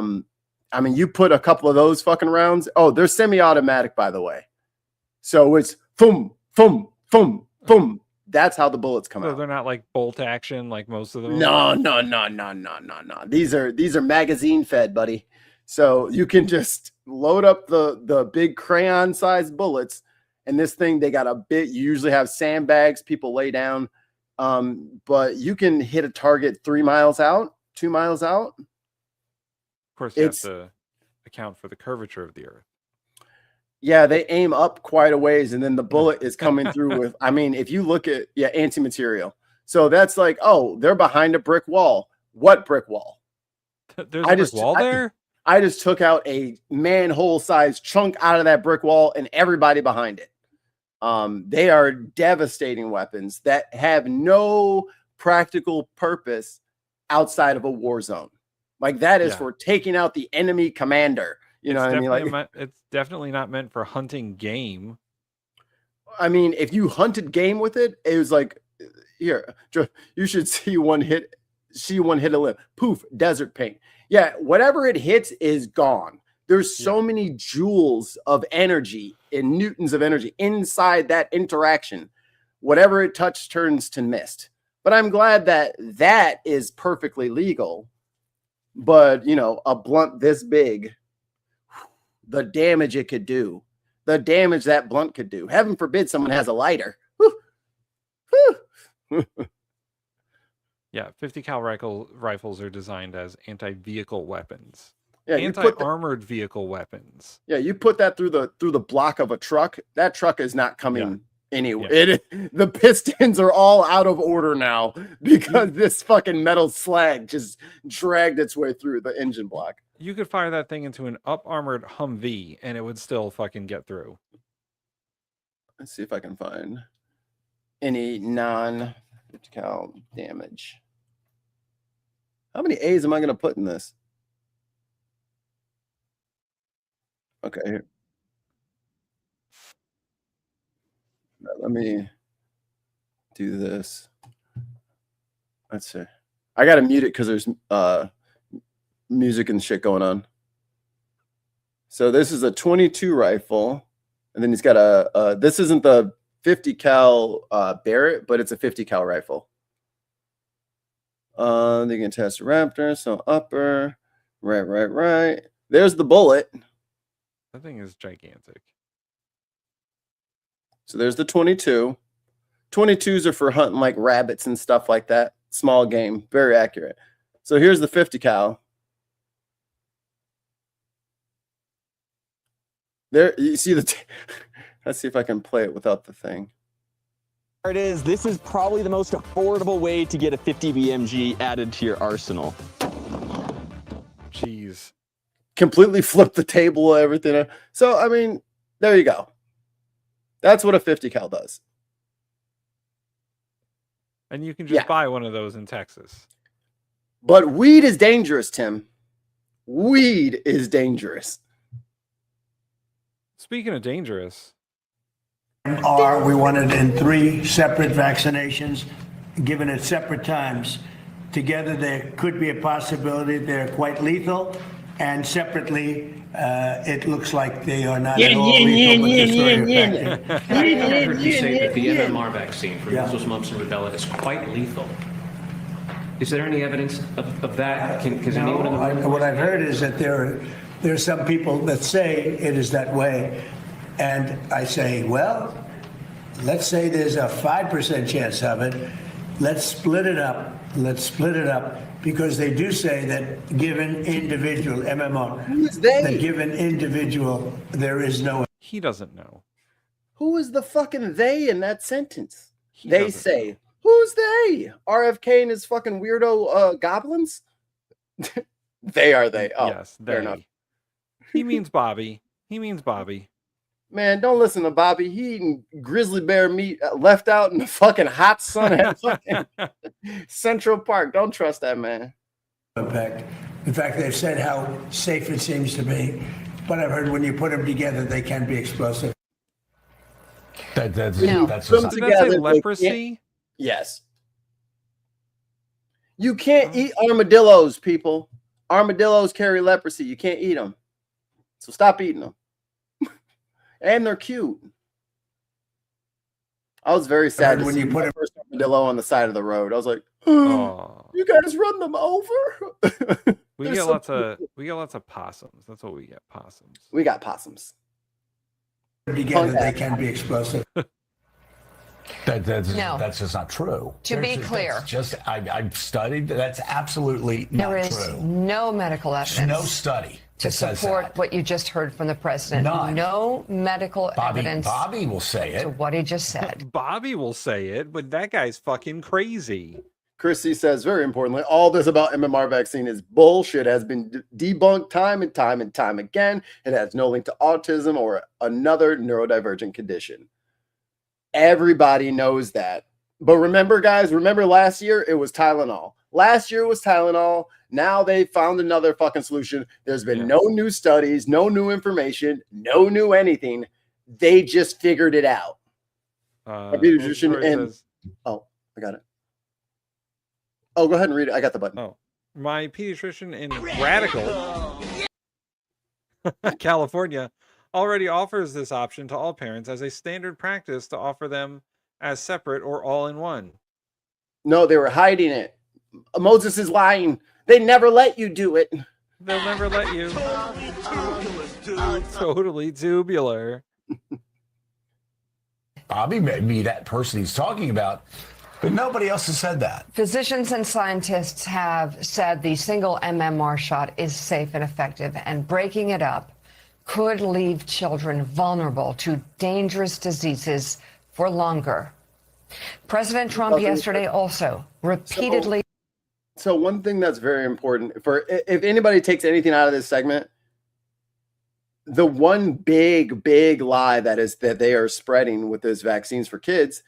mean, you put a couple of those fucking rounds. Oh, they're semi-automatic, by the way. So it's boom, boom, boom, boom. That's how the bullets come out. They're not like bolt action like most of them. No. These are magazine fed, buddy. So you can just load up the big crayon sized bullets, and this thing, they got a bit. You usually have sandbags people lay down, but you can hit a target 3 miles out, 2 miles out. Of course, you have to account for the curvature of the earth. Yeah, they aim up quite a ways, and then the bullet is coming through with, I mean, if you look at, anti-material. So that's like, oh, they're behind a brick wall. What brick wall? There's a brick wall there? I just took out a manhole-sized chunk out of that brick wall and everybody behind it. They are devastating weapons that have no practical purpose outside of a war zone. Like that is for taking out the enemy commander. You know what I mean? Like, it's definitely not meant for hunting game. I mean, if you hunted game with it, it was like, here, you should see one hit a limb. Poof, desert paint. Yeah, whatever it hits is gone. There's so many joules of energy and newtons of energy inside that interaction. Whatever it touches turns to mist. But I'm glad that is perfectly legal. But, a blunt this big, the damage it could do, the damage that blunt could do. Heaven forbid someone has a lighter. Yeah, 50 cal rifles are designed as anti-vehicle weapons. Yeah, anti-armored vehicle weapons. Yeah, you put that through the block of a truck. That truck is not coming Anyway, the pistons are all out of order now because this fucking metal slag just dragged its way through the engine block. You could fire that thing into an up-armored Humvee and it would still fucking get through. Let's see if I can find any non-cal damage. How many A's am I going to put in this? Okay. Here. Let me do this. Let's see. I got to mute it because there's music and shit going on. So this is a 22 rifle. And then he's got a this isn't the 50 cal Barrett, but it's a 50 cal rifle. They can test a Raptor, so upper, right. There's the bullet. That thing is gigantic. So there's the 22. 22s are for hunting like rabbits and stuff like that. Small game, very accurate. So here's the 50 cal. There, you see the. Let's see if I can play it without the thing. There it is. This is probably the most affordable way to get a 50 BMG added to your arsenal. Jeez. Completely flipped the table, everything. So, I mean, there you go. That's what a 50 cal does. And you can just buy one of those in Texas. But weed is dangerous, Tim. Weed is dangerous. Speaking of dangerous. We want it in 3 separate vaccinations, given at separate times. Together, there could be a possibility they're quite lethal, and separately, it looks like they are not at all lethal, but they're very effective. I heard you say that the MMR vaccine for measles, mumps, and rubella is quite lethal. Is there any evidence of that? What I've heard is that there are some people that say it is that way. And I say, well, let's say there's a 5% chance of it. Let's split it up. Because they do say that given individual MMR, that given individual, there is no. He doesn't know. Who is the fucking they in that sentence? They say. Who's they? RFK and his fucking weirdo goblins? They are they. Oh, yes, fair enough. He means Bobby. Man, don't listen to Bobby. He eating grizzly bear meat left out in the fucking hot sun at fucking Central Park. Don't trust that man. Impact. In fact, they've said how safe it seems to be. But I've heard when you put them together, they can be explosive. That's leprosy? Yes. You can't eat armadillos, people. Armadillos carry leprosy. You can't eat them. So stop eating them. And they're cute. I was very sad when you put a first armadillo on the side of the road. I was like, oh, you guys run them over. We get lots of possums. That's what we get. Possums. We got possums. Together, they can be explosive. That's just not true. To be clear, I've studied. That's absolutely not true. There is no medical evidence. No study to support what you just heard from the president. None. No medical evidence. Bobby will say it. To what he just said. Bobby will say it, but that guy's fucking crazy. Chrissy says, very importantly, all this about MMR vaccine is bullshit. Has been debunked time and time again. It has no link to autism or another neurodivergent condition. Everybody knows that. But remember, guys, last year it was Tylenol. Now they found another fucking solution. There's been no new studies, no new information, no new anything. They just figured it out. Oh, I got it. Oh, go ahead and read it. I got the button. Oh, my pediatrician in Radical, California, already offers this option to all parents as a standard practice to offer them as separate or all in one. No, they were hiding it. Moses is lying. They never let you do it. They'll never let you. Totally tubular. Bobby may be that person he's talking about, but nobody else has said that. Physicians and scientists have said the single MMR shot is safe and effective, and breaking it up could leave children vulnerable to dangerous diseases for longer. President Trump yesterday also repeatedly. So one thing that's very important for if anybody takes anything out of this segment, the one big lie that they are spreading with those vaccines for kids.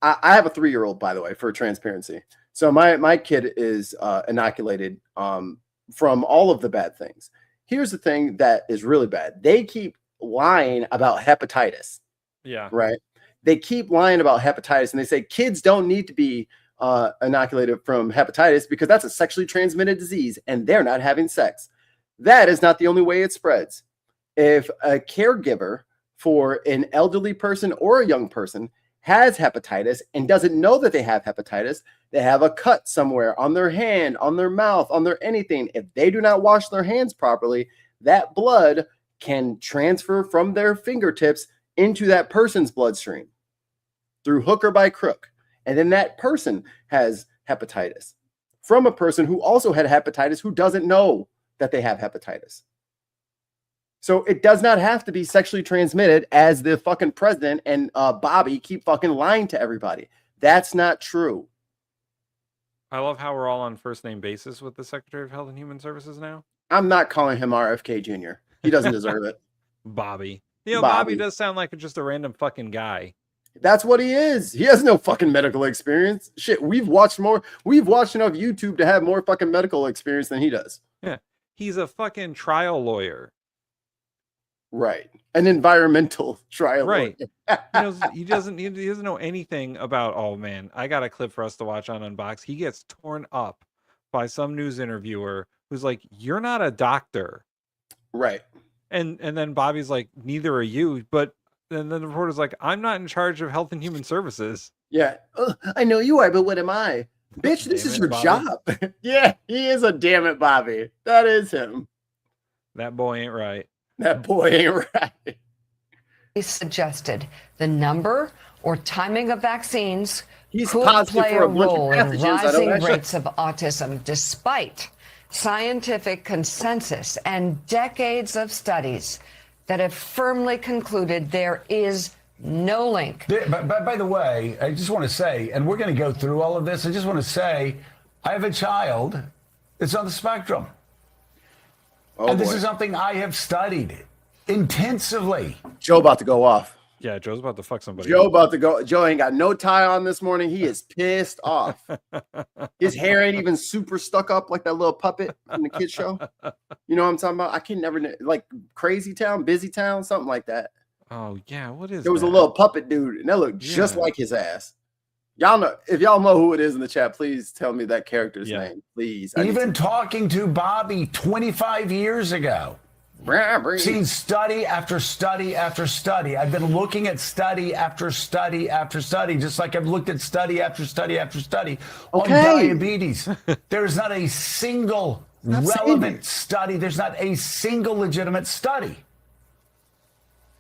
I have a 3-year-old, by the way, for transparency. So my kid is inoculated from all of the bad things. Here's the thing that is really bad. They keep lying about hepatitis. Yeah. Right. They keep lying about hepatitis, and they say kids don't need to be inoculated from hepatitis because that's a sexually transmitted disease and they're not having sex. That is not the only way it spreads. If a caregiver for an elderly person or a young person has hepatitis and doesn't know that they have hepatitis, they have a cut somewhere on their hand, on their mouth, on their anything. If they do not wash their hands properly, that blood can transfer from their fingertips into that person's bloodstream through hook or by crook. And then that person has hepatitis from a person who also had hepatitis who doesn't know that they have hepatitis. So it does not have to be sexually transmitted, as the fucking president and Bobby keep fucking lying to everybody. That's not true. I love how we're all on first name basis with the Secretary of Health and Human Services now. I'm not calling him RFK Jr. He doesn't deserve it. Bobby. You know, Bobby does sound like just a random fucking guy. That's what he is. He has no fucking medical experience. Shit, we've watched enough YouTube to have more fucking medical experience than he does. Yeah. He's a fucking trial lawyer. Right. An environmental trial right. lawyer. He doesn't know anything about, oh man, I got a clip for us to watch on Unboxed. He gets torn up by some news interviewer who's like, "You're not a doctor." Right. And then Bobby's like, "Neither are you." But then the reporter's like, "I'm not in charge of Health and Human Services." Yeah. I know you are, but what am I? Bitch, this is your job. Yeah, he is a damn it, Bobby. That is him. That boy ain't right. That boy ain't right. He suggested the number or timing of vaccines could positive play for a a bunch of role in pathogens. rising rates of autism, despite scientific consensus and decades of studies that have firmly concluded there is no link. But by the way, I just want to say, and we're going to go through all of this, I just want to say, I have a child that's on the spectrum. And this is something I have studied intensively. Joe about to go off. Yeah, Joe's about to fuck somebody. Joe ain't got no tie on this morning. He is pissed off. His hair ain't even super stuck up like that little puppet in the kid show. You know what I'm talking about? I can never, like Crazy Town, Busy Town, something like that. Oh yeah, what is? There was a little puppet dude, and that looked just like his ass. Y'all know, if y'all know who it is in the chat, please tell me that character's name, please. Even talking to Bobby 25 years ago. Seen study after study after study. I've been looking at study after study after study, just like I've looked at study after study after study on diabetes. There's not a single relevant study. There's not a single legitimate study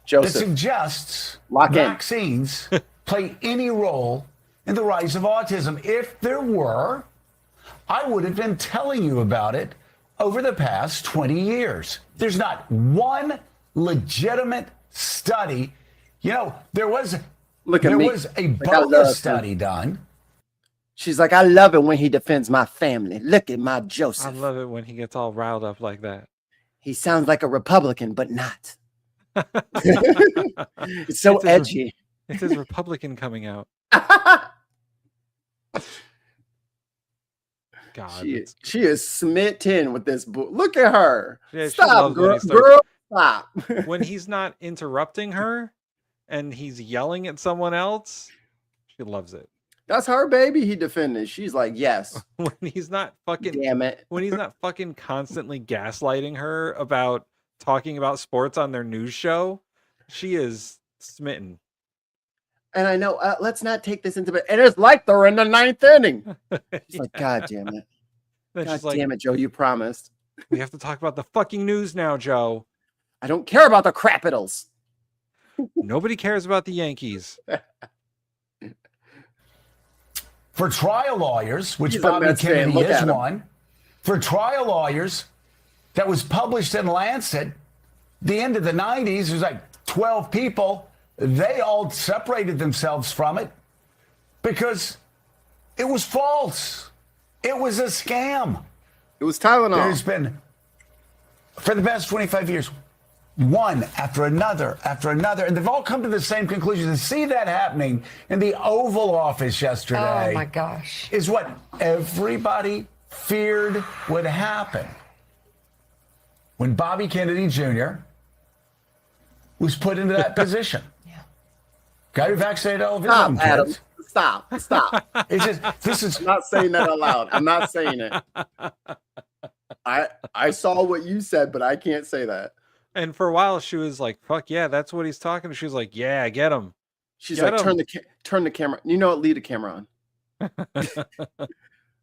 that suggests vaccines play any role in the rise of autism. If there were, I would have been telling you about it over the past 20 years. There's not one legitimate study. You know, there was a bogus study done. She's like, I love it when he defends my family. Look at my Joseph. I love it when he gets all riled up like that. He sounds like a Republican, but not. It's so edgy. It's his Republican coming out. God, she is smitten with this book. Look at her. Yeah, stop, girl. Girl, stop. When he's not interrupting her and he's yelling at someone else, she loves it. That's her baby he defended. She's like, yes. When he's not fucking damn it. When he's not fucking constantly gaslighting her about talking about sports on their news show, she is smitten. And I know, let's not take this into it. And it's like they're in the 9th inning. It's like, God damn it. God damn it, Joe, you promised. We have to talk about the fucking news now, Joe. I don't care about the Capitals. Nobody cares about the Yankees. For trial lawyers, which Bobby Kennedy is one, for trial lawyers, that was published in Lancet, the end of the 90s, there's like 12 people. they all separated themselves from it because it was false. It was a scam. It was Tylenol. There's been, for the past 25 years, one after another, and they've all come to the same conclusion. To see that happening in the Oval Office yesterday, Oh my gosh, is what everybody feared would happen when Bobby Kennedy Jr. was put into that position. Guy who vaccinated all of his own Stop, Adam. kids. Stop. It's just, this is. I'm not saying that out loud. I'm not saying it. I saw what you said, but I can't say that. And for a while, she was like, "Fuck yeah, that's what he's talking." She was like, "Yeah, get him." She's like, turn the camera. You know what? Leave the camera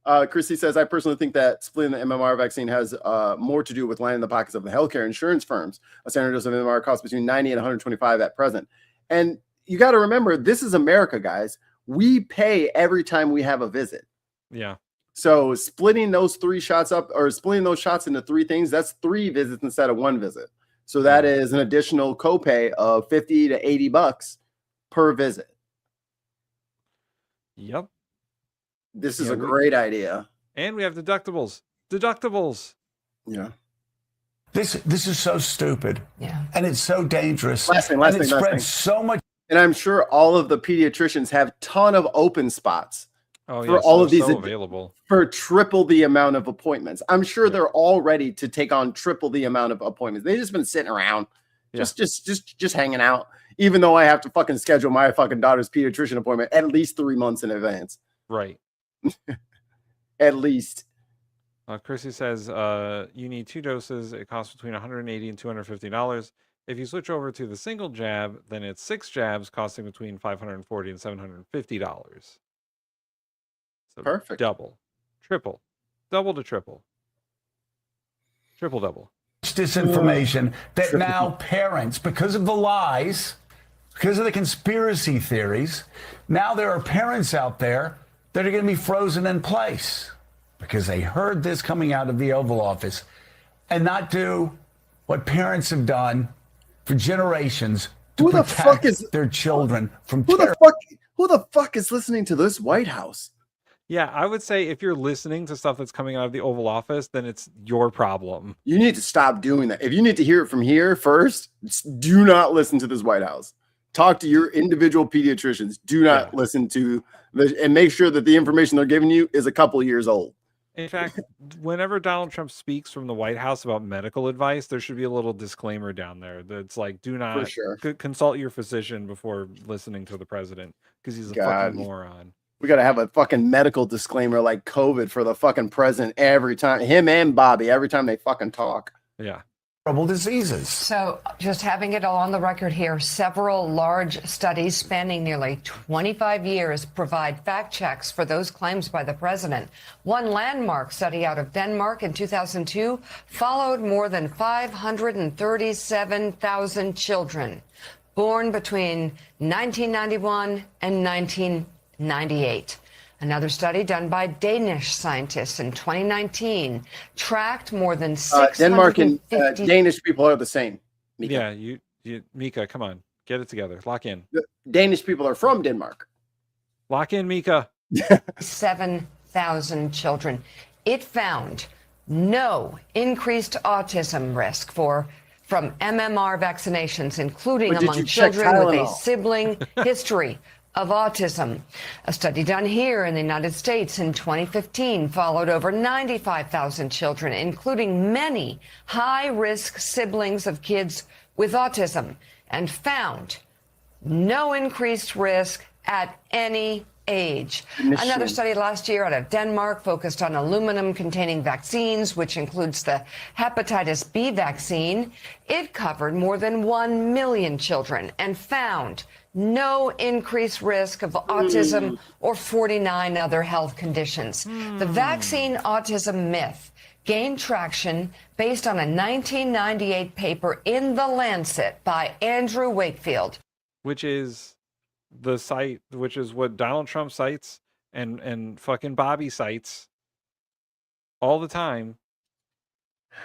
on. Christy says, I personally think that splitting the MMR vaccine has more to do with lining the pockets of the healthcare insurance firms. A standard dose of MMR costs between $90 and $125 at present. And you got to remember, this is America, guys. We pay every time we have a visit. Yeah. So splitting those 3 shots up, or splitting those shots into 3 things, that's 3 visits instead of 1 visit. So that is an additional copay of $50 to $80 per visit. Yep. This is a great idea. And we have deductibles. Yeah. This is so stupid. Yeah. And it's so dangerous. Last thing. It spreads so much. And I'm sure all of the pediatricians have a ton of open spots Oh, for yeah, all of these so available. for triple the amount of appointments. I'm sure they're all ready to take on triple the amount of appointments. They've just been sitting around, just hanging out. Even though I have to fucking schedule my fucking daughter's pediatrician appointment at least 3 months in advance. Right. At least. Chrissy says you need 2 doses. It costs between $180 and $250. If you switch over to the single jab, then it's 6 jabs costing between $540 and $750. So perfect. Double, triple, double to triple, triple double. Disinformation that now parents, because of the lies, because of the conspiracy theories, now there are parents out there that are going to be frozen in place because they heard this coming out of the Oval Office and not do what parents have done for generations to protect their children from terror. Who the fuck is listening to this White House? Yeah, I would say if you're listening to stuff that's coming out of the Oval Office, then it's your problem. You need to stop doing that. If you need to hear it from here first, do not listen to this White House. Talk to your individual pediatricians. Do not listen to and make sure that the information they're giving you is a couple years old. In fact, whenever Donald Trump speaks from the White House about medical advice, there should be a little disclaimer down there that's like, do not consult your physician before listening to the president because he's a fucking moron. We got to have a fucking medical disclaimer like COVID for the fucking president every time. Him and Bobby, every time they fucking talk. Yeah. Horrible diseases. So just having it all on the record here, several large studies spanning nearly 25 years provide fact checks for those claims by the president. One landmark study out of Denmark in 2002 followed more than 537,000 children born between 1991 and 1998. Another study done by Danish scientists in 2019 tracked more than 650... Denmark and Danish people are the same. Mika. Yeah, you, Mika, come on. Get it together. Lock in. The Danish people are from Denmark. Lock in, Mika. 7,000 children. It found no increased autism risk from MMR vaccinations, including among children with a sibling history of autism. A study done here in the United States in 2015 followed over 95,000 children, including many high-risk siblings of kids with autism, and found no increased risk at any age. Another study last year out of Denmark focused on aluminum-containing vaccines, which includes the hepatitis B vaccine. It covered more than 1 million children and found no increased risk of autism or 49 other health conditions. The vaccine autism myth gained traction based on a 1998 paper in The Lancet by Andrew Wakefield. Which is the site, which is what Donald Trump cites and fucking Bobby cites all the time.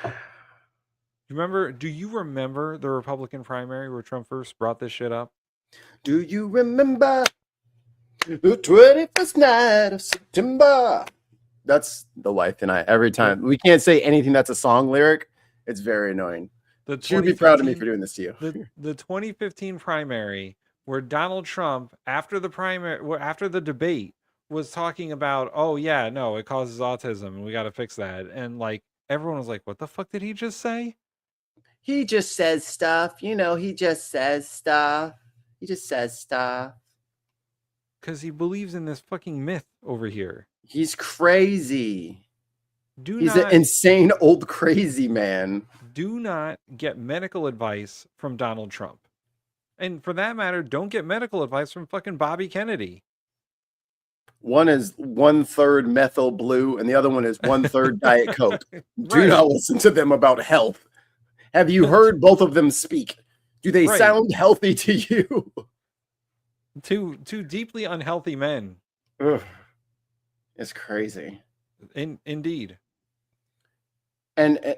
Do you remember the Republican primary where Trump first brought this shit up? Do you remember the 21st night of September? That's the wife and I every time. We can't say anything that's a song lyric. It's very annoying. You'd be proud of me for doing this to you. The 2015 primary, where Donald Trump, after the debate, was talking about, oh yeah, no, it causes autism and we got to fix that. And like everyone was like, what the fuck did he just say? He just says stuff. You know, he just says stuff. He just says stuff. Because he believes in this fucking myth over here. He's crazy. He's not- an insane old crazy man. Do not get medical advice from Donald Trump. And for that matter, don't get medical advice from fucking Bobby Kennedy. One is 1/3 methyl blue, and the other one is 1/3 Diet Coke. Do not listen to them about health. Have you heard both of them speak? Do they sound healthy to you? Two deeply unhealthy men. Ugh. It's crazy. Indeed. And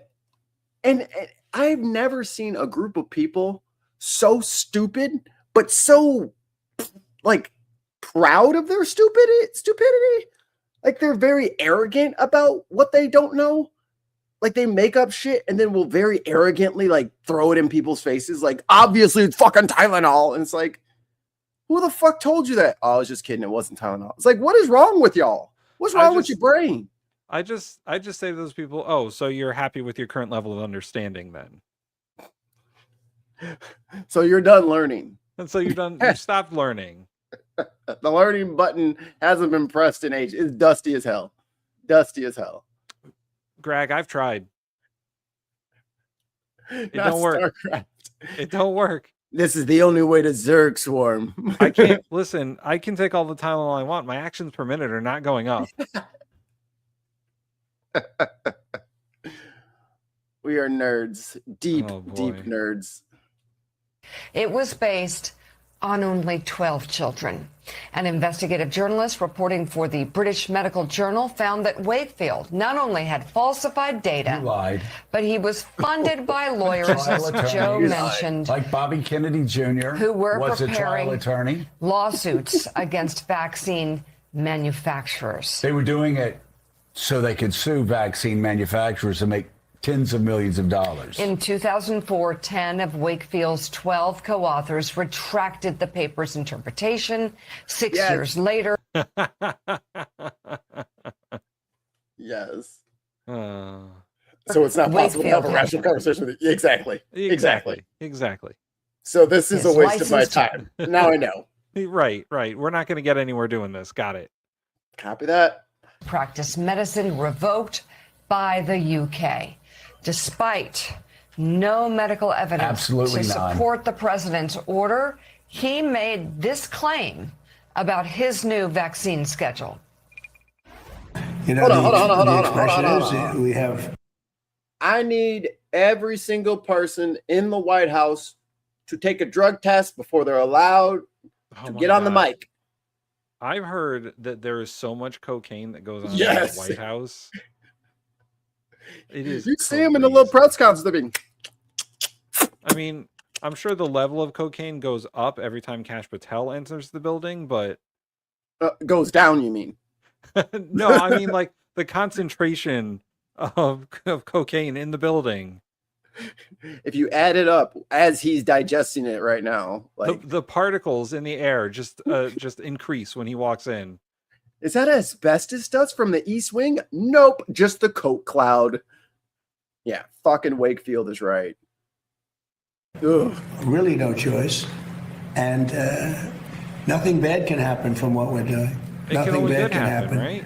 I've never seen a group of people so stupid, but so like proud of their stupidity. Like they're very arrogant about what they don't know. Like they make up shit and then will very arrogantly like throw it in people's faces. Like obviously it's fucking Tylenol. And it's like, who the fuck told you that? Oh, I was just kidding. It wasn't Tylenol. It's like, what is wrong with y'all? What's wrong with your brain? I just say to those people, oh, so you're happy with your current level of understanding then. So you're done learning. And so you're done, you stopped learning. The learning button hasn't been pressed in age. It's dusty as hell. Dusty as hell. Greg, I've tried. It don't work. StarCraft. It don't work. This is the only way to Zerg swarm. I can't listen. I can take all the Tylenol I want. My actions per minute are not going up. We are nerds. Deep nerds. It was based on only 12 children. An investigative journalist reporting for the British Medical Journal found that Wakefield not only had falsified data, but he was funded by lawyers, as Joe mentioned, like Bobby Kennedy Jr., who were was a trial preparing attorney. lawsuits against vaccine manufacturers. They were doing it so they could sue vaccine manufacturers and make tens of millions of dollars. In 2004, 10 of Wakefield's 12 co-authors retracted the paper's interpretation. 6 years later. Yes. So it's not possible to have a rational conversation with you. Exactly. So this is a waste of my time. Now I know. Right. We're not going to get anywhere doing this. Got it. Copy that. Practice medicine revoked by the UK. Despite no medical evidence to support the president's order, he made this claim about his new vaccine schedule. You know, the expression is we have. I need every single person in the White House to take a drug test before they're allowed to get on the mic. I've heard that there is so much cocaine that goes on in the White House. It is. You see him in the little press conference. They're being. I mean, I'm sure the level of cocaine goes up every time Kash Patel enters the building, but goes down. You mean? No, I mean like the concentration of cocaine in the building. If you add it up as he's digesting it right now, like the particles in the air just increase when he walks in. Is that asbestos dust from the East Wing? Nope, just the coke cloud. Yeah, fucking Wakefield is right. Ugh. Really no choice. And nothing bad can happen from what we're doing. Nothing bad can happen. Right?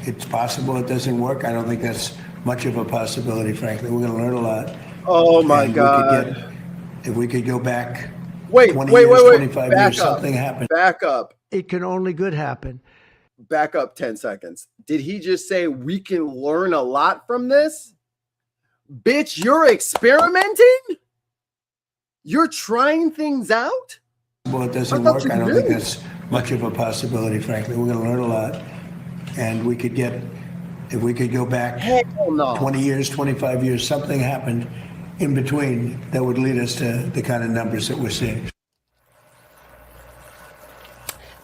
It's possible it doesn't work. I don't think that's much of a possibility, frankly. We're going to learn a lot. Oh, my God. If we could go back 20 years, 25 years, something happened. Back up. It can only good happen. Back up 10 seconds. Did he just say we can learn a lot from this? Bitch, you're experimenting? You're trying things out? Well, it doesn't work. I don't think that's much of a possibility, frankly. We're going to learn a lot. And we could get, if we could go back 20 years, 25 years, something happened in between that would lead us to the kind of numbers that we're seeing.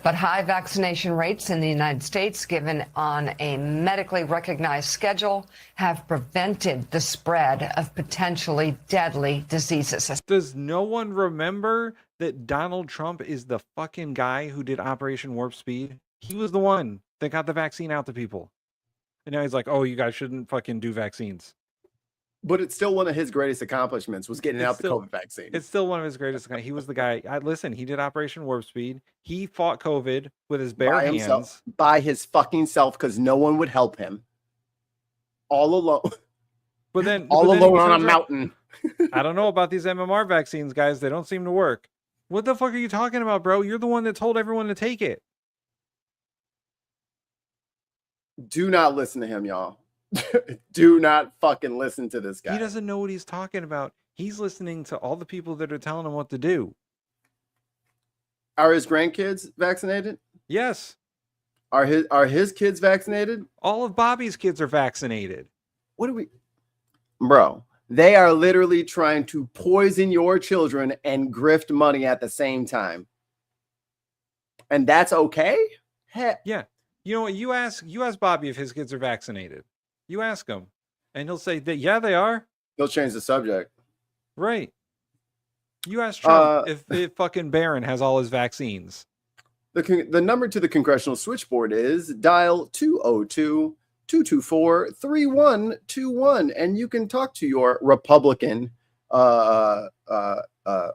But high vaccination rates in the United States, given on a medically recognized schedule, have prevented the spread of potentially deadly diseases. Does no one remember that Donald Trump is the fucking guy who did Operation Warp Speed? He was the one that got the vaccine out to people. And now he's like, oh, you guys shouldn't fucking do vaccines. But it's still one of his greatest accomplishments was getting out the COVID vaccine. It's still one of his greatest. He was the guy. Listen, he did Operation Warp Speed. He fought COVID with his bare by hands. himself, by his fucking self, because no one would help him. All alone. But then all but then alone on a mountain. I don't know about these MMR vaccines, guys. They don't seem to work. What the fuck are you talking about, bro? You're the one that told everyone to take it. Do not listen to him, y'all. Do not fucking listen to this guy. He doesn't know what he's talking about. He's listening to all the people that are telling him what to do. Are his grandkids vaccinated? Yes. Are his kids vaccinated? All of Bobby's kids are vaccinated. What do we... Bro, they are literally trying to poison your children and grift money at the same time. And that's okay? Yeah. You know what? You ask Bobby if his kids are vaccinated. You ask him, and he'll say that, yeah, they are. He'll change the subject. Right. You ask Trump if fucking Barron has all his vaccines. The number to the congressional switchboard is dial 202-224-3121, and you can talk to your Republican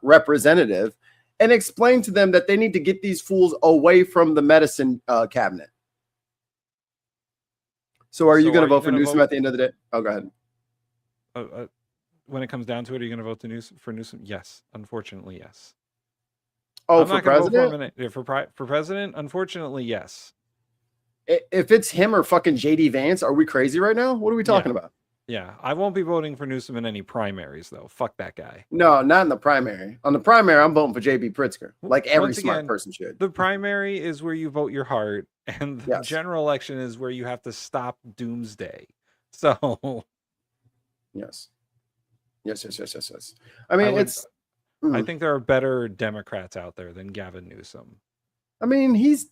representative and explain to them that they need to get these fools away from the medicine cabinet. So are you going to vote for Newsom at the end of the day? Oh, go ahead. When it comes down to it, are you going to vote for Newsom? Yes. Unfortunately, yes. Oh, I'm for not gonna president? Vote for president? Unfortunately, yes. If it's him or fucking JD Vance, are we crazy right now? What are we talking about? Yeah. I won't be voting for Newsom in any primaries, though. Fuck that guy. No, not in the primary. On the primary, I'm voting for JB Pritzker, like every smart person should. The primary is where you vote your heart, and the general election is where you have to stop doomsday. So, yes. I mean, I think there are better Democrats out there than Gavin Newsom. I mean, he's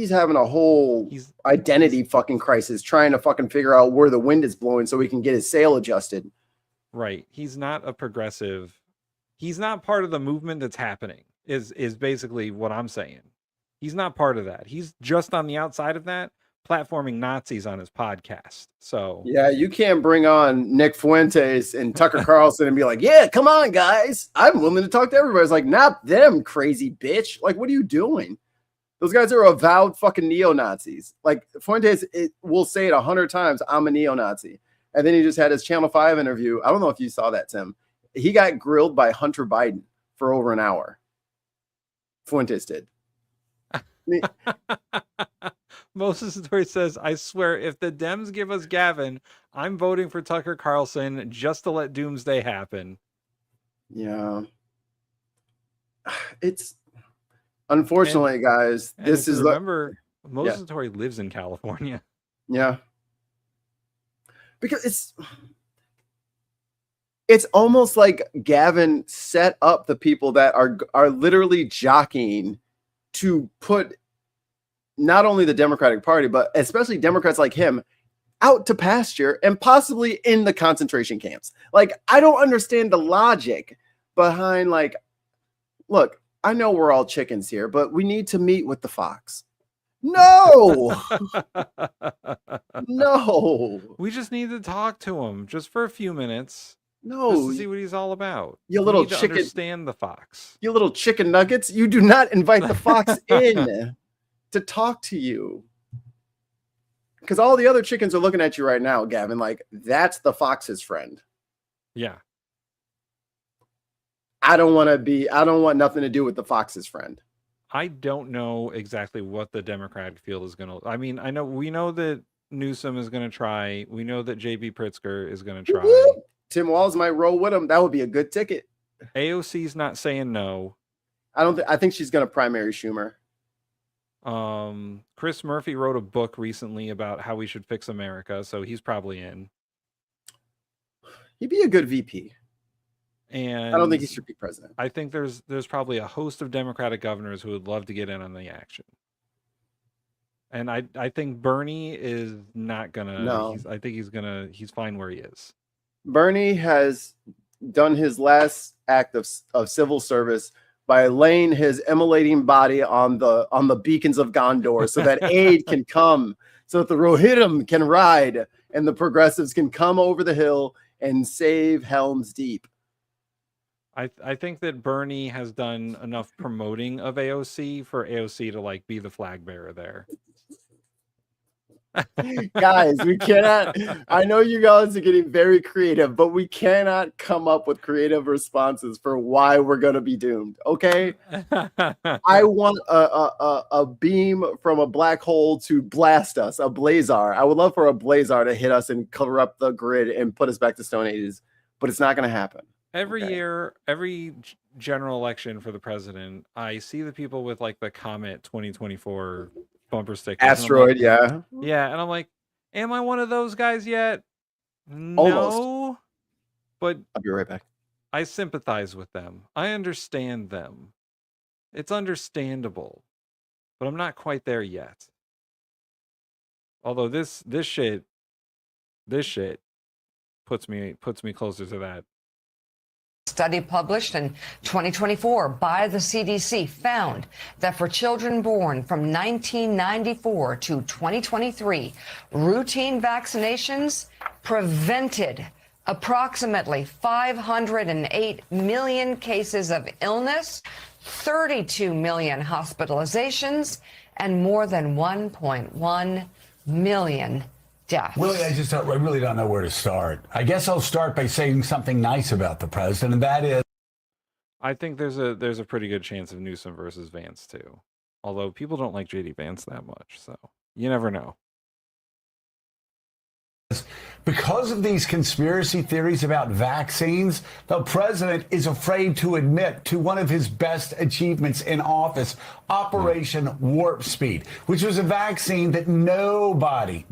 having a whole identity fucking crisis, trying to fucking figure out where the wind is blowing so he can get his sail adjusted. Right. He's not a progressive. He's not part of the movement that's happening, is basically what I'm saying. He's not part of that. He's just on the outside of that, platforming Nazis on his podcast. So yeah, you can't bring on Nick Fuentes and Tucker Carlson and be like, yeah, come on, guys. I'm willing to talk to everybody. It's like, not them, crazy bitch. Like, what are you doing? Those guys are avowed fucking neo-Nazis. Like, Fuentes will say it 100 times, I'm a neo-Nazi. And then he just had his Channel 5 interview. I don't know if you saw that, Tim. He got grilled by Hunter Biden for over an hour. Fuentes did. Moses Story says, I swear, if the Dems give us Gavin, I'm voting for Tucker Carlson just to let doomsday happen. Yeah. It's... Unfortunately, guys, this is... Remember, Moses Story lives in California. Yeah. Because it's almost like Gavin set up the people that are literally jockeying to put not only the Democratic Party, but especially Democrats like him out to pasture and possibly in the concentration camps. Like, I don't understand the logic behind, like, look, I know we're all chickens here, but we need to meet with the fox. No, no. We just need to talk to him just for a few minutes. No, just to see what he's all about. You little need to chicken. Understand the fox. You little chicken nuggets. You do not invite the fox in to talk to you. Because all the other chickens are looking at you right now, Gavin, like, that's the fox's friend. Yeah. I don't want nothing to do with the fox's friend. I don't know exactly what the Democratic field is going to... I mean, we know that Newsom is going to try. We know that JB Pritzker is going to try. Woo-hoo! Tim Walz might roll with him. That would be a good ticket. AOC's not saying no. I think she's going to primary Schumer. Chris Murphy wrote a book recently about how we should fix America, so he's probably in. He'd be a good VP. And I don't think he should be president. I think there's probably a host of Democratic governors who would love to get in on the action. And I think Bernie is not gonna. No. I think he's fine where he is. Bernie has done his last act of civil service by laying his immolating body on the beacons of Gondor so that aid can come, so that the Rohirrim can ride and the progressives can come over the hill and save Helm's Deep. I think that Bernie has done enough promoting of AOC for AOC to like be the flag bearer there. Guys, we cannot. I know you guys are getting very creative, but we cannot come up with creative responses for why we're going to be doomed. Okay, I want a beam from a black hole to blast us, a blazar. I would love for a blazar to hit us and corrupt the grid and put us back to Stone Ages, but it's not going to happen. Every year, every general election for the president, I see the people with like the Comet 2024 bumper stickers. Asteroid, like, yeah. Yeah, and I'm like, am I one of those guys yet? Almost. No. But I'll be right back. I sympathize with them. I understand them. It's understandable. But I'm not quite there yet. Although this shit puts me closer to that. Study published in 2024 by the CDC found that for children born from 1994 to 2023, routine vaccinations prevented approximately 508 million cases of illness, 32 million hospitalizations, and more than 1.1 million deaths. Willie, I really don't know where to start. I guess I'll start by saying something nice about the president, and that is, I think there's a pretty good chance of Newsom versus Vance too. Although people don't like JD Vance that much, so you never know. because of these conspiracy theories about vaccines, the president is afraid to admit to one of his best achievements in office, Operation Warp Speed, which was a vaccine that nobody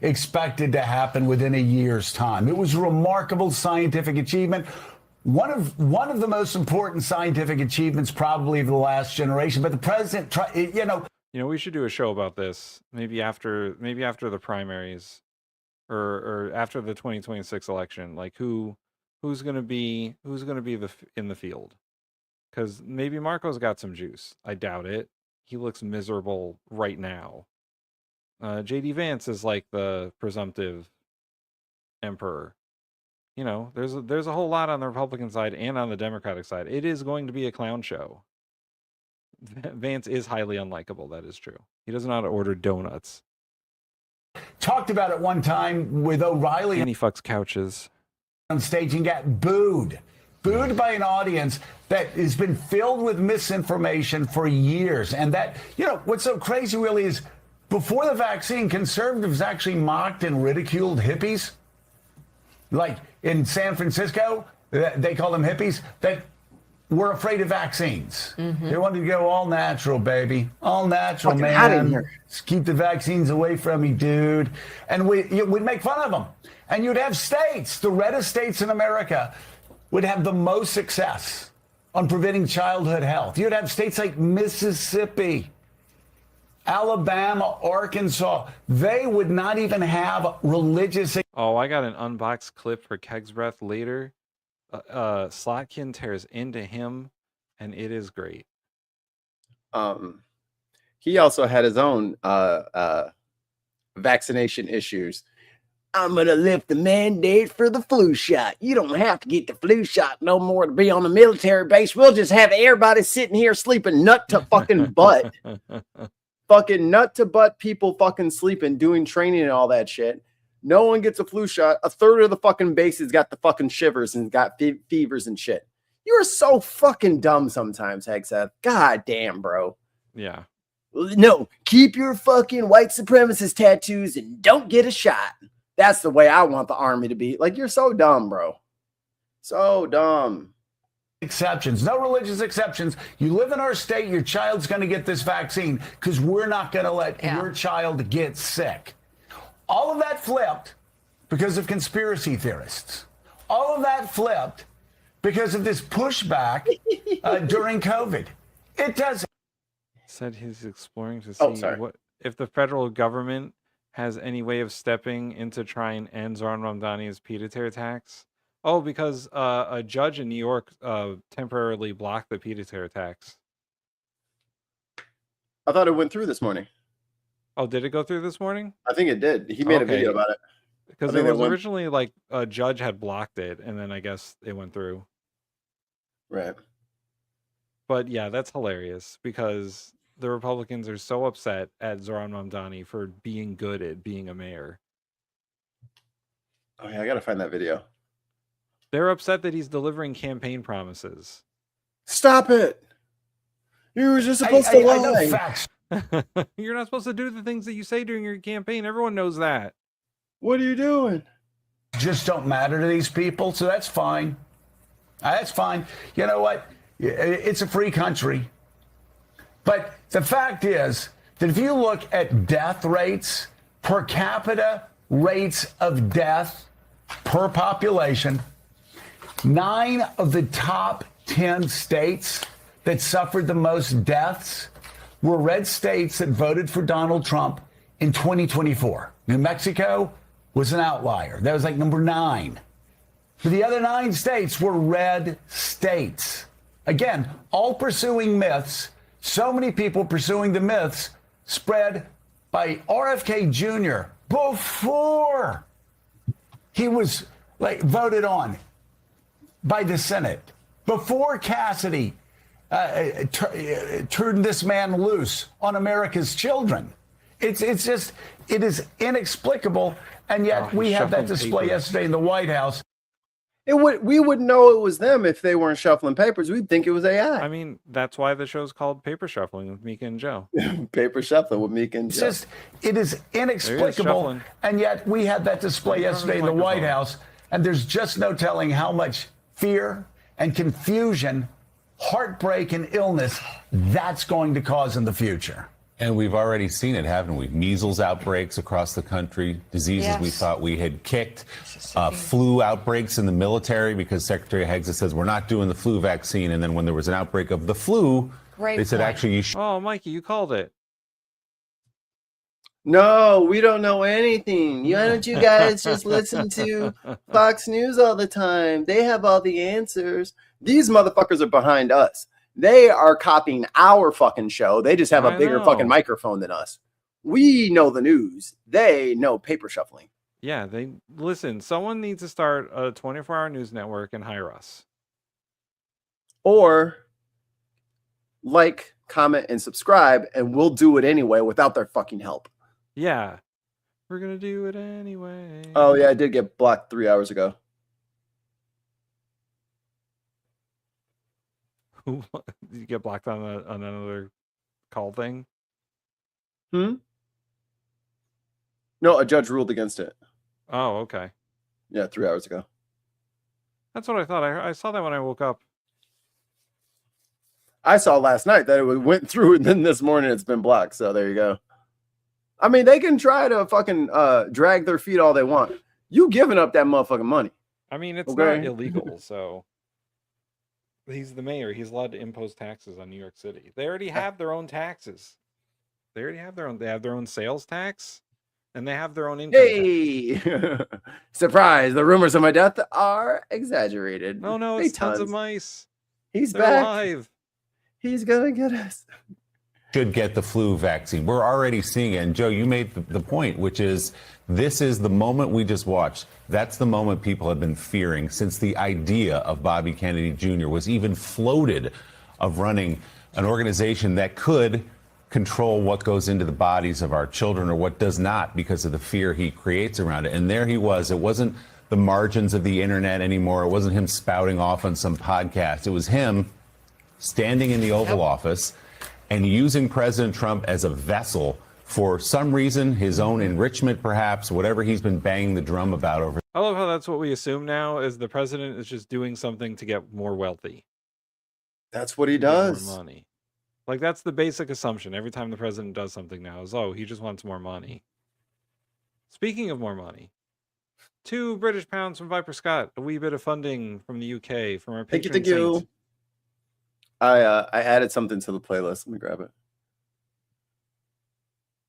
expected to happen within a year's time. It was a remarkable scientific achievement. One of the most important scientific achievements probably of the last generation. But the president, we should do a show about this maybe after the primaries or after the 2026 election. Like who's gonna be in the field? Because maybe Marco's got some juice. I doubt it. He looks miserable right now. JD Vance is like the presumptive emperor. You know, there's a whole lot on the Republican side and on the Democratic side. It is going to be a clown show. Vance is highly unlikable. That is true. He doesn't know how to order donuts. Talked about it one time with O'Reilly. And he fucks couches. On stage and got booed by an audience that has been filled with misinformation for years. And that, what's so crazy really is before the vaccine, conservatives actually mocked and ridiculed hippies. Like in San Francisco, they call them hippies that were afraid of vaccines. Mm-hmm. They wanted to go all natural, baby. All natural, fucking hot in man. here. Just keep the vaccines away from me, dude. And we'd make fun of them. And you'd have states, the reddest states in America, would have the most success on preventing childhood health. You'd have states like Mississippi, Alabama, Arkansas. They would not even have religious. Oh, I got an unboxed clip for Keg's Breath later. Slotkin tears into him, and it is great. He also had his own vaccination issues. I'm going to lift the mandate for the flu shot. You don't have to get the flu shot no more to be on the military base. We'll just have everybody sitting here sleeping nut to fucking butt. Fucking nut to butt people fucking sleeping, doing training and all that shit. No one gets a flu shot. A third of the fucking base has got the fucking shivers and got fevers and shit. You are so fucking dumb sometimes, Hegseth. God damn, bro. Yeah. No, keep your fucking white supremacist tattoos and don't get a shot. That's the way I want the army to be. Like, you're so dumb, bro. So dumb. Exceptions, no religious exceptions. You live in our state, your child's going to get this vaccine because we're not going to let your child get sick. All of that flipped because of conspiracy theorists. All of that flipped because of this pushback during COVID. It doesn't. Said he's exploring to see what if the federal government has any way of stepping in to try and end Zohran Mamdani's pied-à-terre tax. Oh, because a judge in New York temporarily blocked the pied-à-terre tax. I thought it went through this morning. Oh, did it go through this morning? I think it did. He made a video about it. Because it was originally like a judge had blocked it, and then I guess it went through. Right. But yeah, that's hilarious because the Republicans are so upset at Zohran Mamdani for being good at being a mayor. Oh yeah, I gotta find that video. They're upset that he's delivering campaign promises. Stop it! You were just supposed to lie. I know facts. You're not supposed to do the things that you say during your campaign. Everyone knows that. What are you doing? Just don't matter to these people, so that's fine. That's fine. You know what? It's a free country. But the fact is that if you look at death rates, per capita rates of death per population, 9 of the top 10 states that suffered the most deaths were red states that voted for Donald Trump in 2024. New Mexico was an outlier. That was like number 9. But the other 9 states were red states. Again, all pursuing myths. So many people pursuing the myths spread by RFK Jr. before he was voted on by the Senate, before Cassidy turned this man loose on America's children. It is inexplicable, and yet we had that display yesterday in the White House. We wouldn't know it was them if they weren't shuffling papers. We'd think it was AI. I mean, that's why the show's called Paper Shuffling with Mika and Joe. Paper Shuffling with Mika and Joe. It is inexplicable, and yet we had that display yesterday in the White House, and there's just no telling how much fear and confusion, heartbreak and illness that's going to cause in the future. And we've already seen it, haven't we? Measles outbreaks across the country, diseases we thought we had kicked, flu outbreaks in the military because Secretary Hegza says we're not doing the flu vaccine. And then when there was an outbreak of the flu, they said, actually, you should. Oh, Mikey, you called it. No, we don't know anything. Why don't you guys just listen to Fox News all the time? They have all the answers. These motherfuckers are behind us. They are copying our fucking show. They just have a bigger fucking microphone than us. We know the news. They know paper shuffling. Yeah, listen, someone needs to start a 24-hour news network and hire us. Or like, comment, and subscribe, and we'll do it anyway without their fucking help. Yeah. We're going to do it anyway. Oh, yeah, I did get blocked 3 hours ago. Did you get blocked on another call thing? No, a judge ruled against it. Oh, okay. Yeah, 3 hours ago. That's what I thought. I saw that when I woke up. I saw last night that it went through, and then this morning it's been blocked. So there you go. I mean, they can try to fucking drag their feet all they want. You giving up that motherfucking money. I mean, it's not illegal, so he's the mayor. He's allowed to impose taxes on New York City. They already have their own taxes. They have their own sales tax, and they have their own income tax. Surprise, the rumors of my death are exaggerated. No, it's tons of mice. They're back. Alive. He's gonna get us. Should get the flu vaccine. We're already seeing it. And Joe, you made the point, which is this is the moment we just watched. That's the moment people have been fearing since the idea of Bobby Kennedy Jr. was even floated of running an organization that could control what goes into the bodies of our children or what does not because of the fear he creates around it. And there he was. It wasn't the margins of the internet anymore. It wasn't him spouting off on some podcast. It was him standing in the Oval Office and using President Trump as a vessel for some reason, his own enrichment, perhaps, whatever he's been banging the drum about over. I love how that's what we assume now is the president is just doing something to get more wealthy. That's what he does. More money. Like, that's the basic assumption. Every time the president does something now is, oh, he just wants more money. Speaking of more money, 2 British pounds from Viper Scott. A wee bit of funding from the UK from our Thank you, patron thank you. saint. I added something to the playlist. Let me grab it.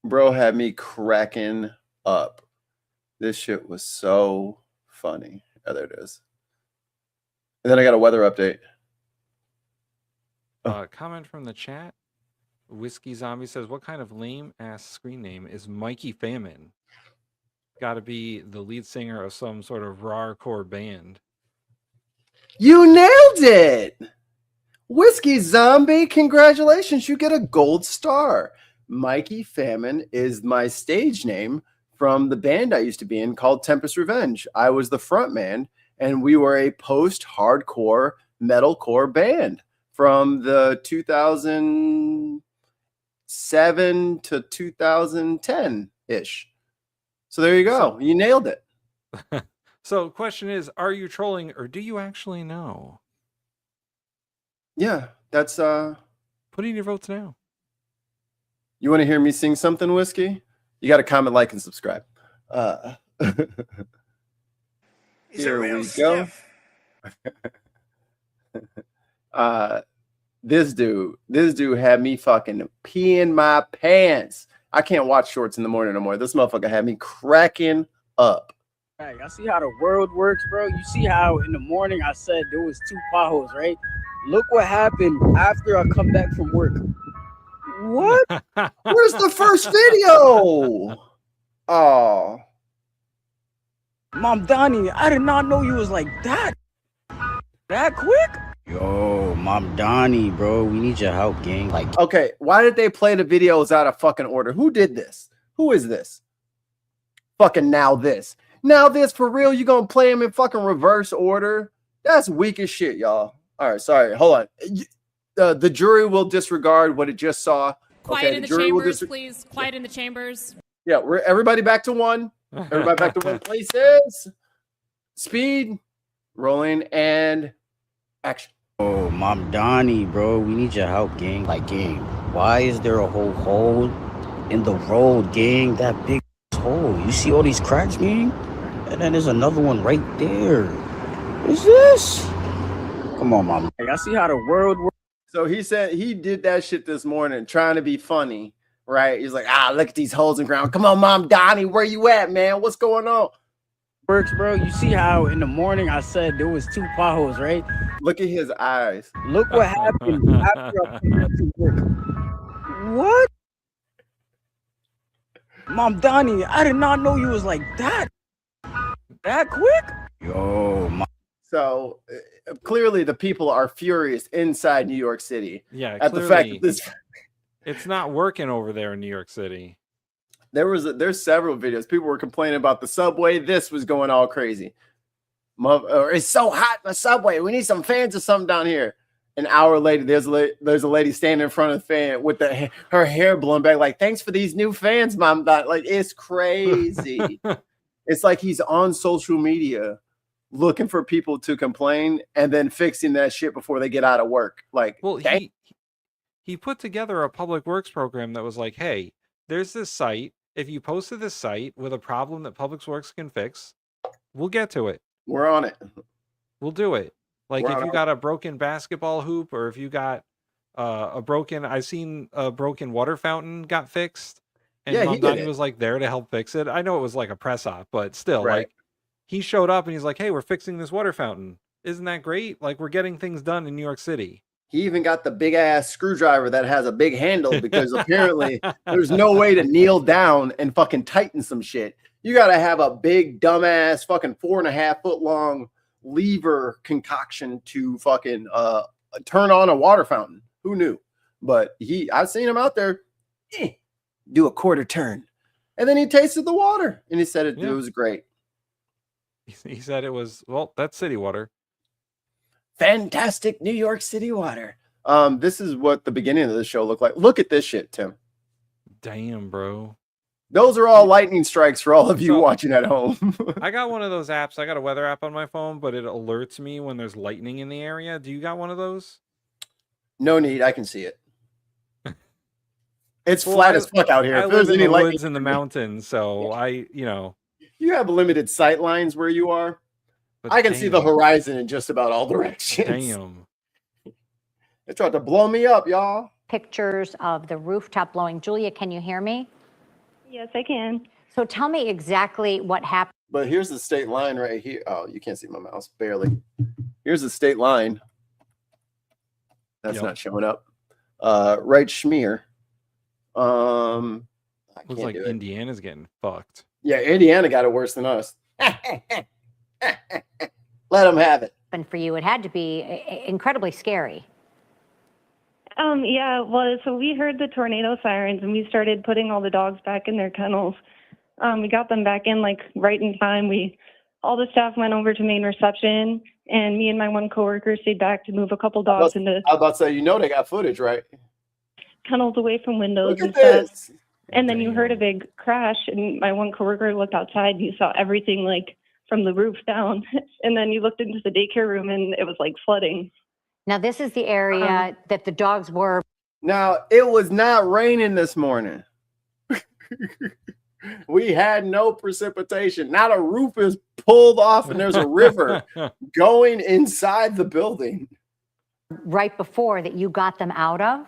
Bro had me cracking up. This shit was so funny. Oh, there it is. And then I got a weather update. Comment from the chat. Whiskey Zombie says, what kind of lame-ass screen name is Mikey Famine? Got to be the lead singer of some sort of rawcore band. You nailed it! Whiskey Zombie, congratulations. You get a gold star. Mikey Famine is my stage name from the band I used to be in called Tempest Revenge. I was the front man, and we were a post-hardcore metalcore band from the 2007 to 2010-ish. So there you go. You nailed it. So question is, are you trolling or do you actually know? Yeah, that's put in your votes now. You want to hear me sing something, Whiskey? You got to comment, like, and subscribe. Here we go. This dude had me fucking peeing my pants. I can't watch shorts in the morning no more. This motherfucker had me cracking up. Right, I see how the world works, bro. You see how in the morning I said there was 2 potholes, right? Look what happened after I come back from work. What? Where's the first video? Oh. Mom Donnie, I did not know you was like that. That quick? Yo, Mom Donnie, bro, we need your help, gang. Like, okay, why did they play the videos out of fucking order? Who did this? Who is this? Fucking now this. Now this, for real? You gonna play them in fucking reverse order? That's weak as shit, y'all. All right, sorry. Hold on. The jury will disregard what it just saw. Quiet in the chambers, please. Quiet in the chambers. Yeah, we're everybody back to one. Everybody back to one places. Speed, rolling, and action. oh, Mom Donnie, bro, we need your help, gang. Like, gang, why is there a whole hole in the road, gang? That big hole. You see all these cracks, gang? And then there's another one right there. What is this? Come on, Mom. I see how the world works. So he said he did that shit this morning, trying to be funny, right? He's like, look at these holes in the ground. Come on, Mom Donnie, where you at, man? What's going on? Works, bro. You see how in the morning I said there was 2 potholes, right? Look at his eyes. Look what happened after I came back to work. What? Mom Donnie, I did not know you was like that. That quick? Yo, Mom. So clearly the people are furious inside New York City. Yeah, at the fact that this it's not working over there in New York City. There's several videos. People were complaining about the subway. This was going all crazy. It's so hot in the subway. We need some fans or something down here. An hour later, there's a lady standing in front of the fan with her hair blown back. Like, thanks for these new fans, Mom. Like, it's crazy. It's like he's on social media looking for people to complain and then fixing that shit before they get out of work. Like, well, he put together a public works program that was like, hey, there's this site. If you post to this site with a problem that Public Works can fix, we'll get to it. We're on it. We'll do it. Like, We're if you got a broken basketball hoop, or if you got I've seen a broken water fountain got fixed, and Yeah, Mom he did Donnie it. was like there to help fix it. I know it was like a press op, but still, Right. like, he showed up and he's like, hey, we're fixing this water fountain. Isn't that great? Like, we're getting things done in New York City. He even got the big ass screwdriver that has a big handle because apparently there's no way to kneel down and fucking tighten some shit. You got to have a big dumbass fucking 4.5 foot long lever concoction to fucking turn on a water fountain. Who knew? But I've seen him out there do a quarter turn, and then he tasted the water and he said it was great. He said it was, well, that's city water. Fantastic New York City water. This is what the beginning of the show looked like. Look at this shit, Tim. Damn, bro. Those are all lightning strikes for all of you watching at home. I got one of those apps. I got a weather app on my phone, but it alerts me when there's lightning in the area. Do you got one of those? No need. I can see it. It's flat as fuck out here. I If there's live in any the lightning woods in the mountains, so I. You have limited sight lines where you are. But I can see the damn. horizon in just about all directions. Damn. They tried to blow me up, y'all. Pictures of the rooftop blowing. Julia, can you hear me? Yes, I can. So tell me exactly what happened. But here's the state line right here. Oh, you can't see my mouse, barely. Here's the state line. That's not showing up. Right schmear. Looks like Indiana's getting fucked. Yeah, Indiana got it worse than us. Let them have it. And for you, it had to be incredibly scary. Yeah, well, so we heard the tornado sirens and we started putting all the dogs back in their kennels. We got them back in like right in time. All the staff went over to main reception, and me and my one coworker stayed back to move a couple dogs into. I was about to say, they got footage, right? Kennels away from windows Look and at stuff. this. And then you heard a big crash, and my one coworker looked outside and you saw everything like from the roof down. And then you looked into the daycare room and it was like flooding. Now, this is the area that the dogs were. Now, it was not raining this morning. We had no precipitation. Not a roof is pulled off and there's a river going inside the building. Right before that you got them out of?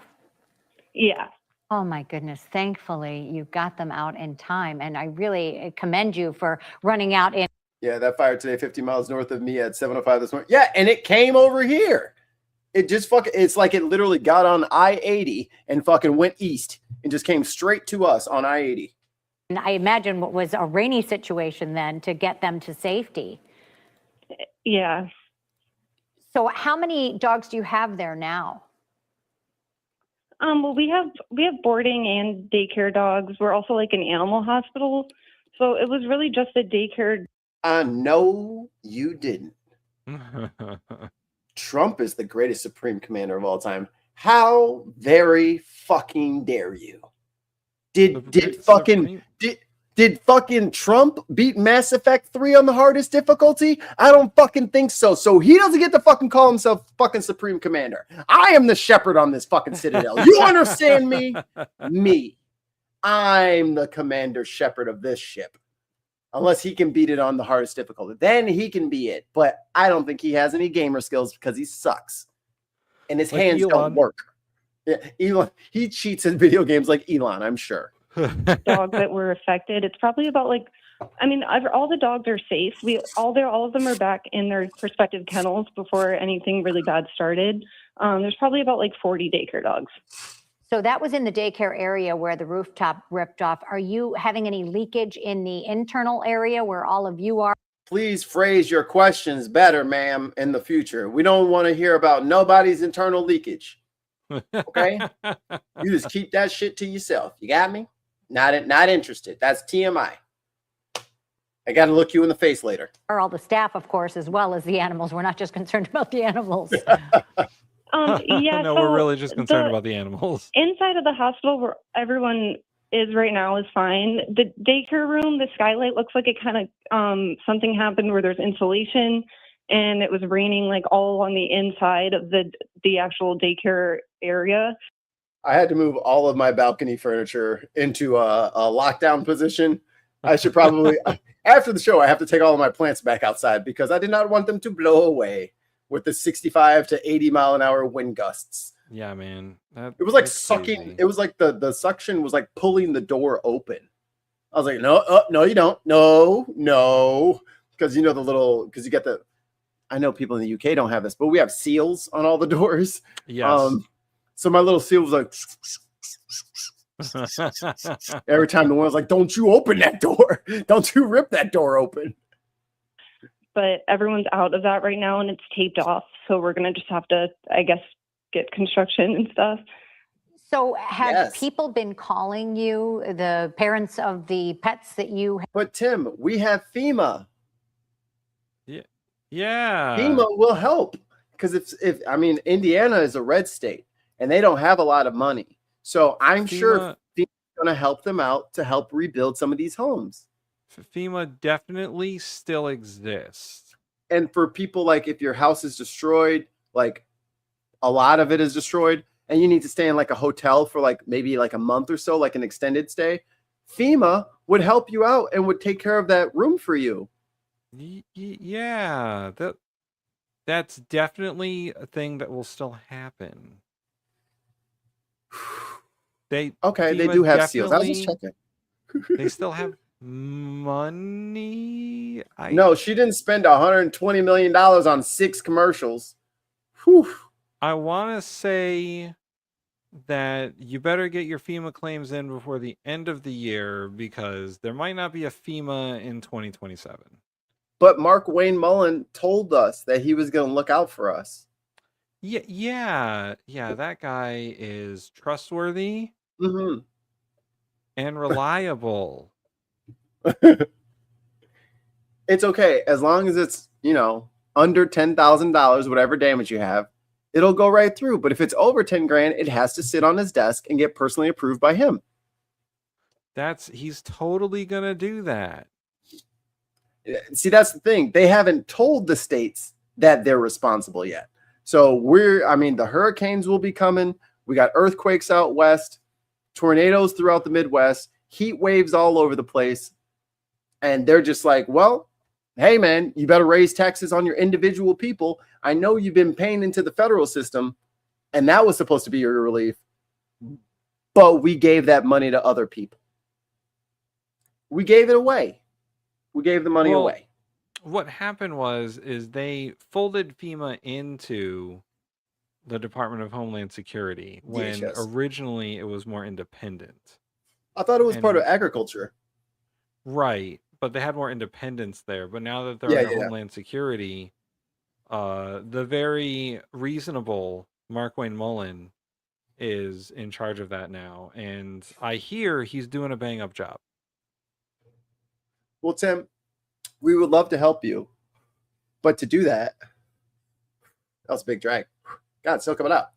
Yeah. Oh my goodness. Thankfully, you got them out in time. And I really commend you for running out in. Yeah, that fire today, 50 miles north of me at 7:05 this morning. Yeah, and it came over here. It just it's like it literally got on I-80 and fucking went east and just came straight to us on I-80. And I imagine what was a rainy situation then to get them to safety. Yeah. So how many dogs do you have there now? Well, we have boarding and daycare dogs. We're also like an animal hospital. So it was really just a daycare. I know you didn't. Trump is the greatest supreme commander of all time. How very fucking dare you? Did fucking Trump beat Mass Effect 3 on the hardest difficulty? I don't fucking think so. So he doesn't get to fucking call himself fucking supreme commander. I am the shepherd on this fucking citadel. You understand me? Me. I'm the commander shepherd of this ship. Unless he can beat it on the hardest difficulty. Then he can be it. But I don't think he has any gamer skills because he sucks. And his hands don't work. Yeah, Elon, he cheats in video games like Elon, I'm sure. Dogs that were affected. It's probably about like, I mean, all the dogs are safe. All of them are back in their respective kennels before anything really bad started. There's probably about like 40 daycare dogs. So that was in the daycare area where the rooftop ripped off. Are you having any leakage in the internal area where all of you are? Please phrase your questions better, ma'am, in the future. We don't want to hear about nobody's internal leakage. Okay? You just keep that shit to yourself. You got me? Not interested. That's TMI. I got to look you in the face later. All the staff, of course, as well as the animals. We're not just concerned about the animals. Yeah, no, so we're really just concerned about the animals. Inside of the hospital where everyone is right now is fine. The daycare room, the skylight looks like it kind of something happened where there's insulation and it was raining like all on the inside of the actual daycare area. I had to move all of my balcony furniture into a lockdown position. I should probably, after the show, I have to take all of my plants back outside because I did not want them to blow away with the 65 to 80 mile an hour wind gusts. Yeah, man. It was like sucking. Crazy. It was like the suction was like pulling the door open. I was like, no, you don't. No. Because you know because you get I know people in the UK don't have this, but we have seals on all the doors. Yes. So my little seal was like, every time the one was like, don't you open that door. Don't you rip that door open. But everyone's out of that right now and it's taped off. So we're going to just have to, I guess, get construction and stuff. So have people been calling you, the parents of the pets that you have? But Tim, we have FEMA. Yeah. FEMA will help. Because if Indiana is a red state and they don't have a lot of money. So I'm sure FEMA is going to help them out to help rebuild some of these homes. FEMA definitely still exists. And for people, like if your house is destroyed, like a lot of it is destroyed and you need to stay in like a hotel for like maybe like a month or so, like an extended stay, FEMA would help you out and would take care of that room for you. Yeah, that's definitely a thing that will still happen. They FEMA do have seals. I was just definitely- checking. They still have money. No, she didn't spend $120 million on 6 commercials. Whew. I want to say that you better get your FEMA claims in before the end of the year because there might not be a FEMA in 2027. But Mark Wayne Mullen told us that he was going to look out for us. Yeah. That guy is trustworthy and reliable. It's okay as long as it's, under $10,000, whatever damage you have, it'll go right through. But if it's over 10 grand, it has to sit on his desk and get personally approved by him. He's totally gonna do that. See, that's the thing. They haven't told the states that they're responsible yet. So the hurricanes will be coming. We got earthquakes out west, tornadoes throughout the Midwest, heat waves all over the place. And they're just like, well, hey, man, you better raise taxes on your individual people. I know you've been paying into the federal system, and that was supposed to be your relief. But we gave that money to other people. We gave it away. We gave the money away. What happened is they folded FEMA into the Department of Homeland Security when DHS. Originally it was more independent. I thought it was part of agriculture. Right, but they had more independence there. But now that they're under Homeland Security, the very reasonable Mark Wayne Mullen is in charge of that now. And I hear he's doing a bang-up job. Well, Tim, we would love to help you. But to do that was a big drag. God, it's still coming out.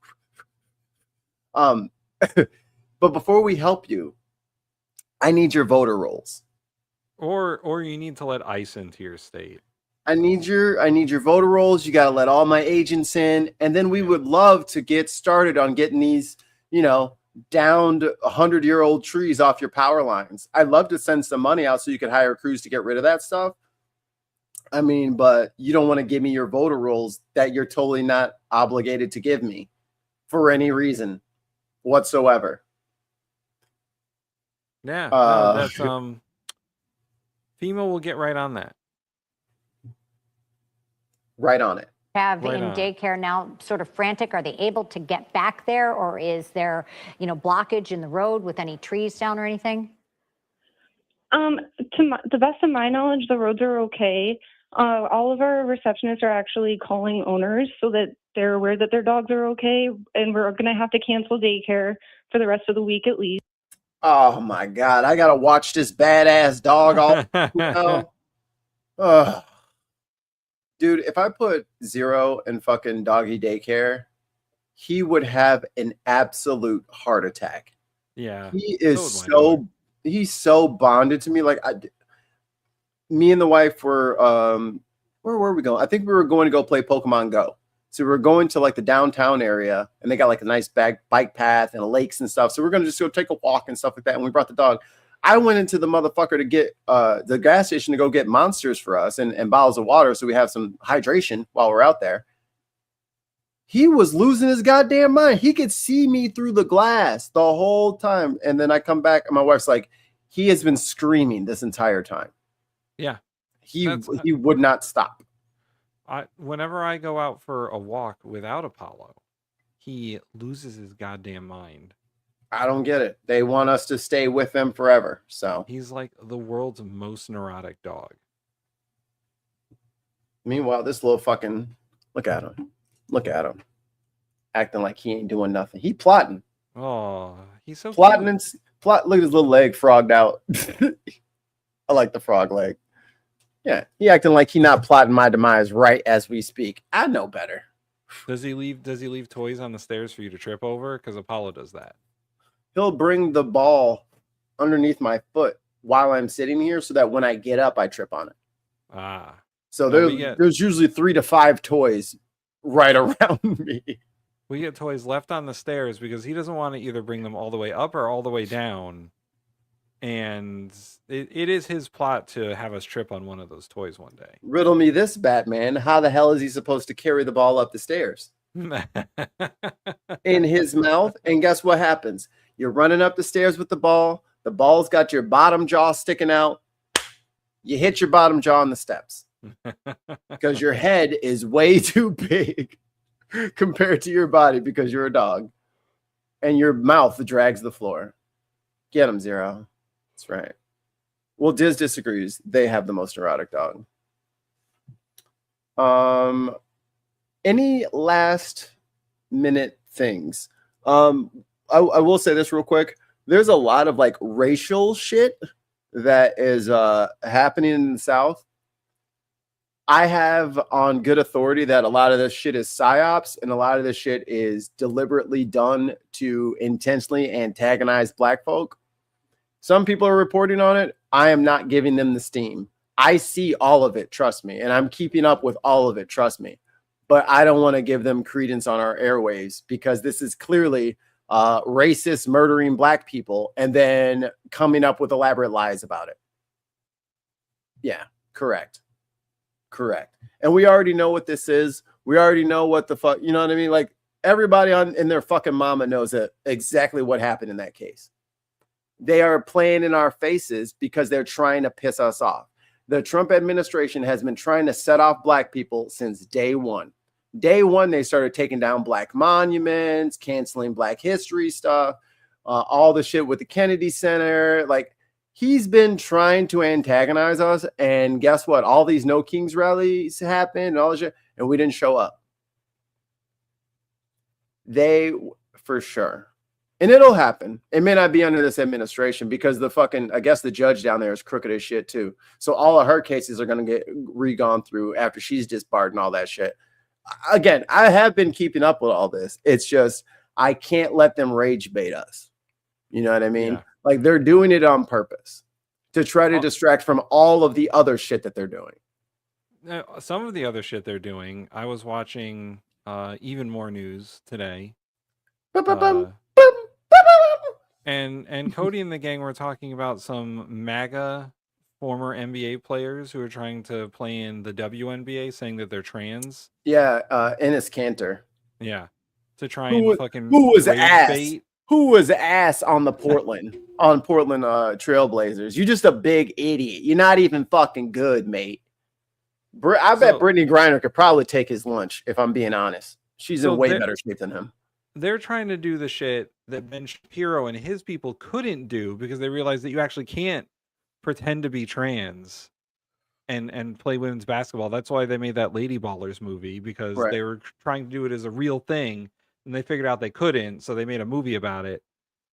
But before we help you, I need your voter rolls. Or you need to let ICE into your state. I need your voter rolls. You got to let all my agents in. And then we would love to get started on getting these, downed 100-year-old trees off your power lines. I'd love to send some money out so you could hire crews to get rid of that stuff. But you don't want to give me your voter rolls that you're totally not obligated to give me for any reason whatsoever. Yeah, no, that's FEMA will get right on that. Right on it. Have in daycare now sort of frantic? Are they able to get back there, or is there, blockage in the road with any trees down or anything? To the best of my knowledge, the roads are okay. All of our receptionists are actually calling owners so that they're aware that their dogs are okay, and we're going to have to cancel daycare for the rest of the week at least. Oh my God, I gotta watch this badass dog all. Dude, if I put Zero in fucking doggy daycare, he would have an absolute heart attack. Yeah, he is he's so bonded to me. Like me and the wife were where were we going? I think we were going to go play Pokemon Go. So we were going to like the downtown area, and they got like a nice bike path and lakes and stuff. So we're going to just go take a walk and stuff like that. And we brought the dog. I went into the motherfucker to get the gas station to go get Monsters for us and bottles of water so we have some hydration while we're out there. He was losing his goddamn mind. He could see me through the glass the whole time. And then I come back and my wife's like, he has been screaming this entire time. Yeah. He would not stop. Whenever I go out for a walk without Apollo, he loses his goddamn mind. I don't get it. They want us to stay with them forever. So he's like the world's most neurotic dog. Meanwhile, this little fucking look at him, acting like he ain't doing nothing. He plotting. Oh, he's so plotting cute. and plot. Look at his little leg frogged out. I like the frog leg. Yeah, he acting like he not plotting my demise right as we speak. I know better. Does he leave toys on the stairs for you to trip over? Because Apollo does that. He'll bring the ball underneath my foot while I'm sitting here so that when I get up, I trip on it. Ah. So there's usually 3 to 5 toys right around me. We get toys left on the stairs because he doesn't want to either bring them all the way up or all the way down. And it is his plot to have us trip on one of those toys one day. Riddle me this, Batman. How the hell is he supposed to carry the ball up the stairs? In his mouth. And guess what happens? You're running up the stairs with the ball. The ball's got your bottom jaw sticking out. You hit your bottom jaw on the steps because your head is way too big compared to your body because you're a dog. And your mouth drags the floor. Get him, Zero. That's right. Well, Diz disagrees. They have the most erotic dog. Any last minute things? I will say this real quick. There's a lot of like racial shit that is happening in the South. I have on good authority that a lot of this shit is psyops and a lot of this shit is deliberately done to intentionally antagonize black folk. Some people are reporting on it. I am not giving them the steam. I see all of it, trust me, and I'm keeping up with all of it, trust me. But I don't want to give them credence on our airwaves because this is clearly racist, murdering black people, and then coming up with elaborate lies about it. Yeah, correct. And we already know what this is. We already know what the fuck, you know what I mean? Like everybody in their fucking mama knows exactly what happened in that case. They are playing in our faces because they're trying to piss us off. The Trump administration has been trying to set off black people since day one. Day one, they started taking down black monuments, canceling black history stuff, all the shit with the Kennedy Center. Like, he's been trying to antagonize us. And guess what? All these No Kings rallies happened and all this shit, and we didn't show up. They, for sure. And it'll happen. It may not be under this administration because I guess the judge down there is crooked as shit too. So all of her cases are going to get re-gone through after she's disbarred and all that shit. Again, I have been keeping up with all this. It's just, I can't let them rage bait us. You know what I mean? Yeah. Like they're doing it on purpose to try to distract from all of the other shit that they're doing. Some of the other shit they're doing, I was watching even more news today. And Cody and the gang were talking about some MAGA former NBA players who are trying to play in the WNBA, saying that they're trans. Yeah, Enes Kanter. Yeah, to try and fucking who was ass? Bait. Who was ass on the Portland Trailblazers? You're just a big idiot. You're not even fucking good, mate. I bet Brittany Griner could probably take his lunch if I'm being honest. She's in way better shape than him. They're trying to do the shit that Ben Shapiro and his people couldn't do because they realized that you actually can't pretend to be trans and play women's basketball. That's why they made that Lady Ballers movie, because they were trying to do it as a real thing and they figured out they couldn't, so they made a movie about it.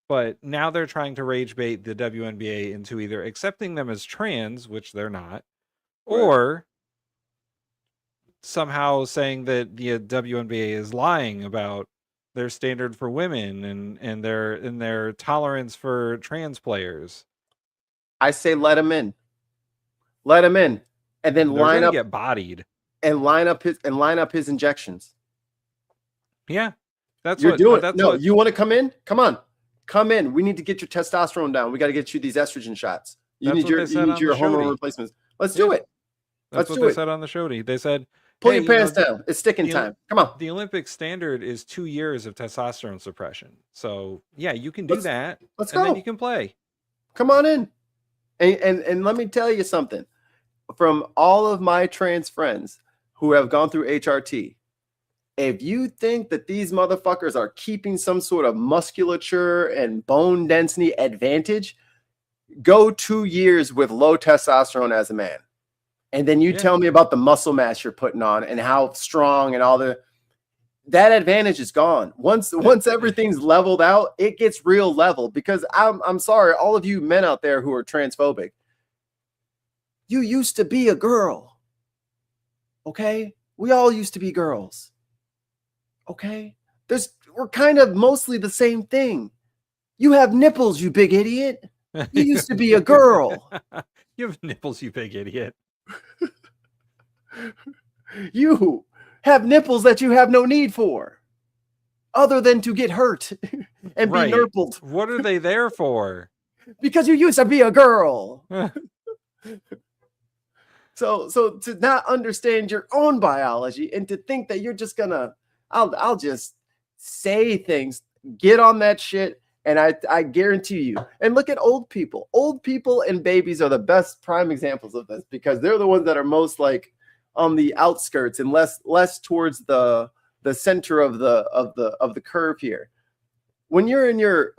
But now they're trying to rage bait the WNBA into either accepting them as trans, which they're not, or somehow saying that the WNBA is lying about their standard for women and their tolerance for trans players. I say let him in, and then line up, get bodied, and line up his injections. Yeah, that's you're what doing. That's no, what, you want to come in? Come on, come in. We need to get your testosterone down. We got to get you these estrogen shots. You need your hormone replacements. Let's do it. That's what they said on the show. They said, pull your pants down. It's sticking time. Come on. The Olympic standard is 2 years of testosterone suppression. So yeah, you can do that. Let's go. And then you can play. Come on in. And let me tell you something. From all of my trans friends who have gone through HRT, if you think that these motherfuckers are keeping some sort of musculature and bone density advantage, go 2 years with low testosterone as a man. And then you tell me about the muscle mass you're putting on and how strong and all that advantage is gone. Once everything's leveled out, it gets real level. Because I'm sorry, all of you men out there who are transphobic, you used to be a girl. Okay? We all used to be girls. Okay? We're kind of mostly the same thing. You have nipples, you big idiot. You used to be a girl. You have nipples, you big idiot. You have nipples that you have no need for, other than to get hurt and be nurpled. What are they there for? because you used to be a girl. So to not understand your own biology and to think that you're just gonna, I'll just say things, get on that shit, and I guarantee you. And look at old people. Old people and babies are the best prime examples of this because they're the ones that are most like on the outskirts and less towards the center of the curve here. When you're in your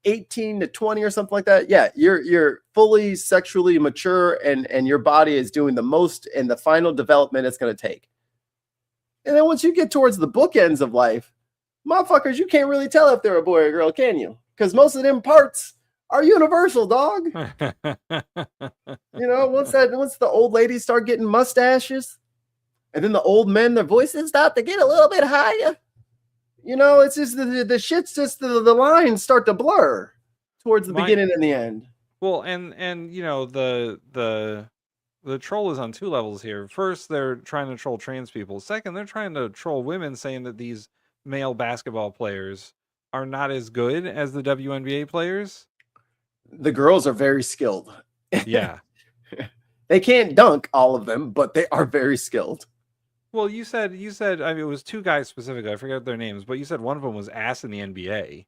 18 to 20 or something like that, yeah, you're fully sexually mature and your body is doing the most in the final development it's going to take. And then once you get towards the bookends of life, motherfuckers, you can't really tell if they're a boy or a girl, can you? Because most of them parts are universal, dog. Once the old ladies start getting mustaches, and then the old men, their voices start to get a little bit higher. It's just the shit's just the lines start to blur towards the beginning and the end. Well, and the troll is on two levels here. First, they're trying to troll trans people. Second, they're trying to troll women, saying that these male basketball players are not as good as the WNBA players. The girls are very skilled. Yeah. They can't dunk, all of them, but they are very skilled. Well, you said I mean, it was two guys specifically. I forget their names, but you said one of them was ass in the NBA.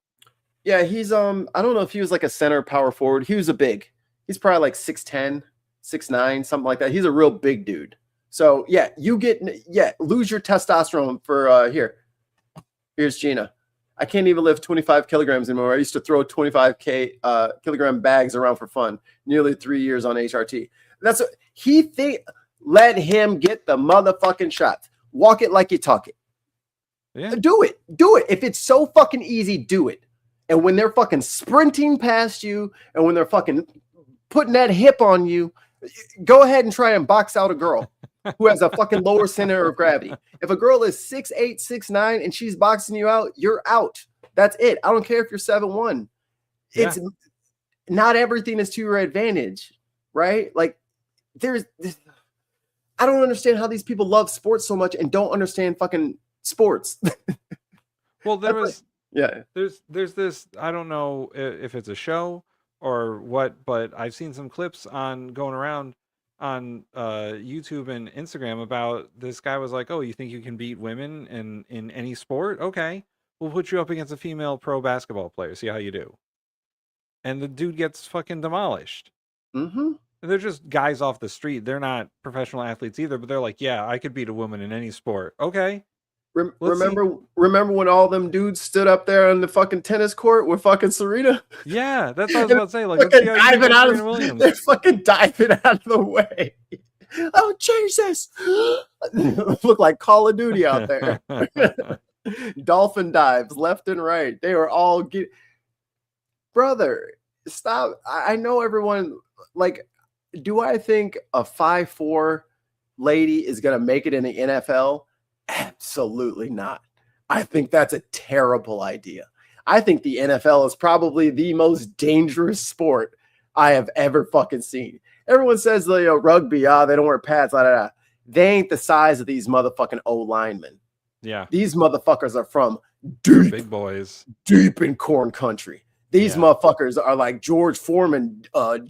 Yeah, he's I don't know if he was like a center power forward. He was a big. He's probably like 6'10", 6'9", something like that. He's a real big dude. So yeah, lose your testosterone for Here's Gina. I can't even lift 25 kilograms anymore. I used to throw 25 kilogram bags around for fun. Nearly 3 years on HRT. That's what he think. Let him get the motherfucking shots. Walk it like you talk it. Yeah. Do it. If it's so fucking easy, do it. And when they're fucking sprinting past you and when they're fucking putting that hip on you, go ahead and try and box out a girl who has a fucking lower center of gravity. If a girl is 6'8", 6'9", and she's boxing you out, you're out. That's it. I don't care if you're 7'1". Yeah. It's not everything is to your advantage, right? Like I don't understand how these people love sports so much and don't understand fucking sports. Well, there's this, I don't know if it's a show or what, but I've seen some clips going around on YouTube and Instagram about this guy was like, oh, you think you can beat women in any sport? Okay, we'll put you up against a female pro basketball player. See how you do. And the dude gets fucking demolished. Mm-hmm. They're just guys off the street. They're not professional athletes either, but they're like, yeah, I could beat a woman in any sport. Okay. Remember when all them dudes stood up there on the fucking tennis court with fucking Serena? Yeah, that's what I was about to say. Like, let's see how you do Serena Williams. They're fucking diving out of the way. Oh, Jesus. Look like Call of Duty out there. Dolphin dives left and right. They were all brother, stop. I know everyone, like, do I think a 5'4" lady is going to make it in the NFL? Absolutely not. I think that's a terrible idea. I think the NFL is probably the most dangerous sport I have ever fucking seen. Everyone says, rugby, they don't wear pads, They ain't the size of these motherfucking O-linemen. Yeah. These motherfuckers are from big boys, deep in corn country. These motherfuckers are like George Foreman,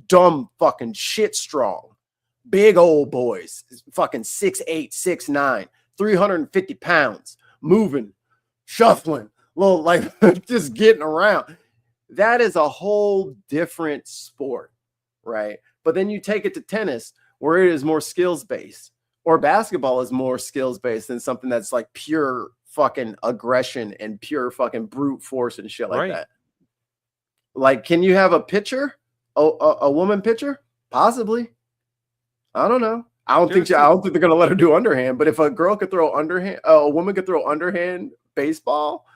dumb fucking shit strong. Big old boys, fucking 6'8", 6'9", 350 pounds, moving, shuffling, little like just getting around. That is a whole different sport, right? But then you take it to tennis, where it is more skills-based, or basketball is more skills-based than something that's like pure fucking aggression and pure fucking brute force and shit like that. Like, can you have a pitcher, a woman pitcher? Possibly. I don't know. I don't think they're gonna let her do underhand. But if a girl could throw underhand, a woman could throw underhand baseball.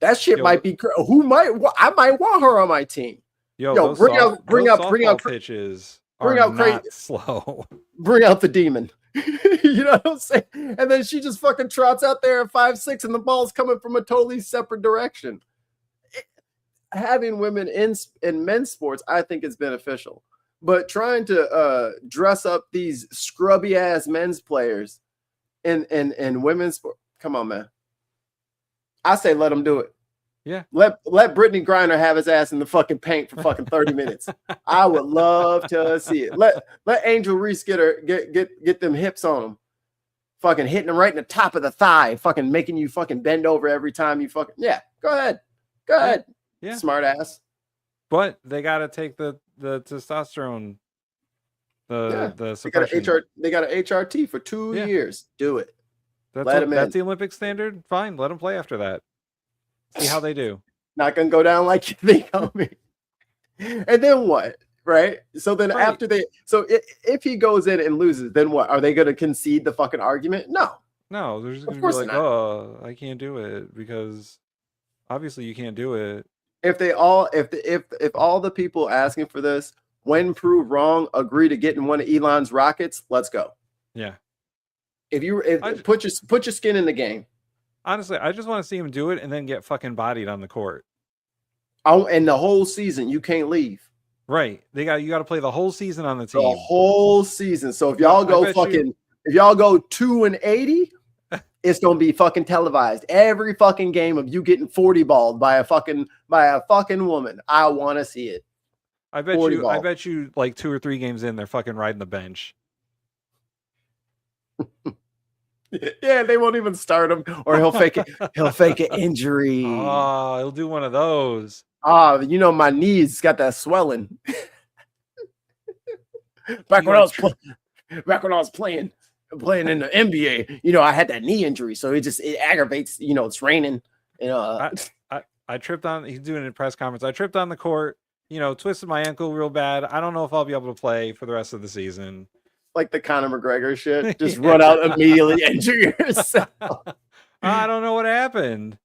That shit might be. I might want her on my team. Yo, bring out pitches. Bring out crazy slow. Bring out the demon. You know what I'm saying? And then she just fucking trots out there at 5'6", and the ball's coming from a totally separate direction. Having women in men's sports, I think is beneficial. But trying to dress up these scrubby ass men's players in women's sport, come on, man. I say let them do it. Yeah. Let Brittany Griner have his ass in the fucking paint for fucking 30 minutes. I would love to see it. Let Angel Reese get them hips on him. Fucking hitting him right in the top of the thigh, fucking making you fucking bend over every time you fucking go ahead. Go ahead. Yeah. Smart ass. But they gotta take the testosterone. The suppression. They got an HRT for 2 years. Do it. That's the Olympic standard. Fine, let them play after that. See how they do. Not gonna go down like you think, homie. And then what? Right? So then after if he goes in and loses, then what? Are they gonna concede the fucking argument? No. No, they're just gonna Of be course like, not. oh, I can't do it because obviously you can't do it. If all the people asking for this, when proved wrong, agree to get in one of Elon's rockets, let's go. Yeah. Put your skin in the game. Honestly, I just want to see him do it and then get fucking bodied on the court. Oh, and the whole season you can't leave. Right. You got to play the whole season on the team. The whole season. So if y'all go if y'all go 2-80, it's gonna be fucking televised. Every fucking game of you getting 40 balled by a fucking woman. I want to see it. I bet you like 2 or 3 games in, they're fucking riding the bench. Yeah, they won't even start him, or he'll fake it. He'll fake an injury. Oh, he'll do one of those. My knees got that swelling. Back when I was playing in the NBA, I had that knee injury, so it aggravates. It's raining. I tripped on. He's doing it in a press conference. I tripped on the court. Twisted my ankle real bad. I don't know if I'll be able to play for the rest of the season. Like the Conor McGregor shit. Just run out immediately, injure yourself. I don't know what happened.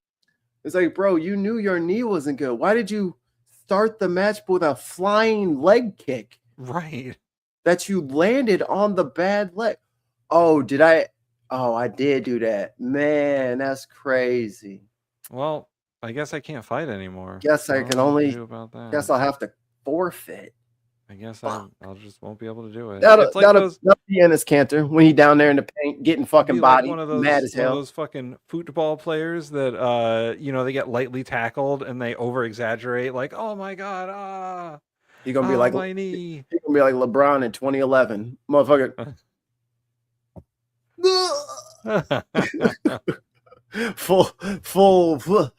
It's like, bro, you knew your knee wasn't good. Why did you start the match with a flying leg kick? Right. That you landed on the bad leg. Oh, did I? Oh, I did do that. Man, that's crazy. Well, I guess I can't fight anymore. Guess I can only. About that. Guess I'll have to forfeit. I guess I'll just won't be able to do it. That'll be Ennis Cantor when he down there in the paint getting fucking body mad as hell. One of those fucking football players that they get lightly tackled and they over exaggerate, like, oh my god, He's gonna be like my knee. He's gonna be like LeBron in 2011, motherfucker. full. I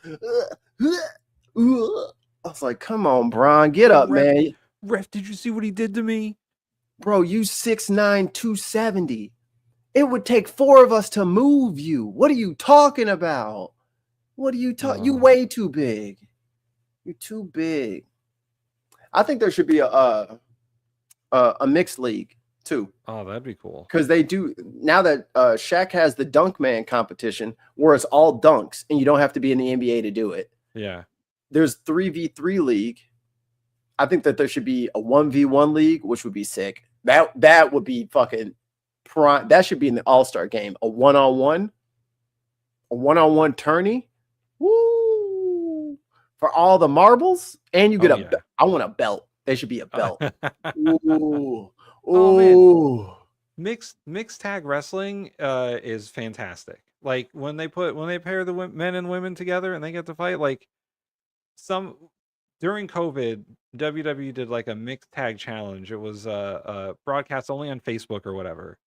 was like, come on, Bron, get up, man. Ref, did you see what he did to me? Bro, you 6'9", 270. It would take 4 of us to move you. What are you talking about? What are you talking? You way too big. You're too big. I think there should be a mixed league too. Oh, that'd be cool. Because they do now that Shaq has the dunk man competition where it's all dunks and you don't have to be in the NBA to do it. Yeah. There's 3v3 league. I think that there should be a 1v1 league, which would be sick. That would be fucking prime. That should be in the All-Star game. A one-on-one tourney. Woo! For all the marbles, and you get I want a belt. There should be a belt. Ooh. Oh, man. Mixed tag wrestling is fantastic. Like when they pair the men and women together and they get to fight, like during COVID, WWE did like a mixed tag challenge. It was broadcast only on Facebook or whatever.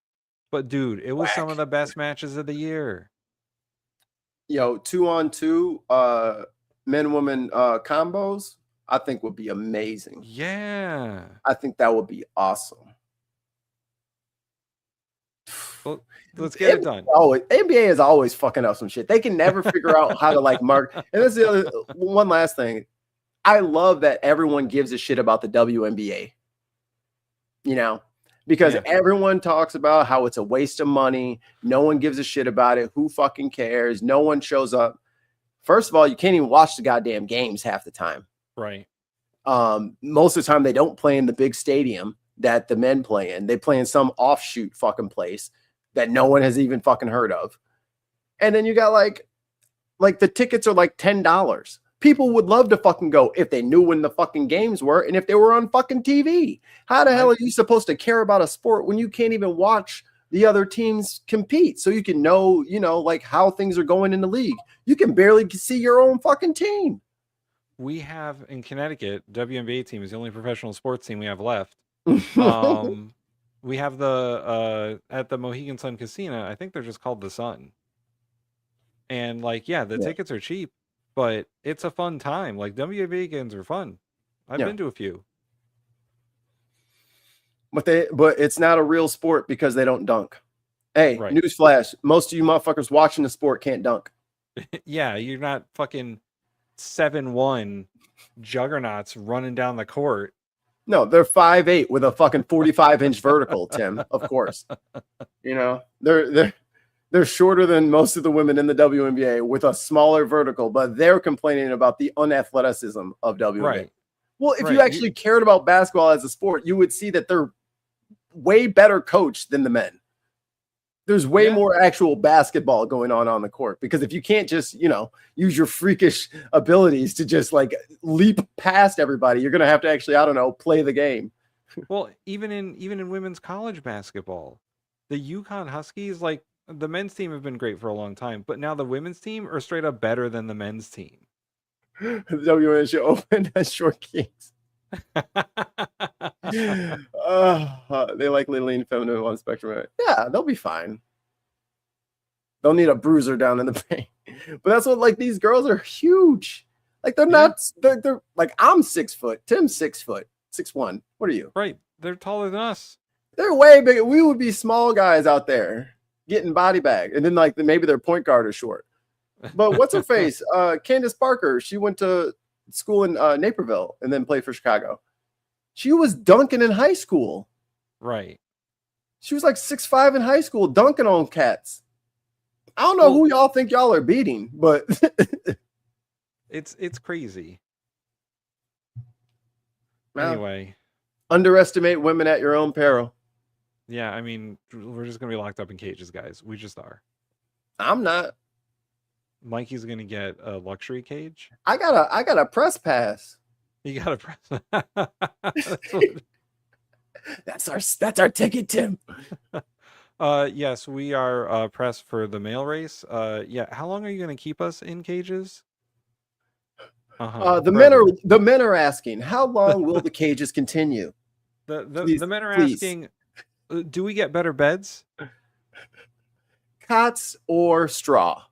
But dude, it was some of the best matches of the year. Yo, 2-on-2 men-women combos, I think would be amazing. Yeah. I think that would be awesome. Well, let's get it done. NBA is always fucking up some shit. They can never figure out how to like mark. And that's the other one last thing. I love that everyone gives a shit about the WNBA. Because everyone talks about how it's a waste of money. No one gives a shit about it. Who fucking cares? No one shows up. First of all, you can't even watch the goddamn games half the time. Right. Most of the time they don't play in the big stadium that the men play in. They play in some offshoot fucking place that no one has even fucking heard of. And then you got like the tickets are like $10. People would love to fucking go if they knew when the fucking games were and if they were on fucking TV. How the hell are you supposed to care about a sport when you can't even watch the other teams compete, so you can know, like how things are going in the league. You can barely see your own fucking team. We have in Connecticut, WNBA team is the only professional sports team we have left. We have the at the Mohegan Sun Casino, I think they're just called the Sun. And like, the tickets are cheap, but it's a fun time. Like WNBA games are fun. I've been to a few. But it's not a real sport because they don't dunk. Hey, newsflash, most of you motherfuckers watching the sport can't dunk. Yeah, you're not fucking 7'1" juggernauts running down the court. No, they're 5'8" with a fucking 45-inch vertical, Tim. Of course. They're shorter than most of the women in the WNBA with a smaller vertical, but they're complaining about the unathleticism of WNBA. Right. Well, if you actually cared about basketball as a sport, you would see that they're way better coached than the men. There's way more actual basketball going on the court, because if you can't just, use your freakish abilities to just like leap past everybody, you're going to have to actually, play the game. Well, even in women's college basketball, the UConn Huskies, like the men's team have been great for a long time, but now the women's team are straight up better than the men's team. The WNBA should open as short kings. They like lean feminine on spectrum. Right? Yeah, they'll be fine. They'll need a bruiser down in the paint. But that's what, like, these girls are huge. Like, they're not, they're like, I'm 6 foot. Tim's 6 foot, 6'1". What are you? Right. They're taller than us. They're way bigger. We would be small guys out there getting body bag. And then, like, maybe their point guard is short. But what's her face? Candace Parker. She went to school in Naperville and then played for Chicago. She was dunking in high school. Right. She was like 6'5" in high school, dunking on cats. I don't know who y'all think y'all are beating, but it's crazy. Well, anyway, underestimate women at your own peril. Yeah, I mean, we're just gonna be locked up in cages, guys. We just are. I'm not. Mikey's gonna get a luxury cage. I got a press pass. You got a press. That's our ticket, Tim. Yes, we are pressed for the male race. How long are you gonna keep us in cages? The men are asking, how long will the cages continue? The men are asking, do we get better beds? Cots or straw?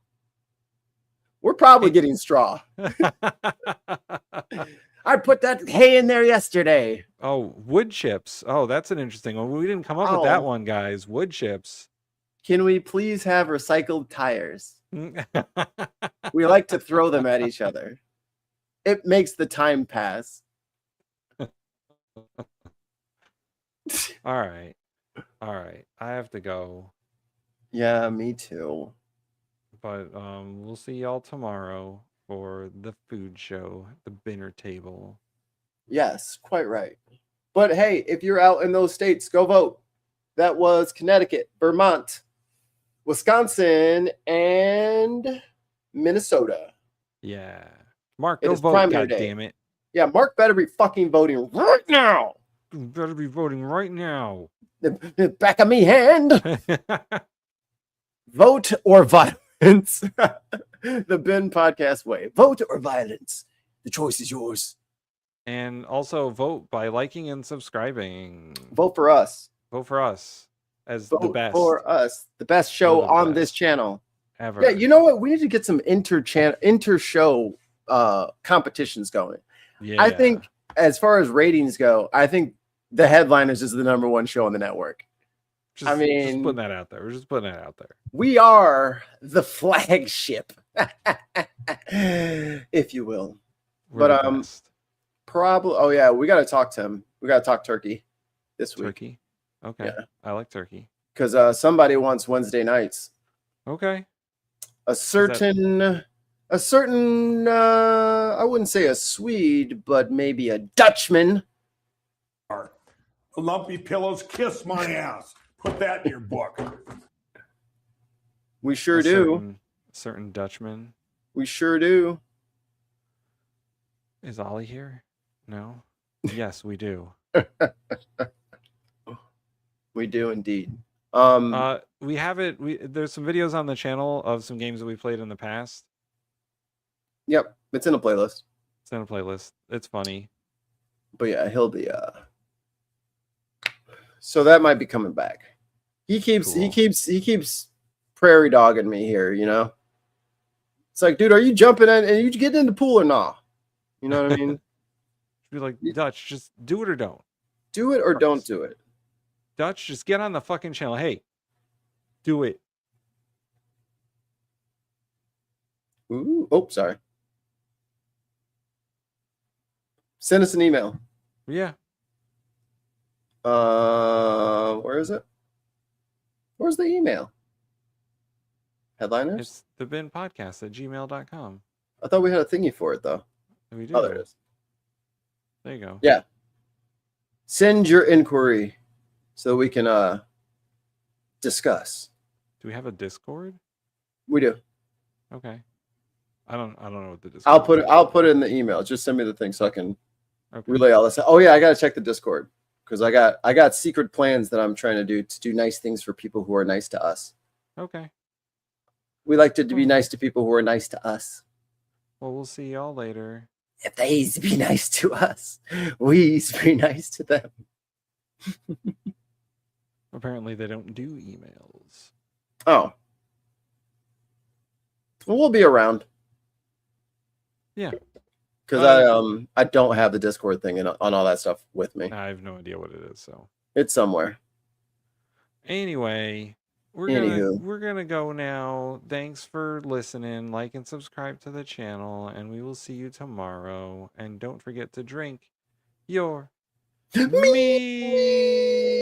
We're probably getting straw. I put that hay in there yesterday. Oh, wood chips. Oh, that's an interesting one. We didn't come up with that one, guys. Wood chips. Can we please have recycled tires? We like to throw them at each other. It makes the time pass. All right. I have to go. Yeah, me too. But we'll see y'all tomorrow for the food show, the dinner table. Yes, quite right. But hey, if you're out in those states, go vote. That was Connecticut, Vermont, Wisconsin, and Minnesota. Yeah. Mark, go vote, goddammit. Yeah, Mark better be fucking voting right now. You better be voting right now. The back of me hand. Vote or violence. The Ben Podcast way. Vote or violence. The choice is yours. And also vote by liking and subscribing. Vote for us. Vote for us as vote the best. For us. The best show on this channel. Ever. Yeah, you know what? We need to get some inter-show competitions going. Yeah. I think as far as ratings go, I think the Headliners is the #1 show on the network. Just putting that out there. We're just putting that out there. We are the flagship, if you will. We're probably. Oh yeah, we got to talk to him. We got to talk turkey this week. Turkey. Okay. Yeah. I like turkey. Because somebody wants Wednesday nights. Okay. A certain. I wouldn't say a Swede, but maybe a Dutchman. Lumpy pillows kiss my ass. Put that in your book. We sure do. Certain Dutchman. We sure do. Is Ollie here? No. Yes, we do. We do indeed. We have it. There's some videos on the channel of some games that we played in the past. Yep, it's in a playlist. It's in a playlist. It's funny. But yeah, he'll be so that might be coming back. He keeps prairie dogging me here, you know. It's like, dude, are you jumping in and you getting in the pool or not? You know what I mean? Be like, Dutch, just do it or don't. Do it or don't do it. Dutch, just get on the fucking channel. Hey, do it. Ooh, oh, sorry. Send us an email. Yeah. Where is it? Where's the email? Headliners? It's thebinpodcast@gmail.com. I thought we had a thingy for it though. We do. Oh, there it is. There you go. Yeah. Send your inquiry so we can discuss. Do we have a Discord? We do. Okay. I don't know what the Discord I'll put it in the email. Just send me the thing so I can relay all this. Oh yeah, I gotta check the Discord because I got secret plans that I'm trying to do nice things for people who are nice to us. Okay. We like to be nice to people who are nice to us. Well, we'll see y'all later. If they be nice to us, we be nice to them. Apparently, they don't do emails. Oh. Well, we'll be around. Yeah. Because I don't have the Discord thing on all that stuff with me. I have no idea what it is, so it's somewhere. Anyway, we're gonna go now. Thanks for listening. Like and subscribe to the channel, and we will see you tomorrow. And don't forget to drink your me.